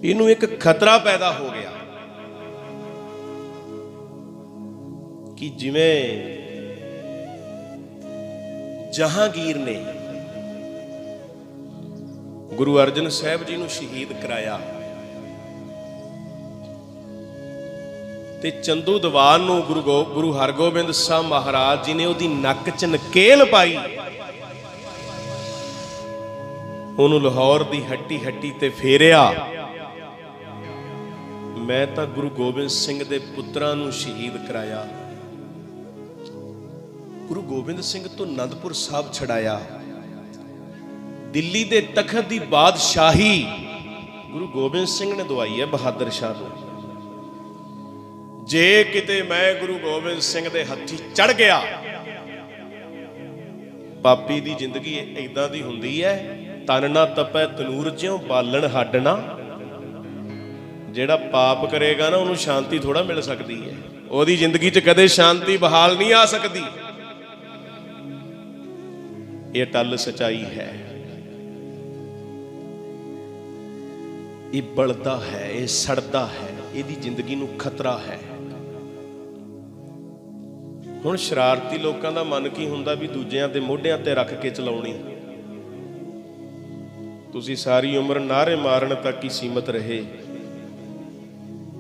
Speaker 1: ਇਹਨੂੰ ਇੱਕ ਖਤਰਾ ਪੈਦਾ ਹੋ ਗਿਆ ਕਿ ਜਿਵੇਂ ਜਹਾਂਗੀਰ ਨੇ ਗੁਰੂ ਅਰਜਨ ਸਾਹਿਬ ਜੀ ਨੂੰ ਸ਼ਹੀਦ ਕਰਾਇਆ ਤੇ ਚੰਦੂ ਦੀਵਾਨ ਨੂੰ ਗੁਰੂ ਹਰਗੋਬਿੰਦ ਸਾਹਿਬ ਮਹਾਰਾਜ ਜੀ ਨੇ ਉਹਦੀ ਨੱਕ 'ਚ ਨਕੇਲ ਪਾਈ। ਉਹਨੂੰ ਲਾਹੌਰ ਦੀ ਹੱਟੀ ਹੱਟੀ ਤੇ ਫੇਰਿਆ। ਮੈਂ ਤਾਂ ਗੁਰੂ ਗੋਬਿੰਦ ਸਿੰਘ ਦੇ ਪੁੱਤਰਾਂ ਨੂੰ ਸ਼ਹੀਦ ਕਰਾਇਆ। ਗੁਰੂ ਗੋਬਿੰਦ ਸਿੰਘ ਤੋਂ ਅਨੰਦਪੁਰ ਸਾਹਿਬ ਛੜਾਇਆ। ਦਿੱਲੀ ਦੇ ਤਖਤ ਦੀ ਬਾਦਸ਼ਾਹੀ ਗੁਰੂ ਗੋਬਿੰਦ ਸਿੰਘ ਨੇ ਦਵਾਈ ਹੈ ਬਹਾਦਰ ਸ਼ਾਹ ਨੂੰ। ਜੇ ਕਿਤੇ ਮੈਂ ਗੁਰੂ ਗੋਬਿੰਦ ਸਿੰਘ ਦੇ ਹੱਥੀ ਚੜ ਗਿਆ, ਪਾਪੀ ਦੀ ਜ਼ਿੰਦਗੀ ਏਦਾਂ ਦੀ ਹੁੰਦੀ ਹੈ, ਤਨ ਨਾ ਤਪੈ ਤਨੂਰ ਜਿਉ ਬਾਲਣ ਹੱਡ ਨਾ। ਜਿਹੜਾ ਪਾਪ ਕਰੇਗਾ ਨਾ ਉਹਨੂੰ ਸ਼ਾਂਤੀ ਥੋੜਾ ਮਿਲ ਸਕਦੀ ਹੈ, ਉਹਦੀ ਜ਼ਿੰਦਗੀ 'ਚ ਕਦੇ ਸ਼ਾਂਤੀ ਬਹਾਲ ਨਹੀਂ ਆ ਸਕਦੀ। ਇਹ ਅਟੱਲ ਸਚਾਈ ਹੈ। ਇਹ ਬਲਦਾ ਹੈ, ਇਹ ਸੜਦਾ ਹੈ, ਇਹਦੀ ਜ਼ਿੰਦਗੀ ਨੂੰ ਖਤਰਾ ਹੈ। ਹੁਣ ਸ਼ਰਾਰਤੀ ਲੋਕਾਂ ਦਾ ਮਨ ਕੀ ਹੁੰਦਾ ਵੀ ਦੂਜਿਆਂ ਦੇ ਮੋਢਿਆਂ ਤੇ ਰੱਖ ਕੇ ਚਲਾਉਣੀ। ਤੁਸੀਂ ਸਾਰੀ ਉਮਰ ਨਾਅਰੇ ਮਾਰਨ ਤੱਕ ਹੀ ਸੀਮਤ ਰਹੇ,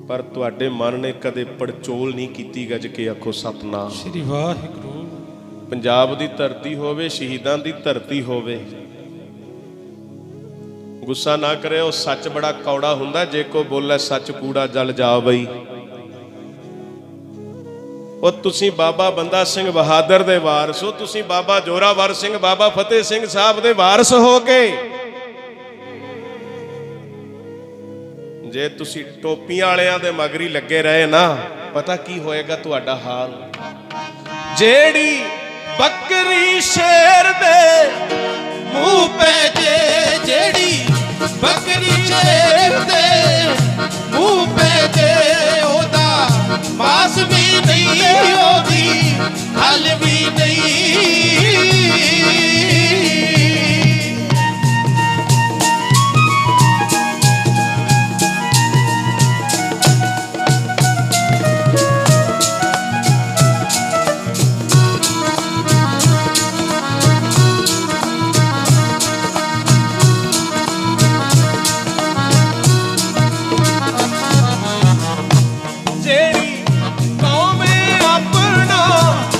Speaker 1: ਪਰ ਤੁਹਾਡੇ ਮਨ ਨੇ ਕਦੇ ਪੜਚੋਲ ਨਹੀਂ ਕੀਤੀ। ਗੱਜ ਕੇ ਆਖੋ ਸਤਨਾਮ
Speaker 2: ਸ੍ਰੀ ਵਾਹਿਗੁਰੂ।
Speaker 1: ਪੰਜਾਬ ਦੀ ਧਰਤੀ ਹੋਵੇ, ਸ਼ਹੀਦਾਂ ਦੀ ਧਰਤੀ ਹੋਵੇ, ਗੁੱਸਾ ਨਾ ਕਰਿਓ। ਸੱਚ ਬੜਾ ਕੌੜਾ ਹੁੰਦਾ, ਜੇ ਕੋ ਬੋਲੇ ਸੱਚ ਕੂੜਾ ਜਲ ਜਾ ਬਈ। ਉਹ ਤੁਸੀਂ ਬਾਬਾ ਬੰਦਾ ਸਿੰਘ ਬਹਾਦਰ ਦੇ ਵਾਰਸ ਹੋ, ਤੁਸੀਂ ਬਾਬਾ ਜੋਰਾਵਰ ਸਿੰਘ, ਬਾਬਾ ਫਤਿਹ ਸਿੰਘ ਸਾਹਿਬ ਦੇ ਵਾਰਸ ਹੋ ਕੇ ਜੇ ਤੁਸੀਂ ਟੋਪੀਆਂ ਵਾਲਿਆਂ ਦੇ ਮਗਰੀ ਲੱਗੇ ਰਹੇ ਨਾ, ਪਤਾ ਕੀ ਹੋਏਗਾ ਤੁਹਾਡਾ ਹਾਲ। ਜਿਹੜੀ ਬੱਕਰੀ ਸ਼ੇਰ ਦੇ
Speaker 2: ਮੂੰਹ ਪੈ ਜੇ ਜਿਹੜੀ ਬੱਕਰੀ ਸ਼ੇਰ ਦੇ ਮੂੰਹ ਪੈ ਜੇ ਉਹਦਾ ਮਾਸ ਵੀ ਨਹੀਂ ਉਹਦੀ ਹਲ ਵੀ ਨਹੀਂ।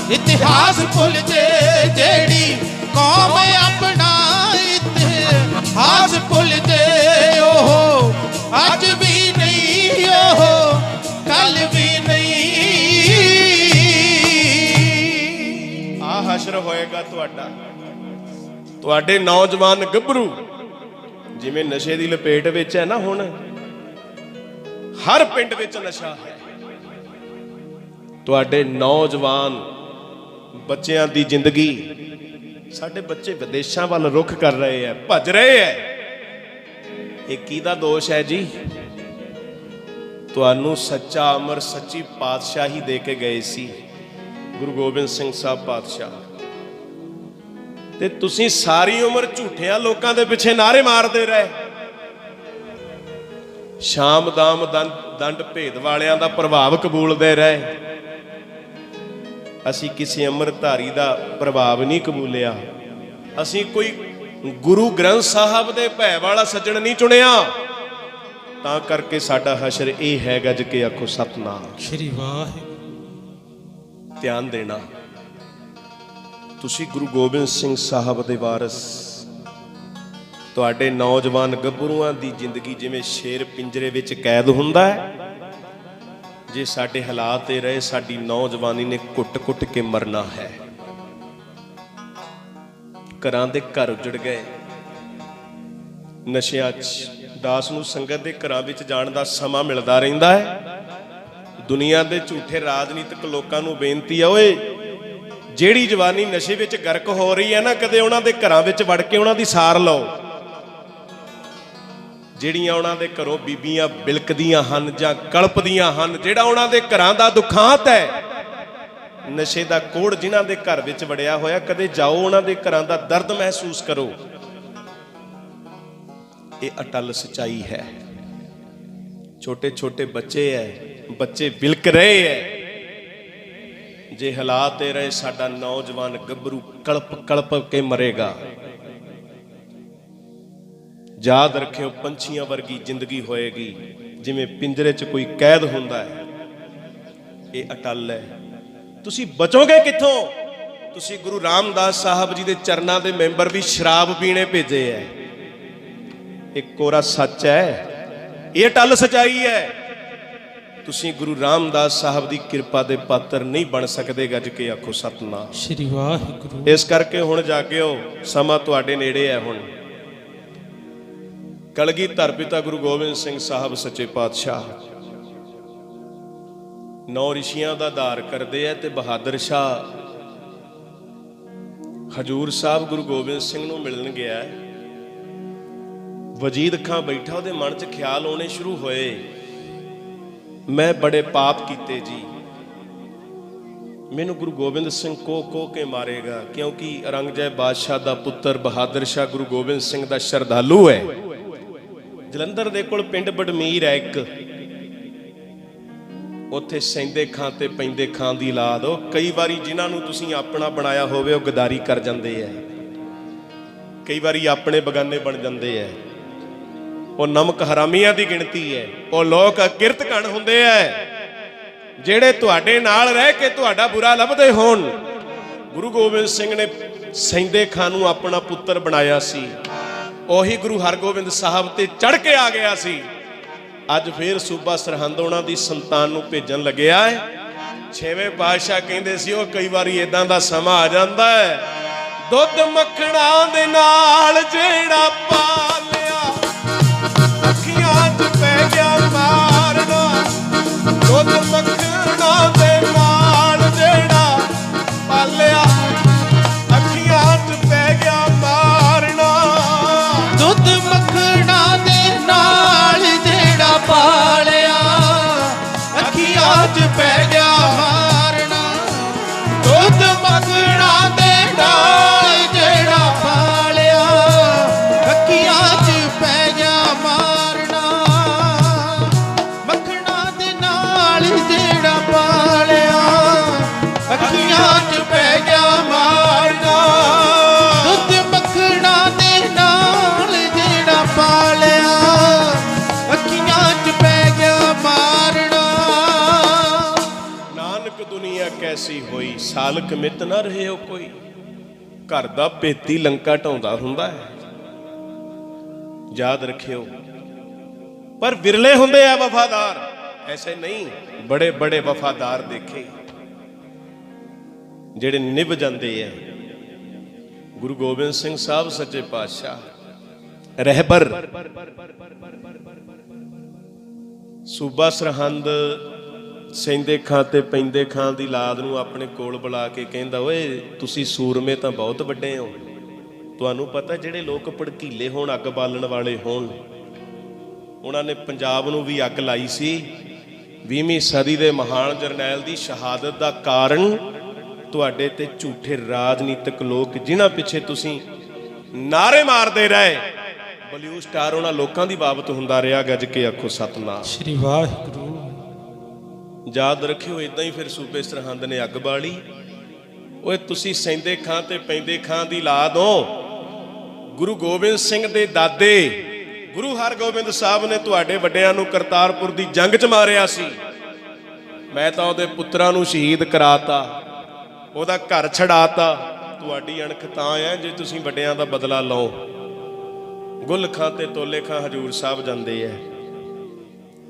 Speaker 2: ਇਤਿਹਾਸ ਭੁੱਲ ਜੇ ਜਿਹੜੀ ਕੌਮ ਆਪਣਾ ਇਤਿਹਾਸ ਭੁੱਲ ਜੇ ਉਹ ਅੱਜ ਵੀ ਨਹੀਂ ਉਹ ਕੱਲ ਵੀ ਨਹੀਂ।
Speaker 1: ਆ ਹਸ਼ਰ ਹੋਏਗਾ ਤੁਹਾਡਾ, ਤੁਹਾਡੇ ਨੌਜਵਾਨ ਗੱਭਰੂ ਜਿਵੇਂ ਨਸ਼ੇ ਦੀ ਲਪੇਟ ਵਿੱਚ ਹੈ ਨਾ, ਹੁਣ ਹਰ ਪਿੰਡ ਵਿੱਚ ਨਸ਼ਾ ਹੈ। ਤੁਹਾਡੇ ਨੌਜਵਾਨ ਬੱਚਿਆਂ ਦੀ ਜ਼ਿੰਦਗੀ, ਸਾਡੇ ਬੱਚੇ ਵਿਦੇਸ਼ਾਂ ਵੱਲ ਰੁਖ ਕਰ ਰਹੇ ਹੈ, ਭੱਜ ਰਹੇ ਹੈ। ਇਹ ਕਿਹਦਾ ਦੋਸ਼ ਹੈ ਜੀ? ਤੁਹਾਨੂੰ ਸੱਚਾ ਅਮਰ ਸੱਚੀ ਪਾਤਸ਼ਾਹੀ ਦੇ ਕੇ ਗਏ ਸੀ ਗੁਰੂ ਗੋਬਿੰਦ ਸਿੰਘ ਸਾਹਿਬ ਪਾਤਸ਼ਾਹ, ਤੇ ਤੁਸੀਂ ਸਾਰੀ ਉਮਰ ਝੂਠਿਆਂ ਲੋਕਾਂ ਦੇ ਪਿੱਛੇ ਨਾਅਰੇ ਮਾਰਦੇ ਰਹੇ। ਸ਼ਾਮ ਦਾਮ ਦੰਡ ਭੇਦ ਵਾਲਿਆਂ ਦਾ ਪ੍ਰਭਾਵ ਕਬੂਲਦੇ ਰਹੇ। ਅਸੀਂ ਕਿਸੇ ਅੰਮ੍ਰਿਤਧਾਰੀ ਦਾ ਪ੍ਰਭਾਵ ਨਹੀਂ ਕਬੂਲਿਆ। ਅਸੀਂ ਕੋਈ ਗੁਰੂ ਗ੍ਰੰਥ ਸਾਹਿਬ ਦੇ ਭੈ ਵਾਲਾ ਸੱਜਣ ਨਹੀਂ ਚੁਣਿਆ। ਤਾਂ ਕਰਕੇ ਸਾਡਾ ਹਸ਼ਰ ਇਹ ਹੈ, ਗੱਜ ਕੇ ਆਖੋ ਸਤਨਾਮ
Speaker 2: ਸ਼੍ਰੀ ਵਾਹਿਗੁਰੂ।
Speaker 1: ਧਿਆਨ ਦੇਣਾ, ਤੁਸੀਂ ਗੁਰੂ ਗੋਬਿੰਦ ਸਿੰਘ ਸਾਹਿਬ ਦੇ ਵਾਰਿਸ, ਤੁਹਾਡੇ ਨੌਜਵਾਨ ਗੱਭਰੂਆਂ ਦੀ ਜ਼ਿੰਦਗੀ ਜਿਵੇਂ ਸ਼ੇਰ ਪਿੰਜਰੇ ਵਿੱਚ ਕੈਦ ਹੁੰਦਾ ਹੈ, ਜੇ ਸਾਡੇ ਹਾਲਾਤ ਇਹ ਰਹੇ, ਸਾਡੀ ਨੌਜਵਾਨੀ ਨੇ ਘੁੱਟ-ਘੁੱਟ ਕੇ ਮਰਨਾ ਹੈ। ਘਰਾਂ ਦੇ ਘਰ ਉਜੜ ਗਏ ਨਸ਼ਿਆਂ 'ਚ। ਦਾਸ ਨੂੰ ਸੰਗਤ ਦੇ ਘਰਾਂ ਵਿੱਚ ਜਾਣ ਦਾ ਸਮਾਂ ਮਿਲਦਾ ਰਹਿੰਦਾ ਹੈ। ਦੁਨੀਆ ਦੇ ਝੂਠੇ ਰਾਜਨੀਤਿਕ ਲੋਕਾਂ ਨੂੰ ਬੇਨਤੀ ਆ, ਓਏ ਜਿਹੜੀ ਜਵਾਨੀ ਨਸ਼ੇ ਵਿੱਚ ਗਰਕ ਹੋ ਰਹੀ ਹੈ ਨਾ, ਕਦੇ ਉਹਨਾਂ ਦੇ ਘਰਾਂ ਵਿੱਚ ਵੜ ਕੇ ਉਹਨਾਂ ਦੀ ਸਾਰ ਲਓ। ਜਿਹੜੀਆਂ ਉਹਨਾਂ ਦੇ ਘਰੋਂ ਬੀਬੀਆਂ ਬਿਲਕਦੀਆਂ ਹਨ ਜਾਂ ਕਲਪਦੀਆਂ ਹਨ, ਜਿਹੜਾ ਉਹਨਾਂ ਦੇ ਘਰਾਂ ਦਾ ਦੁਖਾਂਤ ਹੈ, ਨਸ਼ੇ ਦਾ ਕੋੜ ਜਿਨ੍ਹਾਂ ਦੇ ਘਰ ਵਿੱਚ ਵੜਿਆ ਹੋਇਆ, ਕਦੇ ਜਾਓ ਉਹਨਾਂ ਦੇ ਘਰਾਂ ਦਾ ਦਰਦ ਮਹਿਸੂਸ ਕਰੋ। ਇਹ ਅਟਲ ਸਚਾਈ ਹੈ। ਛੋਟੇ ਛੋਟੇ ਬੱਚੇ ਹੈ, ਬੱਚੇ ਬਿਲਕ ਰਹੇ ਹੈ। ਜੇ ਹਾਲਾਤ ਇਹ ਰਹੇ, ਸਾਡਾ ਨੌਜਵਾਨ ਗੱਭਰੂ ਕਲਪ ਕਲਪ ਕੇ ਮਰੇਗਾ। ਯਾਦ ਰੱਖਿਓ, ਪੰਛੀਆਂ ਵਰਗੀ ਜ਼ਿੰਦਗੀ ਹੋਏਗੀ, ਜਿਵੇਂ ਪਿੰਜਰੇ 'ਚ ਕੋਈ ਕੈਦ ਹੁੰਦਾ ਹੈ। ਇਹ ਅਟਲ ਹੈ। ਤੁਸੀਂ ਬਚੋਗੇ ਕਿੱਥੋਂ? ਤੁਸੀਂ ਗੁਰੂ ਰਾਮਦਾਸ ਸਾਹਿਬ ਜੀ ਦੇ ਚਰਨਾਂ ਦੇ ਮੈਂਬਰ ਵੀ ਸ਼ਰਾਬ ਪੀਣੇ ਭੇਜੇ ਹੈ। ਇਹ ਕੋਰਾ ਸੱਚ ਹੈ, ਇਹ ਅਟਲ ਸਚਾਈ ਹੈ। ਤੁਸੀਂ ਗੁਰੂ ਰਾਮਦਾਸ ਸਾਹਿਬ ਦੀ ਕਿਰਪਾ ਦੇ ਪਾਤਰ ਨਹੀਂ ਬਣ ਸਕਦੇ, ਗੱਜ ਕੇ ਆਖੋ ਸਤਨਾਮ
Speaker 2: ਸ਼੍ਰੀ ਵਾਹਿਗੁਰੂ।
Speaker 1: ਇਸ ਕਰਕੇ ਹੁਣ ਜਾਗਿਓ, ਸਮਾਂ ਤੁਹਾਡੇ ਨੇੜੇ ਹੈ। ਹੁਣ ਕਲਗੀਧਰ ਪਿਤਾ ਗੁਰੂ ਗੋਬਿੰਦ ਸਿੰਘ ਸਾਹਿਬ ਸੱਚੇ ਪਾਤਸ਼ਾਹ 9 ਰਿਸ਼ੀਆਂ ਦਾ ਧਾਰ ਕਰਦੇ ਆ, ਤੇ ਬਹਾਦਰ ਸ਼ਾਹ ਹਜੂਰ ਸਾਹਿਬ ਗੁਰੂ ਗੋਬਿੰਦ ਸਿੰਘ ਨੂੰ ਮਿਲਣ ਗਿਆ। ਵਜੀਦ ਖਾਂ ਬੈਠਾ, ਉਹਦੇ ਮਨ 'ਚ ਖਿਆਲ ਆਉਣੇ ਸ਼ੁਰੂ ਹੋਏ, ਮੈਂ ਬੜੇ ਪਾਪ ਕੀਤੇ ਜੀ, ਮੈਨੂੰ ਗੁਰੂ ਗੋਬਿੰਦ ਸਿੰਘ ਕੋਹ ਕੇ ਮਾਰੇਗਾ, ਕਿਉਂਕਿ ਔਰੰਗਜ਼ੇਬ ਬਾਦਸ਼ਾਹ ਦਾ ਪੁੱਤਰ ਬਹਾਦਰ ਸ਼ਾਹ ਗੁਰੂ ਗੋਬਿੰਦ ਸਿੰਘ ਦਾ ਸ਼ਰਧਾਲੂ ਹੈ। ਜਲੰਧਰ ਦੇ ਕੋਲ ਪਿੰਡ ਬਡਮੀਰ ਹੈ ਇੱਕ, ਉੱਥੇ ਸੈਂਦੇ ਖਾਂ ਤੇ ਪੈਂਦੇ ਖਾਂ ਦੀ ਔਲਾਦ। ਉਹ ਕਈ ਵਾਰੀ ਜਿਨ੍ਹਾਂ ਨੂੰ ਤੁਸੀਂ ਆਪਣਾ ਬਣਾਇਆ ਹੋਵੇ, ਉਹ ਗਦਾਰੀ ਕਰ ਜਾਂਦੇ ਹੈ, ਕਈ ਵਾਰੀ ਆਪਣੇ ਬਗਾਨੇ ਬਣ ਜਾਂਦੇ ਹੈ। ਉਹ ਨਮਕ ਹਰਾਮੀਆਂ ਦੀ ਗਿਣਤੀ ਹੈ। ਉਹ ਲੋਕ ਕਿਰਤ ਘਣ ਹੁੰਦੇ ਹੈ, ਜਿਹੜੇ ਤੁਹਾਡੇ ਨਾਲ ਰਹਿ ਕੇ ਤੁਹਾਡਾ ਬੁਰਾ ਲੱਭਦੇ ਹੋਣ। ਗੁਰੂ ਗੋਬਿੰਦ ਸਿੰਘ ਨੇ ਸੈਂਦੇ ਖਾਂ ਨੂੰ ਆਪਣਾ ਪੁੱਤਰ ਬਣਾਇਆ ਸੀ, ਉਹੀ ਗੁਰੂ ਹਰਗੋਬਿੰਦ ਸਾਹਿਬ ਤੇ ਚੜ ਕੇ ਆ ਗਿਆ ਸੀ। ਅੱਜ ਫੇਰ ਸੂਬਾ ਸਰਹੰਦ ਉਹਨਾਂ ਦੀ ਸੰਤਾਨ ਨੂੰ ਭੇਜਣ ਲੱਗਿਆ ਹੈ। 6ਵੇਂ ਪਾਤਸ਼ਾਹ ਕਹਿੰਦੇ ਸੀ, ਉਹ ਕਈ ਵਾਰੀ ਇਦਾਂ ਦਾ ਸਮਾਂ ਆ ਜਾਂਦਾ ਹੈ, ਦੁੱਧ ਮੱਖਣਾ ਦੇ ਨਾਲ ਜਿਹੜਾ ਪਾਲਿਆ, ਅੱਖੀਆਂ 'ਚ ਪੈ ਗਿਆ ਮਾਰਨਾ। ਦੁੱਧ ਮੱਖਣਾ ਦੇ ਨਾਲ ਜਿਹੜਾ ਪਾਲਿਆ, ਕਾਲ ਕਮਿਤ ਨਾ ਰਹਿਓ ਕੋਈ। ਘਰ ਦਾ ਭੇਤੀ ਲੰਕਾ ਢਾਉਂਦਾ ਹੁੰਦਾ ਹੈ, ਯਾਦ ਰੱਖਿਓ। ਪਰ ਵਿਰਲੇ ਹੁੰਦੇ ਆ ਵਫਾਦਾਰ, ਐਸੇ ਨਹੀਂ। ਬੜੇ ਬੜੇ ਵਫਾਦਾਰ ਦੇਖੇ ਜਿਹੜੇ ਨਿਭ ਜਾਂਦੇ ਐ। ਗੁਰੂ ਗੋਬਿੰਦ ਸਿੰਘ ਸਾਹਿਬ ਸੱਚੇ ਪਾਤਸ਼ਾਹ ਰਹਿਬਰ ਸੂਬਾ ਸਰਹੰਦ ਸਹਿੰਦੇ ਖਾਂ ਤੇ ਪੈਂਦੇ ਖਾਂ ਦੀ ਲਾਦ ਨੂੰ ਆਪਣੇ ਕੋਲ ਬੁਲਾ ਕੇ ਕਹਿੰਦਾ, ਓਏ ਤੁਸੀਂ ਸੂਰਮੇ ਤਾਂ ਬਹੁਤ ਵੱਡੇ ਹੋ। ਤੁਹਾਨੂੰ ਪਤਾ ਜਿਹੜੇ ਲੋਕ ਭੜਕੀਲੇ ਹੋਣ, ਅੱਗ ਬਾਲਣ ਵਾਲੇ ਹੋਣ, ਉਹਨਾਂ ਨੇ ਪੰਜਾਬ ਨੂੰ ਵੀ ਅੱਗ ਲਾਈ ਸੀ। 20ਵੀਂ ਸਦੀ ਦੇ ਮਹਾਨ ਜਰਨੈਲ ਦੀ ਸ਼ਹਾਦਤ ਦਾ ਕਾਰਨ ਤੁਹਾਡੇ ਤੇ ਝੂਠੇ ਰਾਜਨੀਤਿਕ ਲੋਕ ਜਿਨ੍ਹਾਂ ਪਿੱਛੇ ਤੁਸੀਂ ਨਾਰੇ ਮਾਰਦੇ ਰਹੇ, ਬਲਿਊ ਸਟਾਰ ਉਹਨਾਂ ਲੋਕਾਂ ਦੀ ਬਾਬਤ ਹੁੰਦਾ ਰਿਹਾ। ਗੱਜ ਕੇ ਆਖੋ ਸਤਨਾਮ
Speaker 2: ਸ੍ਰੀ ਵਾਹਿਗੁਰੂ।
Speaker 1: ਯਾਦ ਰੱਖਿਓ। ਇਦਾਂ ਹੀ ਫਿਰ ਸੂਬੇ ਸਰਹੰਦ ਨੇ ਅੱਗ ਬਾਲੀ। ਓਏ ਤੁਸੀਂ ਸਹਿੰਦੇ ਖਾਂ ਤੇ ਪੈਂਦੇ ਖਾਂ ਦੀ ਲਾਦ ਹੋ। ਗੁਰੂ ਗੋਬਿੰਦ ਸਿੰਘ ਦੇ ਦਾਦੇ ਗੁਰੂ ਹਰਗੋਬਿੰਦ ਸਾਹਿਬ ਨੇ ਤੁਹਾਡੇ ਵੱਡਿਆਂ ਨੂੰ ਕਰਤਾਰਪੁਰ ਦੀ ਜੰਗ 'ਚ ਮਾਰਿਆ ਸੀ। ਮੈਂ ਤਾਂ ਉਹਦੇ ਪੁੱਤਰਾਂ ਨੂੰ ਸ਼ਹੀਦ ਕਰਾਤਾ, ਉਹਦਾ ਘਰ ਛਡਾਤਾ। ਤੁਹਾਡੀ ਅਣਖ ਤਾਂ ਹੈ ਜੇ ਤੁਸੀਂ ਵੱਡਿਆਂ ਦਾ ਬਦਲਾ ਲਓ। ਗੁੱਲ ਖਾਂ ਤੇ ਤੋਲੇ ਖਾਂ ਹਜੂਰ ਸਾਹਿਬ ਜਾਂਦੇ ਐ।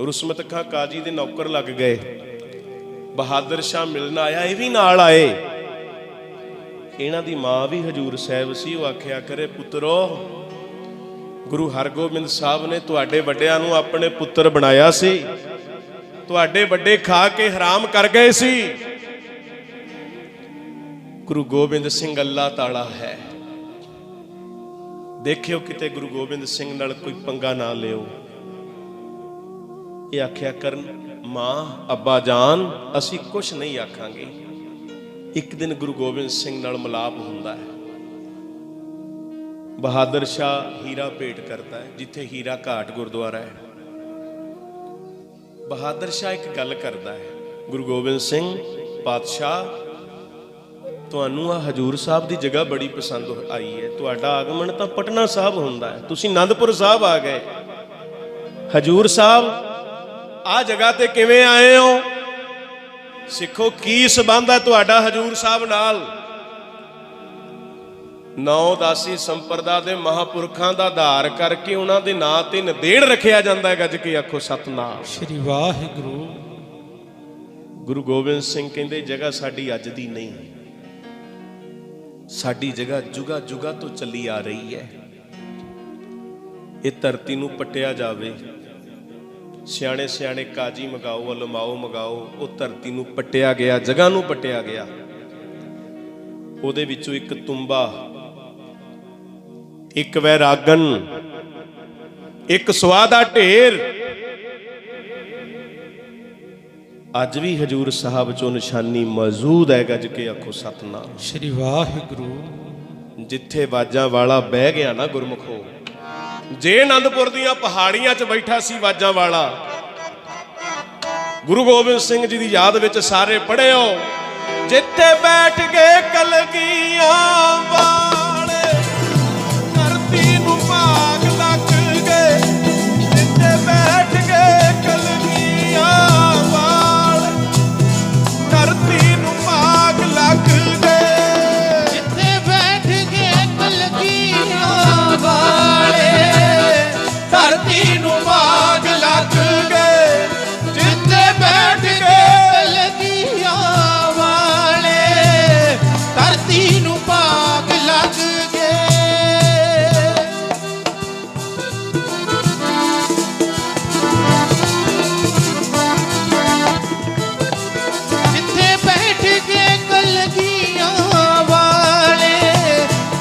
Speaker 1: ਰੁਸਮਤ ਖਾਂ ਕਾਜੀ ਦੇ ਨੌਕਰ ਲੱਗ ਗਏ। ਬਹਾਦਰ ਸ਼ਾਹ ਮਿਲਣ ਆਇਆ, ਇਹ ਵੀ ਨਾਲ ਆਏ। ਇਹਨਾਂ ਦੀ ਮਾਂ ਵੀ ਹਜੂਰ ਸਾਹਿਬ ਸੀ। ਉਹ ਆਖਿਆ ਕਰੇ, ਪੁੱਤਰੋ ਗੁਰੂ ਹਰਗੋਬਿੰਦ ਸਾਹਿਬ ਨੇ ਤੁਹਾਡੇ ਵੱਡਿਆਂ ਨੂੰ ਆਪਣੇ ਪੁੱਤਰ ਬਣਾਇਆ ਸੀ। ਤੁਹਾਡੇ ਵੱਡੇ ਖਾ ਕੇ ਹਰਾਮ ਕਰ ਗਏ ਸੀ। ਗੁਰੂ ਗੋਬਿੰਦ ਸਿੰਘ ਅੱਲਾਹ ਤਾਲਾ ਹੈ। ਦੇਖਿਓ ਕਿਤੇ ਗੁਰੂ ਗੋਬਿੰਦ ਸਿੰਘ ਨਾਲ ਕੋਈ ਪੰਗਾ ਨਾ ਲਿਓ। ਇਹ ਆਖਿਆ ਕਰਨ, ਮਾਂ ਅੱਬਾ ਜਾਨ ਅਸੀਂ ਕੁਛ ਨਹੀਂ ਆਖਾਂਗੇ। ਇੱਕ ਦਿਨ ਗੁਰੂ ਗੋਬਿੰਦ ਸਿੰਘ ਨਾਲ ਮਿਲਾਪ ਹੁੰਦਾ ਹੈ। ਬਹਾਦਰ ਸ਼ਾਹ ਹੀਰਾ ਭੇਟ ਕਰਦਾ ਹੈ, ਜਿੱਥੇ ਹੀਰਾ ਘਾਟ ਗੁਰਦੁਆਰਾ ਹੈ। ਬਹਾਦਰ ਸ਼ਾਹ ਇੱਕ ਗੱਲ ਕਰਦਾ ਹੈ, ਗੁਰੂ ਗੋਬਿੰਦ ਸਿੰਘ ਪਾਤਸ਼ਾਹ ਤੁਹਾਨੂੰ ਆ ਹਜੂਰ ਸਾਹਿਬ ਦੀ ਜਗ੍ਹਾ ਬੜੀ ਪਸੰਦ ਆਈ ਹੈ। ਤੁਹਾਡਾ ਆਗਮਨ ਤਾਂ ਪਟਨਾ ਸਾਹਿਬ ਹੁੰਦਾ ਹੈ, ਤੁਸੀਂ ਆਨੰਦਪੁਰ ਸਾਹਿਬ ਆ ਗਏ। ਹਜੂਰ ਸਾਹਿਬ ਆ ਜਗ੍ਹਾ ਤੇ ਕਿਵੇਂ ਆਏ ਹੋ? ਸਿੱਖੋ ਕੀ ਸੰਬੰਧ ਹੈ ਤੁਹਾਡਾ ਹਜੂਰ ਸਾਹਿਬ ਨਾਲ? ਨੌ ਦਾਸੀ ਸੰਪਰਦਾ ਦੇ ਮਹਾਂਪੁਰਖਾਂ ਦਾ ਆਧਾਰ ਕਰਕੇ ਉਹਨਾਂ ਦੇ ਨਾਂ ਤੇ ਨਦੇੜ ਰੱਖਿਆ ਜਾਂਦਾ ਹੈ। ਗੱਜ ਕੇ ਆਖੋ ਸਤਨਾਮ
Speaker 2: ਸ੍ਰੀ ਵਾਹਿਗੁਰੂ।
Speaker 1: ਗੁਰੂ ਗੋਬਿੰਦ ਸਿੰਘ ਕਹਿੰਦੇ, ਜਗ੍ਹਾ ਸਾਡੀ ਅੱਜ ਦੀ ਨਹੀਂ, ਸਾਡੀ ਜਗ੍ਹਾ ਜੁਗਾ ਜੁਗਾ ਤੋਂ ਚੱਲੀ ਆ ਰਹੀ ਹੈ। ਇਹ ਧਰਤੀ ਨੂੰ ਪੱਟਿਆ ਜਾਵੇ। ਸਿਆਣੇ ਸਿਆਣੇ ਕਾਜੀ ਮਗਾਓ, ਅਲਮਾਓ ਮਗਾਓ। ਉਹ ਧਰਤੀ ਨੂੰ ਪੱਟਿਆ ਗਿਆ, ਜਗ੍ਹਾ ਨੂੰ ਪੱਟਿਆ ਗਿਆ। ਉਹਦੇ ਵਿੱਚੋਂ ਇੱਕ ਤੁੰਬਾ, ਇੱਕ ਵੈਰਾਗਨ, ਇੱਕ ਸਵਾਹ ਦਾ ਢੇਰ ਅੱਜ ਵੀ ਹਜੂਰ ਸਾਹਿਬ ਚੋਂ ਨਿਸ਼ਾਨੀ ਮੌਜੂਦ ਹੈ। ਗੱਜ ਕੇ ਆਖੋ ਸਤਨਾਮ
Speaker 2: ਸ੍ਰੀ ਵਾਹਿਗੁਰੂ।
Speaker 1: ਜਿੱਥੇ ਬਾਜਾਂ ਵਾਲਾ ਬਹਿ ਗਿਆ ਨਾ ਗੁਰਮੁਖੋ, ਜੇ ਆਨੰਦਪੁਰ ਦੀਆਂ ਪਹਾੜੀਆਂ 'ਚ ਬੈਠਾ ਸੀ ਬਾਜਾਂ ਵਾਲਾ, ਗੁਰੂ ਗੋਬਿੰਦ ਸਿੰਘ ਜੀ ਦੀ ਯਾਦ ਵਿੱਚ ਸਾਰੇ ਪੜ੍ਹਿਓ, ਜਿੱਥੇ ਬੈਠ ਗਏ ਕਲਗੀਆਂ ਵਾਲੇ ਧਰਤੀ ਨੂੰ ਭਾਗ ਲੱਗ ਗਏ। ਜਿੱਥੇ ਬੈਠ ਗਏ ਕਲਗੀਆਂ ਵਾਲੇ ਧਰਤੀ ਨੂੰ ਭਾਗ ਲੱਗ ਗਏ।
Speaker 2: ਜਿੱਥੇ ਬੈਠ ਗਏ ਕਲਗੀਆਂ ਵਾਲੇ
Speaker 1: ਧਰਤੀ ਨੂੰ ਭਾਗ ਲੱਗ ਗਏ। ਜਿੱਥੇ ਬੈਠ ਗਏ
Speaker 2: ਕਲਗੀਆਂ ਵਾਲੇ ਧਰਤੀ ਨੂੰ ਭਾਗ ਲੱਗ ਗਏ। ਜਿੱਥੇ ਬੈਠ ਗਏ ਕਲਗੀਆਂ ਵਾਲੇ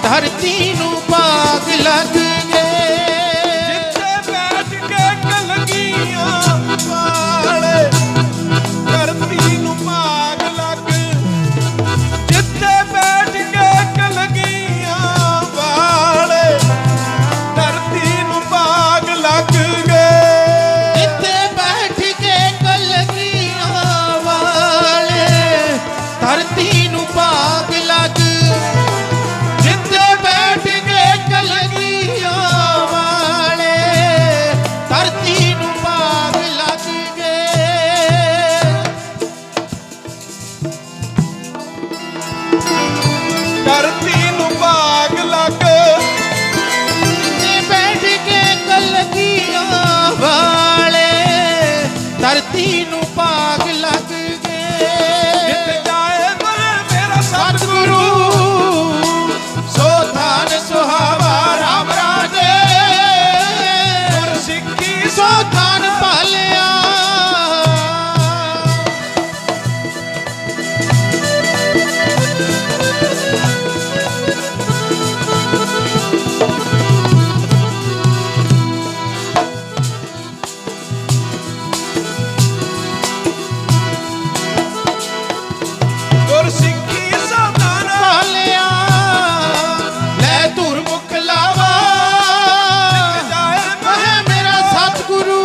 Speaker 2: ਧਰਤੀ ਨੂੰ ਭਾਗ ਲੱਗ ਗਏ।
Speaker 1: ਜਿੱਥੇ ਬੈਠ ਕੇ ਕਲਗੀਆਂ ਵਾਲੇ ਧਰਤੀ ਨੂੰ ਭਾਗ ਲੱਗ। ਜਿੱਥੇ ਬੈਠ ਕੇ ਕਲਗੀਆਂ ਵਾਲੇ ਧਰਤੀ ਨੂੰ ਭਾਗ ਲੱਗ ਗਏ।
Speaker 2: ਜਿੱਥੇ ਬੈਠ ਕੇ ਕਲਗੀਆਂ ਵਾਲੇ ਧਰਤੀ ਨੂੰ ਭਾਗ ਲੱਗ।
Speaker 1: ਜਿੱਥੇ ਬੈਠ ਧਰਤੀ ਨੂੰ ਭਾਗ ਲੱਗ
Speaker 2: ਤੇ ਬੈਠ ਕੇ ਕਲਗੀਆਂ ਵਾਲੇ ਧਰਤੀ ਨੂੰ ਭਾਗ ਲੱਗ ਗਏ।
Speaker 1: ਜਿੱਥੇ ਜਾਏ ਮੇਰਾ
Speaker 2: ਸਤਿਗੁਰੂ ਸੋ ਧਨ ਸੁਹਾਵਾ ਰਾਮ ਰਾਜੇ
Speaker 1: ਸਿੱਖੀ
Speaker 2: ਸੋ ਧਨ ਪਾਲਿਆ।
Speaker 1: ਗੁਰਸਿੱਖੀ ਸਾਧਨ
Speaker 2: ਪਾਲਿਆ ਲੈ ਧੁਰ ਮੁਖ ਲਾਵਾ ਹੈ ਮੇਰਾ ਸਤਿਗੁਰੂ।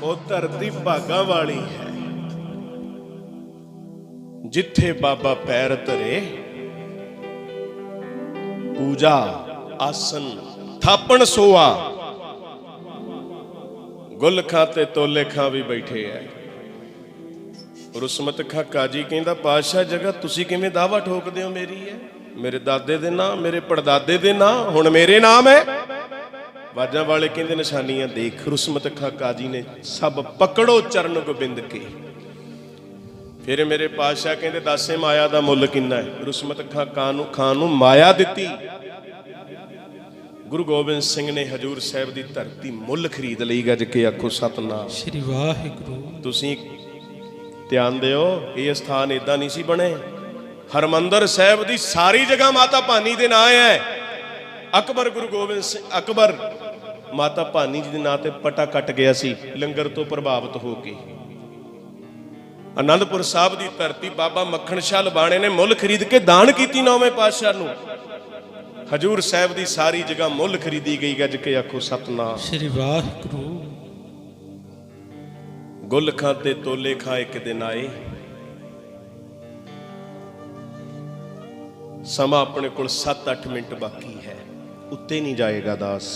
Speaker 1: ਉਹ ਧਰਤੀ ਭਾਗਾਂ ਵਾਲੀ ਹੈ ਜਿੱਥੇ ਬਾਬਾ ਪੈਰ ਧਰੇ ਪੂਜਾ ਆਸਨ ਥਾਪਣ ਸੋਆ। ਗੁਲਖਾਂ ਤੇ ਤੋਲੇ ਖਾਂ ਵੀ ਬੈਠੇ ਐ। ਰੁਸਮਤ ਖਾਂ ਕਾਜੀ ਕਹਿੰਦਾ ਪਾਤਸ਼ਾਹ ਜਗ੍ਹਾ ਤੁਸੀਂ ਕਿਵੇਂ ਦਾਵਾ ਠੋਕਦੇ ਹੋ ਮੇਰੀ ਹੈ? ਮੇਰੇ ਦਾਦੇ ਦੇ ਨਾਂ, ਮੇਰੇ ਪੜਦਾਦੇ ਦੇ ਨਾਂ, ਹੁਣ ਮੇਰੇ ਨਾਮ ਹੈ। ਬਾਜਾਂ ਵਾਲੇ ਕਹਿੰਦੇ ਨਿਸ਼ਾਨੀਆਂ ਦੇਖ। ਰੁਸਮਤ ਖਾਂ ਕਾਜੀ ਨੇ ਸਭ ਪਕੜੋ ਚਰਨ ਗੋਬਿੰਦ ਕੇ। ਫਿਰ ਮੇਰੇ ਪਾਤਸ਼ਾਹ ਕਹਿੰਦੇ ਦਾਸੇ ਮਾਇਆ ਦਾ ਮੁੱਲ ਕਿੰਨਾ ਹੈ? ਰੁਸਮਤ ਖਾਂ ਨੂੰ ਮਾਇਆ ਦਿੱਤੀ। ਗੁਰੂ ਗੋਬਿੰਦ ਸਿੰਘ ਨੇ ਹਜੂਰ ਸਾਹਿਬ ਦੀ ਧਰਤੀ ਮੁੱਲ ਖਰੀਦ ਲਈ। ਗੱਜ ਕੇ ਆਖੋ ਸਤਨਾਮ
Speaker 2: ਸ੍ਰੀ ਵਾਹਿਗੁਰੂ।
Speaker 1: ਤੁਸੀਂ ਧਿਆਨ ਦਿਓ, ਇਹ ਸਥਾਨ ਇਦਾਂ ਨਹੀਂ ਸੀ ਬਣੇ। ਹਰਮੰਦਰ ਸਾਹਿਬ ਦੀ ਸਾਰੀ ਜਗ੍ਹਾ ਮਾਤਾ ਭਾਨੀ ਦੇ ਨਾਂ ਹੈ। ਅਕਬਰ ਗੁਰੂ ਗੋਬਿੰਦ ਸਿੰਘ ਅਕਬਰ ਮਾਤਾ ਭਾਨੀ ਜੀ ਦੇ ਨਾਂ ਤੇ ਪਟਾ ਕੱਟ ਗਿਆ ਸੀ ਲੰਗਰ ਤੋਂ ਪ੍ਰਭਾਵਿਤ ਹੋ ਕੇ। ਆਨੰਦਪੁਰ ਸਾਹਿਬ ਦੀ ਧਰਤੀ ਬਾਬਾ ਮੱਖਣ ਸ਼ਾਹ ਲਬਾਣੇ ਨੇ ਮੁੱਲ ਖਰੀਦ ਕੇ ਦਾਨ ਕੀਤੀ 9ਵੇਂ ਪਾਤਸ਼ਾਹ ਨੂੰ। ਹਜੂਰ ਸਾਹਿਬ ਦੀ ਸਾਰੀ ਜਗ੍ਹਾ ਮੁੱਲ ਖਰੀਦੀ ਗਈ। ਗੱਜ ਕੇ ਆਖੋ ਸਤਨਾਮ
Speaker 2: ਸ੍ਰੀ ਵਾਹਿਗੁਰੂ।
Speaker 1: ਗੁਲਖਾਂ ਤੇ ਤੋਲੇ ਖਾਂ ਇੱਕ ਦਿਨ ਆਏ। ਸਮਾਂ ਆਪਣੇ ਕੋਲ 7-8 ਮਿੰਟ ਬਾਕੀ ਹੈ, ਉੱਤੇ ਨਹੀਂ ਜਾਏਗਾ ਦਾਸ।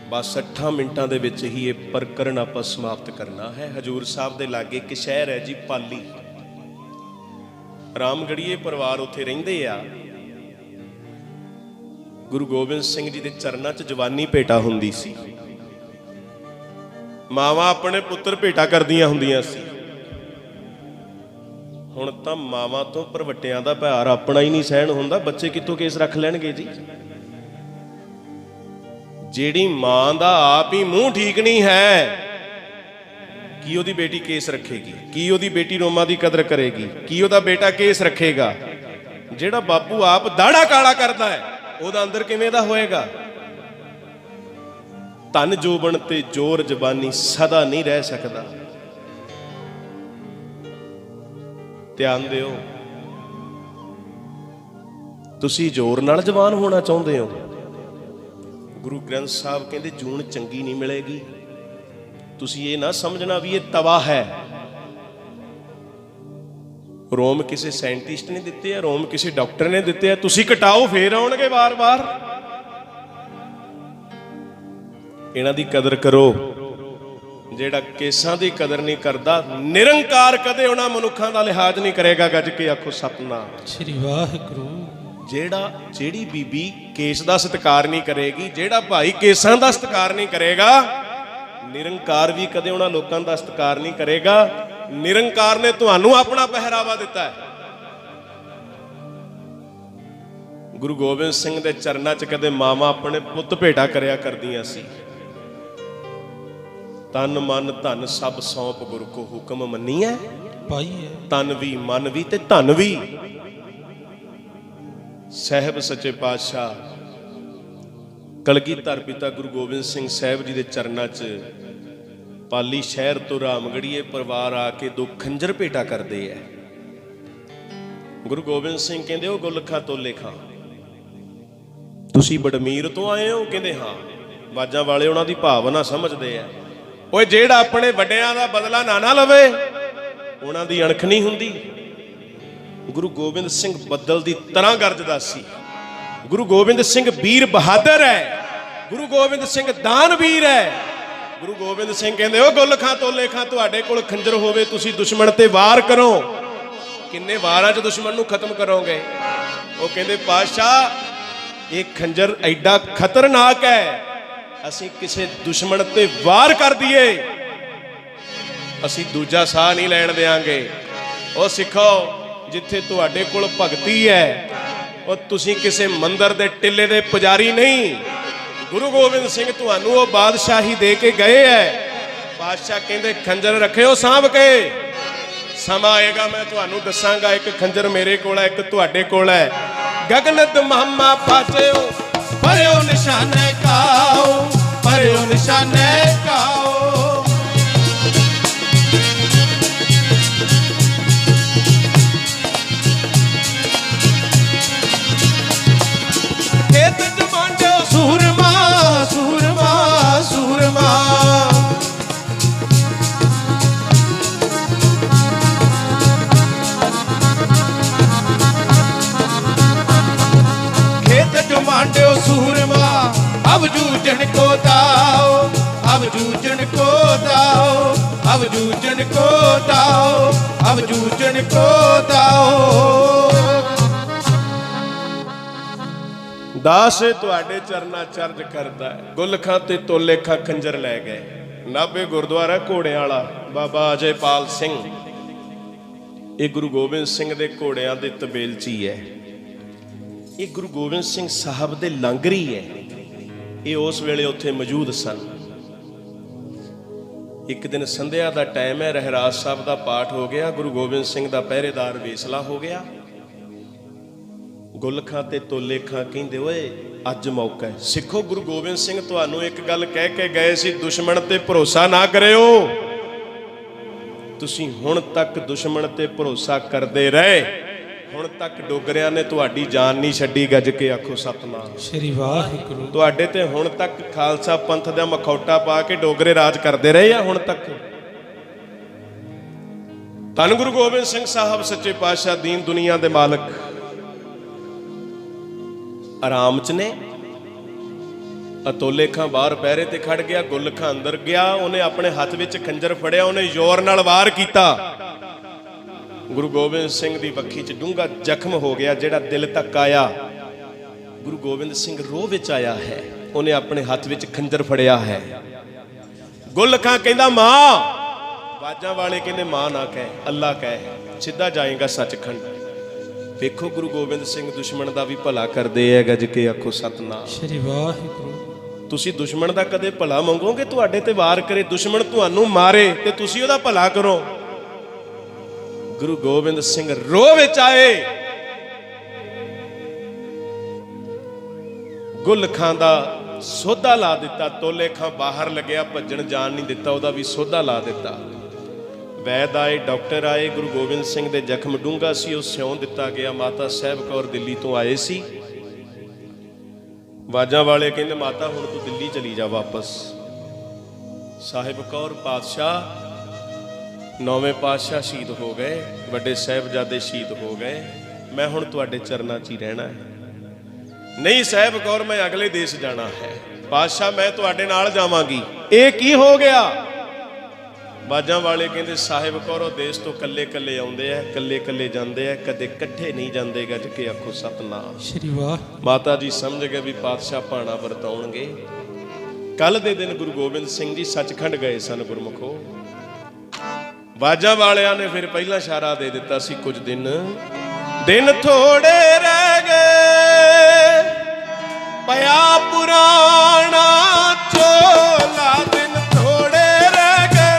Speaker 1: ਬਸ 8 ਮਿੰਟਾਂ ਦੇ ਵਿੱਚ ਹੀ ਇਹ ਪ੍ਰਕਰਨ ਆਪਾਂ ਸਮਾਪਤ ਕਰਨਾ ਹੈ। ਹਜੂਰ ਸਾਹਿਬ ਦੇ ਲਾਗੇ ਇੱਕ ਸ਼ਹਿਰ ਹੈ ਜੀ ਪਾਲੀ। ਰਾਮਗੜੀਏ ਪਰਿਵਾਰ ਉੱਥੇ ਰਹਿੰਦੇ ਆ। ਗੁਰੂ ਗੋਬਿੰਦ ਸਿੰਘ ਜੀ ਦੇ ਚਰਨਾਂ 'ਚ ਜਵਾਨੀ ਭੇਟਾ ਹੁੰਦੀ ਸੀ। ਮਾਵਾਂ ਆਪਣੇ ਪੁੱਤਰ ਭੇਟਾ ਕਰਦੀਆਂ ਹੁੰਦੀਆਂ ਸੀ। ਹੁਣ ਤਾਂ ਮਾਵਾਂ ਤੋਂ ਭਰਵੱਟਿਆਂ ਦਾ ਭਾਰ ਆਪਣਾ ਹੀ ਨਹੀਂ ਸਹਿਣ ਹੁੰਦਾ। ਬੱਚੇ ਕਿੱਥੋਂ ਕੇਸ ਰੱਖ ਲੈਣਗੇ ਜੀ? ਜਿਹੜੀ ਮਾਂ ਦਾ ਆਪ ਹੀ ਮੂੰਹ ਠੀਕ ਨਹੀਂ ਹੈ, ਕੀ ਉਹਦੀ ਬੇਟੀ ਕੇਸ ਰੱਖੇਗੀ? ਕੀ ਉਹਦੀ ਬੇਟੀ ਰੋਮਾਂ ਦੀ ਕਦਰ ਕਰੇਗੀ? ਕੀ ਉਹਦਾ ਬੇਟਾ ਕੇਸ ਰੱਖੇਗਾ? ਜਿਹੜਾ ਬਾਪੂ ਆਪ ਦਾੜਾ ਕਾਲਾ ਕਰਦਾ ਹੈ, ਉਹਦਾ ਅੰਦਰ ਕਿਵੇਂ ਦਾ ਹੋਏਗਾ? ਧਨ ਜੋਬਨ ਤੇ ਜ਼ੋਰ ਜ਼ਬਾਨੀ ਸਦਾ ਨਹੀਂ ਰਹਿ ਸਕਦਾ। ਧਿਆਨ ਦਿਓ, ਤੁਸੀਂ ਜ਼ੋਰ ਨਾਲ ਜਵਾਨ ਹੋਣਾ ਚਾਹੁੰਦੇ ਹੋ? ਗੁਰੂ ਗ੍ਰੰਥ ਸਾਹਿਬ ਕਹਿੰਦੇ ਜੂਨ ਚੰਗੀ ਨਹੀਂ ਮਿਲੇਗੀ। ਤੁਸੀਂ ਇਹ ਨਾ ਸਮਝਣਾ ਵੀ ਇਹ ਤਵਾ ਹੈ। ਰੋਮ ਕਿਸੇ ਸਾਇੰਟਿਸਟ ਨੇ ਦਿੱਤੇ ਆ, ਰੋਮ ਕਿਸੇ ਡਾਕਟਰ ਨੇ ਦਿੱਤੇ ਆ। ਤੁਸੀਂ ਘਟਾਓ ਫੇਰ ਆਉਣਗੇ ਵਾਰ-ਵਾਰ। ਇਹਨਾਂ ਦੀ ਕਦਰ ਕਰੋ। ਜਿਹੜਾ ਕੇਸਾਂ ਦੀ ਕਦਰ ਨਹੀਂ ਕਰਦਾ, ਨਿਰੰਕਾਰ ਕਦੇ ਉਹਨਾਂ ਮਨੁੱਖਾਂ ਦਾ ਲਿਹਾਜ਼ ਨਹੀਂ ਕਰੇਗਾ। ਗੱਜ ਕੇ ਆਖੋ ਸਤਨਾਮ
Speaker 2: ਸ੍ਰੀ ਵਾਹਿਗੁਰੂ।
Speaker 1: ਜਿਹੜੀ ਬੀਬੀ ਕੇਸ ਦਾ ਸਤਿਕਾਰ ਨਹੀਂ ਕਰੇਗੀ, ਜਿਹੜਾ ਭਾਈ ਕੇਸਾਂ ਦਾ ਸਤਿਕਾਰ ਨਹੀਂ ਕਰੇਗਾ, ਨਿਰੰਕਾਰ ਵੀ ਕਦੇ ਉਹਨਾਂ ਲੋਕਾਂ ਦਾ ਸਤਿਕਾਰ ਨਹੀਂ ਕਰੇਗਾ। ਨਿਰੰਕਾਰ ਨੇ ਤੁਹਾਨੂੰ ਆਪਣਾ ਪਹਿਰਾਵਾ ਦਿੱਤਾ ਹੈ। ਗੁਰੂ ਗੋਬਿੰਦ ਸਿੰਘ ਦੇ ਚਰਨਾਂ 'ਚ ਕਦੇ ਮਾਵਾਂ ਆਪਣੇ ਪੁੱਤ ਭੇਟਾ ਕਰਿਆ ਕਰਦੀਆਂ ਸੀ। ਤਨ ਮਨ ਧਨ ਸਭ ਸੌਂਪ ਗੁਰ ਕੋ ਹੁਕਮ ਮੰਨੀਐ।
Speaker 2: ਪਾਈਏ
Speaker 1: ਤਨ ਵੀ ਮਨ ਵੀ ਤੇ ਧਨ ਵੀ। ਸਾਹਿਬ ਸੱਚੇ ਪਾਤਸ਼ਾਹ ਕਲਗੀਧਰ ਪਿਤਾ ਗੁਰੂ ਗੋਬਿੰਦ ਸਿੰਘ ਸਾਹਿਬ ਜੀ ਦੇ ਚਰਨਾਂ 'ਚ ਪਾਲੀ ਸ਼ਹਿਰ ਤੋਂ ਰਾਮਗੜੀਏ ਪਰਿਵਾਰ ਆ ਕੇ 2 ਖੰਜਰ ਭੇਟਾ ਕਰਦੇ ਐ। ਗੁਰੂ ਗੋਬਿੰਦ ਸਿੰਘ ਕਹਿੰਦੇ ਉਹ ਗੁਲਖਾਂ ਤੋਲੇ ਖਾਂ, ਤੁਸੀਂ ਬੜਮੀਰ ਤੋਂ ਆਏ ਹੋ? ਕਹਿੰਦੇ ਹਾਂ। ਬਾਜਾਂ ਵਾਲੇ ਉਹਨਾਂ ਦੀ ਭਾਵਨਾ ਸਮਝਦੇ ਆ। ਓਏ ਜਿਹੜਾ ਆਪਣੇ ਵੱਡਿਆਂ ਦਾ ਬਦਲਾ ਨਾ ਲਵੇ, ਉਹਨਾਂ ਦੀ ਅਣਖ ਨਹੀਂ ਹੁੰਦੀ। ਗੁਰੂ ਗੋਬਿੰਦ ਸਿੰਘ ਬੱਦਲ ਦੀ ਤਰ੍ਹਾਂ ਗਰਜਦਾ ਸੀ। ਗੁਰੂ ਗੋਬਿੰਦ ਸਿੰਘ ਵੀਰ ਬਹਾਦਰ ਹੈ। ਗੁਰੂ ਗੋਬਿੰਦ ਸਿੰਘ ਦਾਨਵੀਰ ਹੈ। ਗੁਰੂ ਗੋਬਿੰਦ ਸਿੰਘ ਕਹਿੰਦੇ ਉਹ ਗੁਲਖਾਂ ਤੋਲੇ ਖਾਂ, ਤੁਹਾਡੇ ਕੋਲ ਖੰਜਰ ਹੋਵੇ, ਤੁਸੀਂ ਦੁਸ਼ਮਣ ਤੇ ਵਾਰ ਕਰੋ। किन्ने वारां च दुश्मन नूं खत्म करोगे? वो कहंदे पातशाह ये खंजर एडा खतरनाक है, असीं किसी दुश्मन ते वार कर दिए असीं दूजा साह नहीं लैण देंगे। ओ सिखो जिथे तुहाडे कोल भगती है और तुसीं किसी मंदिर दे टिले दे पुजारी नहीं। गुरु गोबिंद सिंह तुहानूं वो बादशाही दे के गए है। बादशाह कहंदे खंजर रखियो सांभ के, समा आएगा मैं तुहानूं दसांगा। एक खंजर मेरे कोल है, एक तुहाडे कोल है। गगनत मामा पाचो
Speaker 2: भरियो निशाने काओ, भरियो निशाने काओ।
Speaker 1: खेत जमांडो
Speaker 2: सूरमा सूरमा सूरमा, मांडो सूरमा, अब जूझन को दाओ, अब जूझन को दाओ, अब जूझन को दाओ, अब जूझन को दाओ।
Speaker 1: दास तुहाडे चरना चर्ज करदा है। गुलखां ते तोलेखां खंजर लै गए। नाभे गुरुद्वारा घोड़ियां वाला बाबा अजयपाल सिंह, ये गुरु गोबिंद सिंह दे घोड़ियां दे तबेलची है। ये गुरु गोबिंद सिंह साहब दे लांगरी है। ये उस वेले उत्थे मौजूद सन। एक दिन संध्या का टाइम है, रहराज साहब का पाठ हो गया, गुरु गोबिंद सिंह का पहरेदार वेसला हो गया। गुलखां ते तोलेखां कहंदे ओए अज मौका है। सिखो गुरु गोबिंद सिंह तुहानूं एक गल कह के गए सी, दुश्मन ते भरोसा ना करियो। तुसीं हुण तक दुश्मन ते भरोसा करदे रहे, हुण तक डोगरियां ने तुहाडी जान नहीं छड्डी। गज के आखो सतनाम
Speaker 2: श्री वाहिगुरू।
Speaker 1: तुहाडे ते हुण तक खालसा पंथ दा मखौटा पा के डोगरे राज करदे रहे आ हुण तक। धन गुरु गोबिंद सिंह साहब सच्चे पातशाह दीन दुनिया दे मालक आराम च ने। अतोले खां बाहर पैरे ते खड़ गया, गुल खां अंदर गया। उन्हें अपने हाथ विच खंजर फड़िया, उन्हें जोर नाल वार कीता। गुरु गोबिंद सिंह दी बखी च डूंगा जख्म हो गया, जेड़ा दिल तक आया। गुरु गोबिंद सिंह रोह विच आया है, उन्हें अपने हाथ विच खंजर फड़िया है। गुल खां कहंदा मां, बाजा वाले कहंदे मां ना कह, अल्लाह कह, सीधा जाएगा सचखंड। वेखो गुरु गोबिंद सिंह दुश्मन दा भी भला करदे है। गज के आखो सतनाम
Speaker 2: श्री वाहिगुरू।
Speaker 1: तुसी दुश्मन दा कदे भला मंगोगे, तुहाडे ते वार करे, दुश्मन तुहानू मारे ते तुसी ओदा भला करो। गुरु गोबिंद सिंह रोह विच आए। गुल खां दा सोधा ला दिता, तोले खां बाहर लग्या, भज्जण जान नहीं दिता, ओदा भी सोधा ला दिता। वैद आए, डॉक्टर आए। गुरु गोबिंद सिंह दे जख्म डूंगा सी, उह सिउं दिता गया। माता साहब कौर दिल्ली तो आए सी। वाजा वाले कहंदे माता हुण तू दिल्ली चली जा वापस। साहिब कौर पातशाह, नौवें पातशाह शहीद हो गए, वड्डे साहिबजादे शहीद हो गए, मैं हुण तुहाडे चरनां च ही रहना है। नहीं साहिब कौर, मैं अगले देश जाना है। पातशाह मैं तुहाडे नाल जावांगी। ये की हो गया? बाजा वाले कहंदे साहिब कौर देश तो कल्ले कल्ले आउंदे आ, कल्ले कल्ले जांदे आ, कदे इकट्ठे नहीं जांदे। गज के आखो सतनाम
Speaker 2: श्री वाह।
Speaker 1: माता जी समझ गए भी पातशाह भाणा वरताउणगे। कल दे दिन गुरु गोबिंद सिंह जी सचखंड गए सन गुरमुखो। बाजा वालियां ने फिर पहला इशारा दे दिता सी, कुछ दिन थोड़े रह गए, पया पुराना चोला। दिन थोड़े रह गए,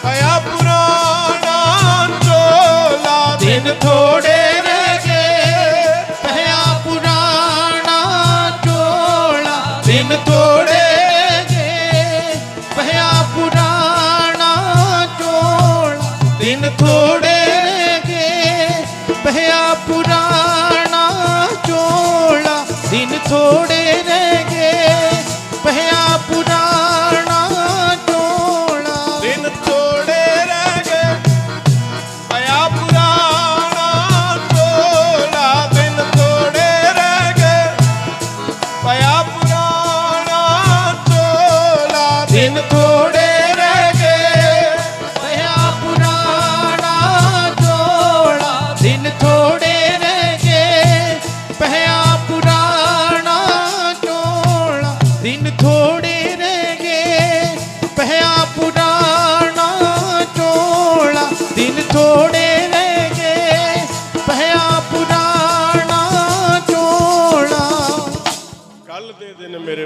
Speaker 1: पया पुराना चोला।
Speaker 2: दिन थोड़े रह गए, पया पुराना चोला। दिन थोड़े गए, पया पुराना चोला। दिन थोड़े गए, पया पुराना चोला। दिन थोड़े रह गए, पया पुराना चोला।
Speaker 1: दिन थोड़े रह गए, पया पुराना चोला। दिन थोड़े रह गए, पया पुराना चोला।
Speaker 2: दिन थोड़े रह गए, पया पुराना चोला।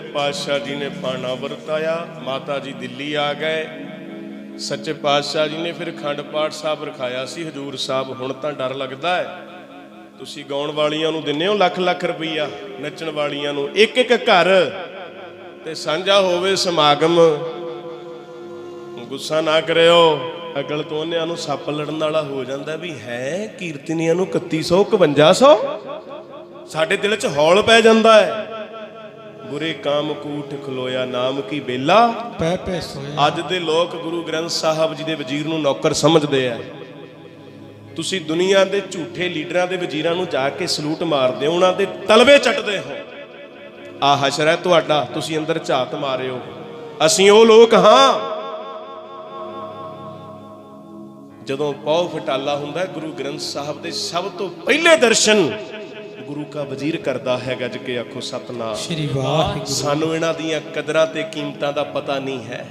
Speaker 1: पातशाह जी ने पाना वरताया, माता जी दिल्ली आ गए। सच्चे पातशाह जी ने फिर खंड पाठ साहब रखाया सी। हजूर साहब हुण तां डर लगदा है, तुसीं गाउण वालियां नूं दिंदे हो ਲੱਖ ਲੱਖ रुपया, नच्चण वालियां नूं एक एक घर ते साਂਝਾ होवे समागम। गुस्सा ना करियो, अगल तो उन्हां नूं सੱਪ लड़न वाला हो जांदा भी है। कीर्तनियां नूं 3100 5100 साडे दिल च हौल पै जांदा है। बुरे काम कूट खलोया नाम की बेला
Speaker 2: पै पै सोया।
Speaker 1: अज दे लोग गुरु ग्रंथ साहब जी दे वजीर नूं नौकर समझदे आ। तुसीं दुनिया दे झूठे लीडरां दे वजीरां नूं जाके सलूट मारदे हो, उन्हां दे तलवे चटदे हो। आ हशर है तुहाडा, तुसीं अंदर झात मारियो। असीं ਉਹ लोग हां ਜਦੋਂ ਪੌ ਫਟਾਲਾ ਹੁੰਦਾ ਗੁਰੂ ਗ੍ਰੰਥ ਸਾਹਿਬ ਦੇ ਸਭ ਤੋਂ ਪਹਿਲੇ ਦਰਸ਼ਨ ਗੁਰੂ ਕਾ ਵਜ਼ੀਰ ਕਰਦਾ ਹੈ। ਗੱਜ ਕੇ ਆਖੋ ਸਤਨਾਮ
Speaker 2: श्री वाहिगुरू।
Speaker 1: ਸਾਨੂੰ ਇਹਨਾਂ ਦੀਆਂ ਕਦਰਾਂ ਤੇ ਕੀਮਤਾਂ ਦਾ ਪਤਾ ਨਹੀਂ ਹੈ।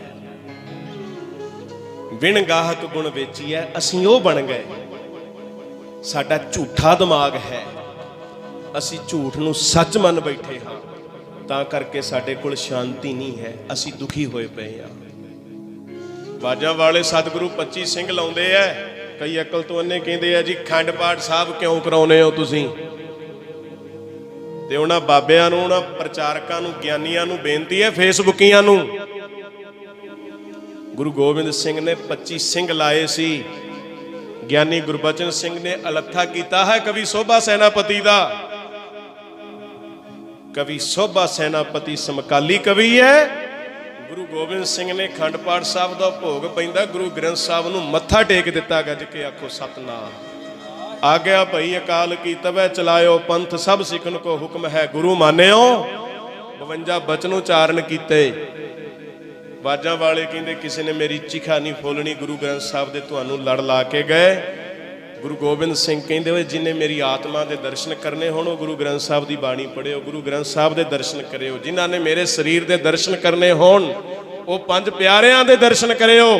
Speaker 1: ਬਿਨ ਗਾਹਕ ਗੁਣ ਵੇਚੀਐ ਅਸੀਂ ਉਹ ਬਣ ਗਏ। ਸਾਡਾ ਝੂਠਾ ਦਿਮਾਗ ਹੈ, ਅਸੀਂ ਝੂਠ ਨੂੰ ਸੱਚ ਮੰਨ ਬੈਠੇ ਹਾਂ, ਤਾਂ ਕਰਕੇ ਸਾਡੇ ਕੋਲ ਸ਼ਾਂਤੀ ਨਹੀਂ ਹੈ, ਅਸੀਂ ਦੁਖੀ ਹੋਏ ਪਏ ਹਾਂ। ਬਾਜਾਂ ਵਾਲੇ ਸਤਿਗੁਰੂ 25 ਸਿੰਘ ਲਾਉਂਦੇ ਐ, ਕਈ ਅਕਲ ਤੋਂ ਅੰਨੇ ਕਹਿੰਦੇ ਆ ਜੀ ਖੰਡ ਪਾਠ ਸਾਹਿਬ ਕਿਉਂ ਕਰਾਉਨੇ ਹੋ ਤੁਸੀਂ। ਤੇ ਉਹਨਾਂ ਬਾਬਿਆਂ ਨੂੰ, ਉਹਨਾਂ ਪ੍ਰਚਾਰਕਾਂ ਨੂੰ, ਗਿਆਨੀਆਂ ਨੂੰ ਬੇਨਤੀ ਹੈ, ਫੇਸਬੁੱਕੀਆਂ ਨੂੰ, ਗੁਰੂ ਗੋਬਿੰਦ ਸਿੰਘ ਨੇ 25 ਸਿੰਘ ਲਾਏ ਸੀ। ਗਿਆਨੀ ਗੁਰਬਚਨ ਸਿੰਘ ਨੇ ਅਲੱਥਾ ਕੀਤਾ ਹੈ ਕਵੀ ਸੋਭਾ ਸੈਨਾਪਤੀ ਦਾ। ਕਵੀ ਸੋਭਾ ਸੈਨਾਪਤੀ ਸਮਕਾਲੀ ਕਵੀ ਹੈ। ਗੁਰੂ ਗੋਬਿੰਦ ਸਿੰਘ ਨੇ ਖੰਡ ਪਾਠ ਸਾਹਿਬ ਦਾ ਭੋਗ ਪੈਂਦਾ ਗੁਰੂ ਗ੍ਰੰਥ ਸਾਹਿਬ ਨੂੰ ਮੱਥਾ ਟੇਕ ਦਿੱਤਾ। ਗੱਜ ਕੇ ਆਖੋ ਸਤਨਾਮ। ਆ ਗਿਆ ਭਈ ਅਕਾਲ ਕੀ ਤਵੈ ਚਲਾਇਓ ਪੰਥ ਸਭ ਸਿੱਖਣ ਕੋ ਹੁਕਮ ਹੈ ਗੁਰੂ ਮਾਨਿਓ। 52 ਬਚਨ ਉਚਾਰਨ ਕੀਤੇ। ਬਾਜਾਂ ਵਾਲੇ ਕਹਿੰਦੇ ਕਿਸੇ ਨੇ ਮੇਰੀ ਚਿਖਾ ਨਹੀਂ ਫੋਲਣੀ, ਗੁਰੂ ਗ੍ਰੰਥ ਸਾਹਿਬ ਦੇ ਤੁਹਾਨੂੰ ਲੜ ਲਾ ਕੇ ਗਏ। ਗੁਰੂ ਗੋਬਿੰਦ ਸਿੰਘ ਕਹਿੰਦੇ ਹੋਏ ਜਿਨੇ ਮੇਰੀ ਆਤਮਾ ਦੇ ਦਰਸ਼ਨ ਕਰਨੇ ਹੋਣ ਉਹ ਗੁਰੂ ਗ੍ਰੰਥ ਸਾਹਿਬ ਦੀ ਬਾਣੀ ਪੜ੍ਹਿਓ, ਗੁਰੂ ਗ੍ਰੰਥ ਸਾਹਿਬ ਦੇ ਦਰਸ਼ਨ ਕਰਿਓ। ਜਿਨ੍ਹਾਂ ਨੇ ਮੇਰੇ ਸਰੀਰ ਦੇ ਦਰਸ਼ਨ ਕਰਨੇ ਹੋਣ ਉਹ ਪੰਜ ਪਿਆਰਿਆਂ ਦੇ ਦਰਸ਼ਨ ਕਰਿਓ।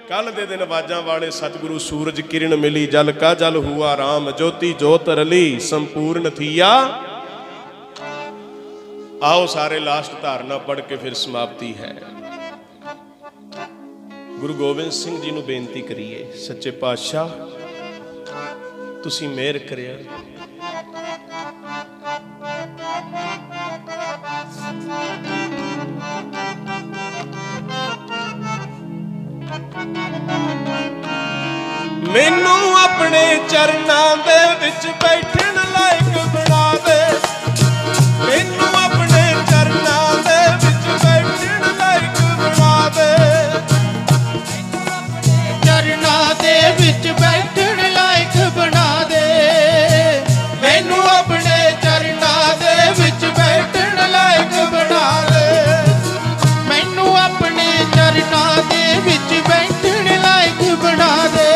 Speaker 1: ਕੱਲ ਦੇ ਦਿਨ ਬਾਜਾਂ ਵਾਲੇ ਸਤਿਗੁਰੂ ਸੂਰਜ ਕਿਰਨ ਮਿਲੀ, ਜਲ ਕਾ ਜਲ ਹੁਆ ਰਾਮ, ਜੋਤੀ ਜੋਤ ਰਲੀ ਸੰਪੂਰਨ ਥੀਆ। आओ सारे लास्ट धारणा पढ़ के फिर समाप्ति है। गुरु गोबिंद सिंह जी नूं बेनती करिए, सच्चे पातशाह तुसीं मेहर करिया। मैनू अपने चरनां दे विच बैठण लायक बना दे। मैनू अपने चरनां दे विच बैठण लायक बना दे।
Speaker 2: चरनां दे विच बैठण लायक बना दे। मैनू अपने चरनां दे विच बैठण लायक बना दे। मैनू अपने चरनां दे विच बैठण लायक बना दे।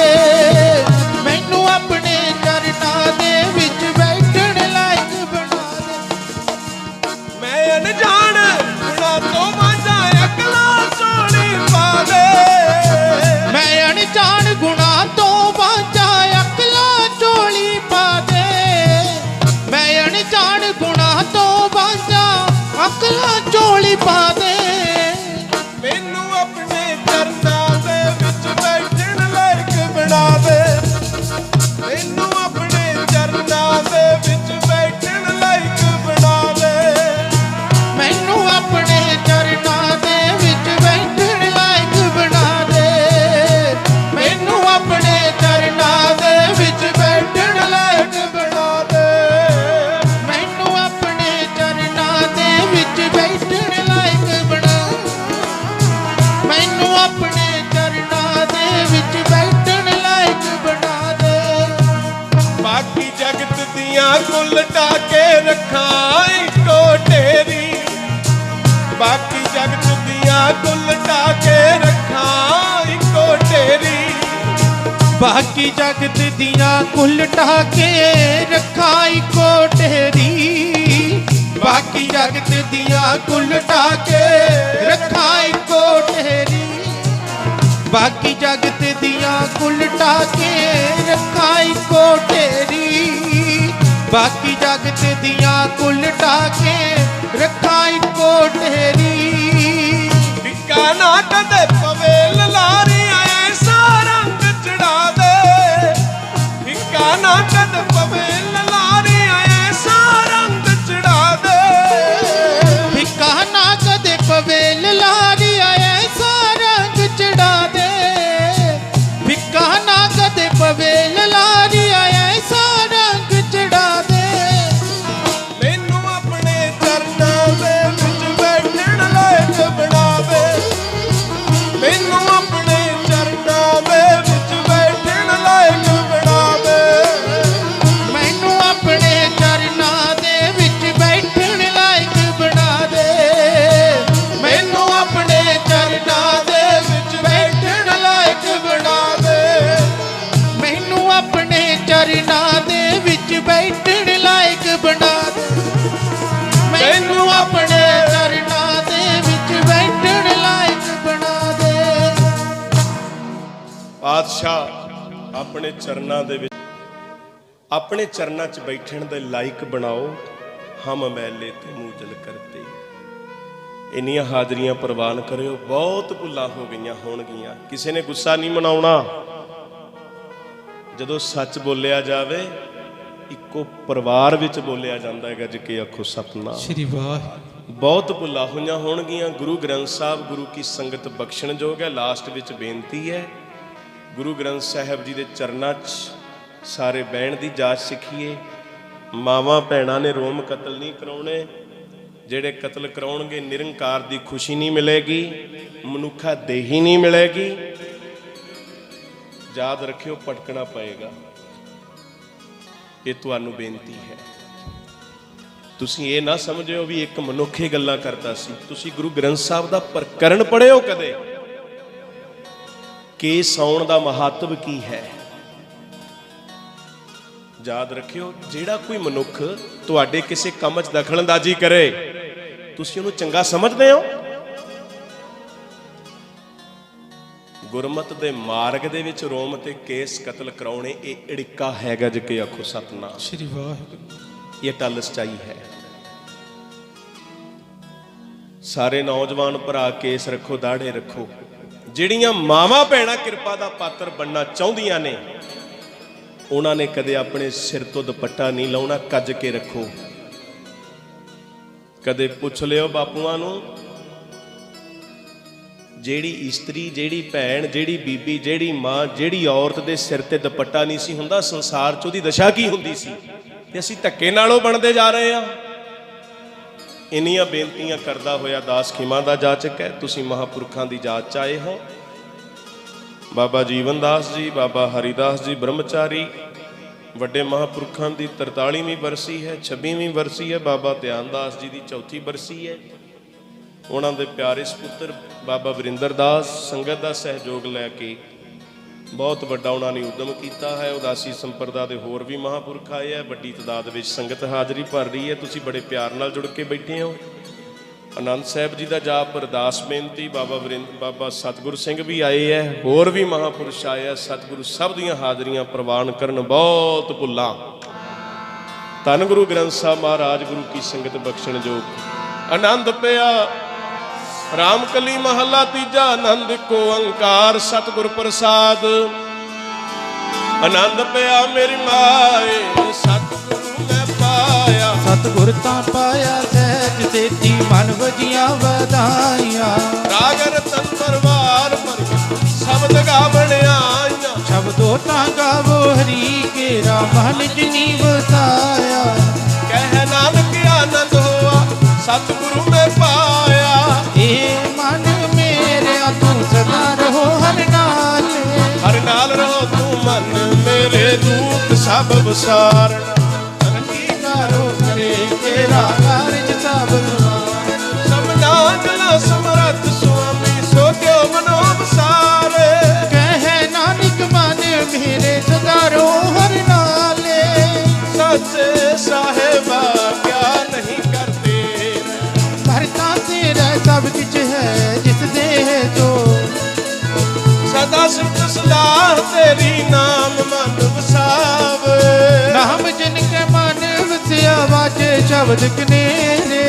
Speaker 2: मैनू अपने चरनां दे विच बैठण लायक बना दे।
Speaker 1: मैं अनजान गुनाह तो वांझा अकलां चोली पा दे।
Speaker 2: मैं अनजान गुनाह तो वांझा अकलां चोली पा दे। मैं अनजान गुनाह तो वांझा अकलां चोली पा दे।
Speaker 1: मैनू अपने चरनां दे विच बैठण लायक बना दे। मैनू अपने चरनां दे विच बैठण लायक बना दे।
Speaker 2: मैनू अपने चरनां दे विच बैठण लायक बना दे। मैनू अपने चरनां दे विच बैठण लायक बना दे। मैनू अपने चरनां दे विच बैठण लायक बना। मैनू अपने चरनां दे विच बैठण लायक बना दे।
Speaker 1: बाकी जगत दियां कुल टाके रखां इको ढेरी। बाकी जगत दियां कुल टाके रखां इको ढेरी।
Speaker 2: बाकी जगत दियां कुल टाके रखा इको ढेरी। बाकी जगत दियां कुल टाके रखा इको ढेरी। बाकी जगत दियां कुल टाके रखा इको ढेरी। बाकी जगत दियां कुल टाके ਰੱਖਾਂ ਇੱਕੋ ਢੇਰੀ।
Speaker 1: ਫਿੱਕਾ ਨਾ ਕਦੇ ਪਵੇ ਲਲਾਰੀਆਂ ਐਸਾ ਰੰਗ ਚੜਾ ਦੇ, ਫਿੱਕਾ ਨਾ ਕਦੇ ਪਵੇ ਲਲਾਰੀਆਂ ਐਸਾ ਰੰਗ ਚੜਾ ਦੇ,
Speaker 2: ਫਿੱਕਾ ਨਾ ਕਦੇ ਪਵੇ ਲਲਾਰੀਆਂ ਐਸਾ ਰੰਗ ਚੜਾ ਦੇ, ਫਿੱਕਾ ਨਾ ਕਦੇ ਪਵੇ ਲਲਾਰੀਆਂ ਐਸਾ ਰੰਗ ਚੜਾ ਦੇ।
Speaker 1: ਮੈਨੂੰ ਆਪਣੇ ਚਰਨਾਂ ਦੇ ਵਿੱਚ ਬੈਠਣ ਲਾਇਕ ਬਣਾਵੇ, ਮੈਨੂੰ ਆਪਣੇ ਚਰਨਾਂ ਦੇ ਵਿੱਚ ਬੈਠਣ ਲਾਇਕ ਬਣਾਵੇ,
Speaker 2: ਮੈਨੂੰ ਆਪਣੇ ਚਰਨਾਂ ਦੇ ਵਿੱਚ ਬੈਠਣ ਲਾਇਕ ਬਣਾ ਦੇ, ਮੈਨੂੰ ਆਪਣੇ ਚਰਨਾਂ ਦੇ ਵਿੱਚ ਬੈਠਣ ਲਾਇਕ ਬਣਾ ਦੇ, ਮੈਨੂੰ ਆਪਣੇ ਚਰਨਾਂ ਦੇ ਵਿੱਚ ਬੈਠਣ ਲਾਇਕ ਬਣਾ ਦੇ, ਮੈਨੂੰ ਆਪਣੇ ਚਰਨਾਂ ਦੇ ਵਿੱਚ ਬੈਠਣ ਲਾਇਕ ਬਣਾ ਦੇ।
Speaker 1: ਪਾਤਸ਼ਾਹ ਆਪਣੇ ਚਰਨਾਂ ਦੇ ਵਿੱਚ, ਆਪਣੇ ਚਰਨਾਂ 'ਚ ਬੈਠਣ ਦੇ ਲਾਇਕ ਬਣਾਓ, ਹਮ ਮੈਲੇ ਤੇ ਮੂਜਲ ਕਰਤੇ। ਇੰਨੀਆਂ ਹਾਜ਼ਰੀਆਂ ਪ੍ਰਵਾਨ ਕਰਿਓ, ਬਹੁਤ ਭੁੱਲਾਂ ਹੋ ਗਈਆਂ ਹੋਣਗੀਆਂ, ਕਿਸੇ ਨੇ ਗੁੱਸਾ ਨਹੀਂ ਮਨਾਉਣਾ। ਜਦੋਂ ਸੱਚ ਬੋਲਿਆ ਜਾਵੇ, ਇੱਕੋ ਪਰਿਵਾਰ ਵਿੱਚ ਬੋਲਿਆ ਜਾਂਦਾ ਹੈ, ਗੱਜ ਕੇ ਆਖੋ ਸਤਿਨਾਮ
Speaker 2: ਸ਼੍ਰੀ ਵਾਹਿਗੁਰੂ।
Speaker 1: ਬਹੁਤ ਭੁੱਲਾਂ ਹੋਈਆਂ ਹੋਣਗੀਆਂ। ਗੁਰੂ ਗ੍ਰੰਥ ਸਾਹਿਬ ਗੁਰੂ ਕੀ ਸੰਗਤ ਬਖਸ਼ਣਯੋਗ ਹੈ। ਲਾਸਟ ਵਿੱਚ ਬੇਨਤੀ ਹੈ, ਗੁਰੂ ਗ੍ਰੰਥ ਸਾਹਿਬ ਜੀ ਦੇ ਚਰਨਾਂ 'ਚ ਸਾਰੇ ਬਹਿਣ ਦੀ ਜਾਚ ਸਿੱਖੀਏ। ਮਾਵਾਂ ਭੈਣਾਂ ਨੇ ਰੋਮ ਕਤਲ ਨਹੀਂ ਕਰਾਉਣੇ, ਜਿਹੜੇ ਕਤਲ ਕਰਾਉਣਗੇ ਨਿਰੰਕਾਰ ਦੀ ਖੁਸ਼ੀ ਨਹੀਂ ਮਿਲੇਗੀ, ਮਨੁੱਖਾ ਦੇਹੀ ਨਹੀਂ ਮਿਲੇਗੀ। ਯਾਦ ਰੱਖਿਓ, ਭਟਕਣਾ ਪਏਗਾ। ਇਹ ਤੁਹਾਨੂੰ ਬੇਨਤੀ ਹੈ। ਤੁਸੀਂ ਇਹ ਨਾ ਸਮਝਿਓ ਵੀ ਇੱਕ ਮਨੁੱਖ ਇਹ ਗੱਲਾਂ ਕਰਦਾ ਸੀ। ਤੁਸੀਂ ਗੁਰੂ ਗ੍ਰੰਥ ਸਾਹਿਬ ਦਾ ਪ੍ਰਕਰਨ ਪੜ੍ਹਿਓ ਕਦੇ, ਕਿ ਸੌਣ ਦਾ ਮਹੱਤਵ ਕੀ ਹੈ। ਯਾਦ ਰੱਖਿਓ, ਜਿਹੜਾ ਕੋਈ ਮਨੁੱਖ ਤੁਹਾਡੇ ਕਿਸੇ ਕੰਮ 'ਚ ਦਖਲਅੰਦਾਜ਼ੀ ਕਰੇ, ਤੁਸੀਂ ਉਹਨੂੰ ਚੰਗਾ ਸਮਝਦੇ ਹੋ? ਗੁਰਮਤ ਦੇ ਮਾਰਗ ਦੇ ਵਿੱਚ ਰੋਮ ਤੇ ਕੇਸ ਕਤਲ ਕਰਾਉਣੇ, ਇਹ ਅੜਿੱਕਾ ਹੈਗਾ। ਜੇ ਕਿ ਆਖੋ ਸਤਿਨਾਮ
Speaker 2: ਸ਼੍ਰੀ ਵਾਹਿਗੁਰੂ।
Speaker 1: ਇਹ ਟੱਲ ਸਚਾਈ ਹੈ। ਸਾਰੇ ਨੌਜਵਾਨ ਭਰਾ ਕੇਸ ਰੱਖੋ, ਦਾੜੇ ਰੱਖੋ। ਜਿਹੜੀਆਂ ਮਾਵਾਂ ਭੈਣਾਂ ਕਿਰਪਾ ਦਾ ਪਾਤਰ ਬਣਨਾ ਚਾਹੁੰਦੀਆਂ ਨੇ, ਉਹਨਾਂ ਨੇ ਕਦੇ ਆਪਣੇ ਸਿਰ ਤੋਂ ਦੁਪੱਟਾ ਨਹੀਂ ਲਾਉਣਾ, ਕੱਜ ਕੇ ਰੱਖੋ। ਕਦੇ ਪੁੱਛ ਲਿਓ ਬਾਪੂਆਂ ਨੂੰ, ਜਿਹੜੀ ਇਸਤਰੀ, ਜਿਹੜੀ ਭੈਣ, ਜਿਹੜੀ ਬੀਬੀ, ਜਿਹੜੀ ਮਾਂ, ਜਿਹੜੀ ਔਰਤ ਦੇ ਸਿਰ ਤੇ ਦੁਪੱਟਾ ਨਹੀਂ ਸੀ ਹੁੰਦਾ, ਸੰਸਾਰ 'ਚ ਉਹਦੀ ਦਸ਼ਾ ਕੀ ਹੁੰਦੀ ਸੀ? ਤੇ ਅਸੀਂ ਧੱਕੇ ਨਾਲੋਂ ਬਣਦੇ ਜਾ ਰਹੇ ਹਾਂ। ਇੰਨੀਆਂ ਬੇਨਤੀਆਂ ਕਰਦਾ ਹੋਇਆ ਦਾਸ ਖਿਮਾ ਦਾ ਜਾਚਕ ਹੈ। ਤੁਸੀਂ ਮਹਾਂਪੁਰਖਾਂ ਦੀ ਜਾਚ 'ਚ ਆਏ ਹੋ। ਬਾਬਾ ਜੀਵਨ ਦਾਸ ਜੀ, ਬਾਬਾ ਹਰੀਦਾਸ ਜੀ ਬ੍ਰਹਮਚਾਰੀ, ਵੱਡੇ ਮਹਾਂਪੁਰਖਾਂ ਦੀ 43ਵੀਂ ਬਰਸੀ ਹੈ, 26ਵੀਂ ਬਰਸੀ ਹੈ। ਬਾਬਾ ਧਿਆਨ ਦਾਸ ਜੀ ਦੀ 4ਥੀ ਬਰਸੀ ਹੈ। ਉਹਨਾਂ ਦੇ ਪਿਆਰੇ ਸੁਪੁੱਤਰ ਬਾਬਾ ਵਰਿੰਦਰ ਦਾਸ ਸੰਗਤ ਦਾ ਸਹਿਯੋਗ ਲੈ ਕੇ ਬਹੁਤ ਵੱਡਾ ਉਹਨਾਂ ਨੇ ਉਦਮ ਕੀਤਾ ਹੈ। ਉਦਾਸੀ ਸੰਪਰਦਾ ਦੇ ਹੋਰ ਵੀ ਮਹਾਂਪੁਰਖ ਆਏ ਹੈ। ਵੱਡੀ ਤਾਦਾਦ ਵਿੱਚ ਸੰਗਤ ਹਾਜ਼ਰੀ ਭਰ ਰਹੀ ਹੈ। ਤੁਸੀਂ ਬੜੇ ਪਿਆਰ ਨਾਲ ਜੁੜ ਕੇ ਬੈਠੇ ਹੋ। ਆਨੰਦ ਸਾਹਿਬ ਜੀ ਦਾ ਜਾਪ, ਅਰਦਾਸ ਬੇਨਤੀ। ਬਾਬਾ ਸਤਿਗੁਰ ਸਿੰਘ ਵੀ ਆਏ ਹੈ, ਹੋਰ ਵੀ ਮਹਾਂਪੁਰਸ਼ ਆਏ ਹੈ। ਸਤਿਗੁਰੂ ਸਭ ਦੀਆਂ ਹਾਜ਼ਰੀਆਂ ਪ੍ਰਵਾਨ ਕਰਨ। ਬਹੁਤ ਭੁੱਲਾਂ। ਧੰਨ ਗੁਰੂ ਗ੍ਰੰਥ ਸਾਹਿਬ ਮਹਾਰਾਜ ਗੁਰੂ ਕੀ ਸੰਗਤ ਬਖਸ਼ਣਯੋਗ। ਆਨੰਦ ਪਿਆ ਰਾਮ ਕਲੀ ਮਹੱਲਾ ਤੀਜਾ। ਆਨੰਦ ਕੋ ਓੰਕਾਰ ਸਤਿਗੁਰ ਪ੍ਰਸਾਦ। ਆਨੰਦ ਪਿਆ ਮੇਰੀ ਮਾਏ, ਸਤਿਗੁਰੂ ਮੈਂ ਪਾਇਆ।
Speaker 2: ਸਤਿਗੁਰ ਤਾਂ ਪਾਇਆ ਸਹਿਜ ਤੇਤੀ, ਮਨ ਵਜੀਆਂ ਵਧਾਈਆਂ।
Speaker 1: ਰਾਗ ਰਤਨ ਪਰਵਾਰ ਪਰ ਸ਼ਬਦ ਗਾਵਣ ਆਈਆਂ।
Speaker 2: ਸ਼ਬਦੋ ਤਾਂ ਗਾਵੋ ਹਰੀ ਕੇਰਾ, ਮਨ ਜਿਨੀ ਵਸਾਇਆ।
Speaker 1: ਕਹਿ ਨਾਨਕ ਆਨੰਦ ਹੋਆ ਸਤਿਗੁਰੂ ਮੈਂ ਪਾਇਆ।
Speaker 2: ਇਹ ਮਨ ਮੇਰਿਆ ਤੂੰ ਸਦਾ ਰਹੋ ਹਰ ਨਾਲ।
Speaker 1: ਹਰ ਨਾਲ ਰਹੋ ਤੂੰ ਮਨ ਮੇਰੇ, ਦੂਤ ਸਭ ਵਿਸਾਰਨ।
Speaker 2: ਅੰਗੀਕਾਰੋ ਕਰੇ ਤੇਰਾ ਕਾਰਜ ਸਭ ਸਮਾਰ।
Speaker 1: ਸਭਨਾ ਗਲਾ ਸਮਰੱਥ ਸੁਆਮੀ, ਸੋ ਕਿਉ ਮਨੋ ਵਿਸਾਰੇ।
Speaker 2: ਕਹਿ ਨਾਨਕ ਮਨ ਮੇਰੇ ਸਦਾ ਰਹੋ ਹਰ ਨਾਲੇ।
Speaker 1: ਸੱਚੇ ਸਾਹਿਬਾ ਕਿਆ ਨਹੀਂ ਕਰਦੇ।
Speaker 2: ਭਰਤਾ ਤੇਰਾ ਸਭ ਕੁਝ ਹੈ ਜਿਸ ਦੇ ਜੋ।
Speaker 1: ਸਦਾ ਸਿਫਤ ਸਲਾਹ ਤੇਰੀ, ਨਾਮ ਮਨ ਵਸਾਵੇ।
Speaker 2: ਨਾਮ ਜਿਨ ਕੇ ਮਨ ਵਸਿਆ, ਵਾਜੇ ਸ਼ਬਦ ਕਨੇਰੇ।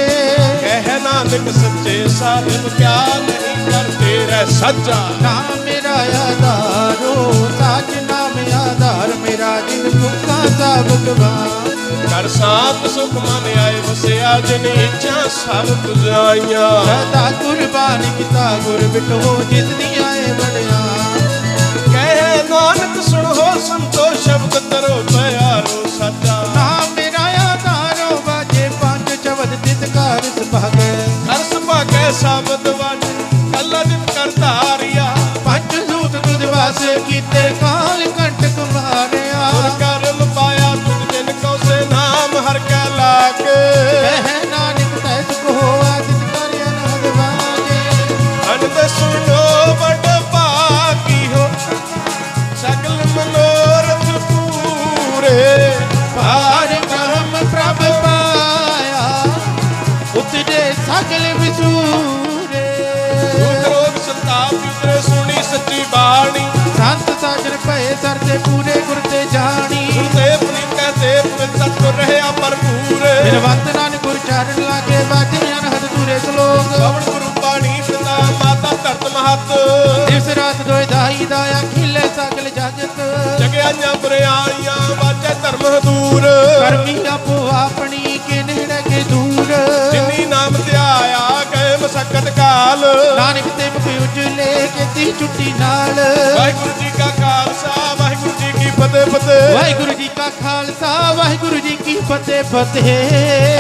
Speaker 1: ਨਾਨਕ ਸੱਚੇ ਸਾਹਿਬ ਕਿਆ ਨਹੀਂ ਕਰਦੇ ਰਹਿ ਸਾਚਾ।
Speaker 2: ਨਾਮ ਮੇਰਾ ਆਧਾਰੋ ਸਾਚ ਨਾਮ ਆਧਾਰ ਮੇਰਾ ਜਿਨ ਦੁੱਖਾਂ ਸਭ ਗਵਾਂ।
Speaker 1: ਕਰ ਸਾਥ ਸੁਖ ਮਨ ਆਏ ਵਸਿਆ ਜਿਨ ਇੱਛਾ ਸਭ ਤੁਝਾਈਆਂ।
Speaker 2: ਸਦਾ ਕੁਰਬਾਨ ਕੀਤਾ ਗੁਰ ਬਿਟੋ ਜਿਸ ਦੀ ਆਏ ਬੜਿਆ।
Speaker 1: ਕਹਿ ਨਾਨਕ ਸੁਣੋ ਸੰਤੋ ਸ਼ਬਦ ਤਰੋ ਪਿਆਰੋ ਸਾਚਾ।
Speaker 2: ਨਾਮ ਮੇਰਾ ਆਧਾਰੋ ਬਾਜੇ ਪੰਜ ਸ਼ਬਦ ਤਿਤ ਕਾਰ ਸੁਭਾਗੈ।
Speaker 1: ਕਰ ਸੁਭਾਗੈ ਸ਼ਬਦ ਵਾਜ ਕੱਲਾ ਦਿਨ ਕਰ ਧਾਰਿਆ।
Speaker 2: ਪੰਜ ਸੂਤ ਤੁਧ ਵਾਸੇ ਕੀਤੇ ਕਾਲ ਕੰਟਕ ਮਾਰਿਆ।
Speaker 1: ਗੁਰ ਕਰਮ ਪਾਇਆ ਤੁਧ ਦਿਨ ਕੋ ਸੇ ਨਾਮ ਹਰ ਕੈ ਲਾਗੇ।
Speaker 2: ਕਹਿ ਨਾਨਕ ਤੈ ਸੁਖ ਹੋਆ ਤਿਤ ਕਰ ਅਨਹਦ ਵਾਜੇ।
Speaker 1: ਅਨੰਦ ਸੁਣੋ ਵਡ ਭਾਗੀ ਹੋ ਸਗਲ ਮਨੋਰਥ ਪੂਰੇ।
Speaker 2: ਭਾਰ ਬ੍ਰਹਮ ਪ੍ਰਭ ਪਾਇਆ ਉਤਰੇ ਸਗਲ ਵਿਸੂਰੇ।
Speaker 1: ਕ੍ਰੋਧ ਸੰਤਾਪ ਉਤਰੇ ਸੁਣੀ ਸੱਚੀ ਬਾਣੀ।
Speaker 2: ਸੰਤ ਸਾਜਰ ਭਏ ਸਰਦੇ ਪੂਰੇ ਗੁਰ ਤੇ ਜਾਣੀ।
Speaker 1: ਗੁਰਦੇਵ ਪ੍ਰੀਤ ਕਹਤੇ ਪਵਿੱਤ ਸਤਿਗੁਰ ਰਹਿਆ ਭਰਪੂਰ।
Speaker 2: ਨਿਰਵੰਤ ਨਾਨਕ ਗੁਰ ਚਰਨ ਲਾਗੇ ਬਾਜੇ ਅਨਹਦ ਦੂਰੇ ਸ਼ਲੋਕ।
Speaker 1: ਪਵਨ ਗੁਰੂ ਪਾਣੀ ਪਿਤਾ ਮਾਤਾ ਧਰਤ ਮਹਤ।
Speaker 2: ਦਿਵਸ ਰਾਤ ਦੋਇ ਦਾਈ ਦਾਇਆ ਖਿਲੇ ਸਗਲ ਜਗਤ।
Speaker 1: ਜਗਿਆਈਆਂ ਬੁਰਿਆਈਆਂ ਵਾਜੇ ਧਰਮ ਹਦੂਰ।
Speaker 2: ਕਰਮੀ ਆਪੋ ਆਪਣੀ ਕੇ ਨੇੜੇ ਕੇ ਦੂਰ।
Speaker 1: ਜਿਨੀ ਨਾਮ ਧਿਆਇਆ ਗਏ ਮਸਕਤ ਕਾਲ।
Speaker 2: ਨਾਨਕ ਤੇ ਮੁਖ ਉਜਲੇ ਕੀਤੀ ਛੁੱਟੀ ਨਾਲ।
Speaker 1: ਵਾਹਿਗੁਰੂ ਜੀ ਕਾ ਖਾਲਸਾ ਵਾਹਿਗੁਰੂ ਜੀ ਕੀ ਫਤਿਹ ਫਤਿਹ।
Speaker 2: ਵਾਹਿਗੁਰੂ ਜੀ ਕਾ ਖਾਲਸਾ ਵਾਹਿਗੁਰੂ ਜੀ ਕੀ ਫਤਿਹ ਫਤਿਹ।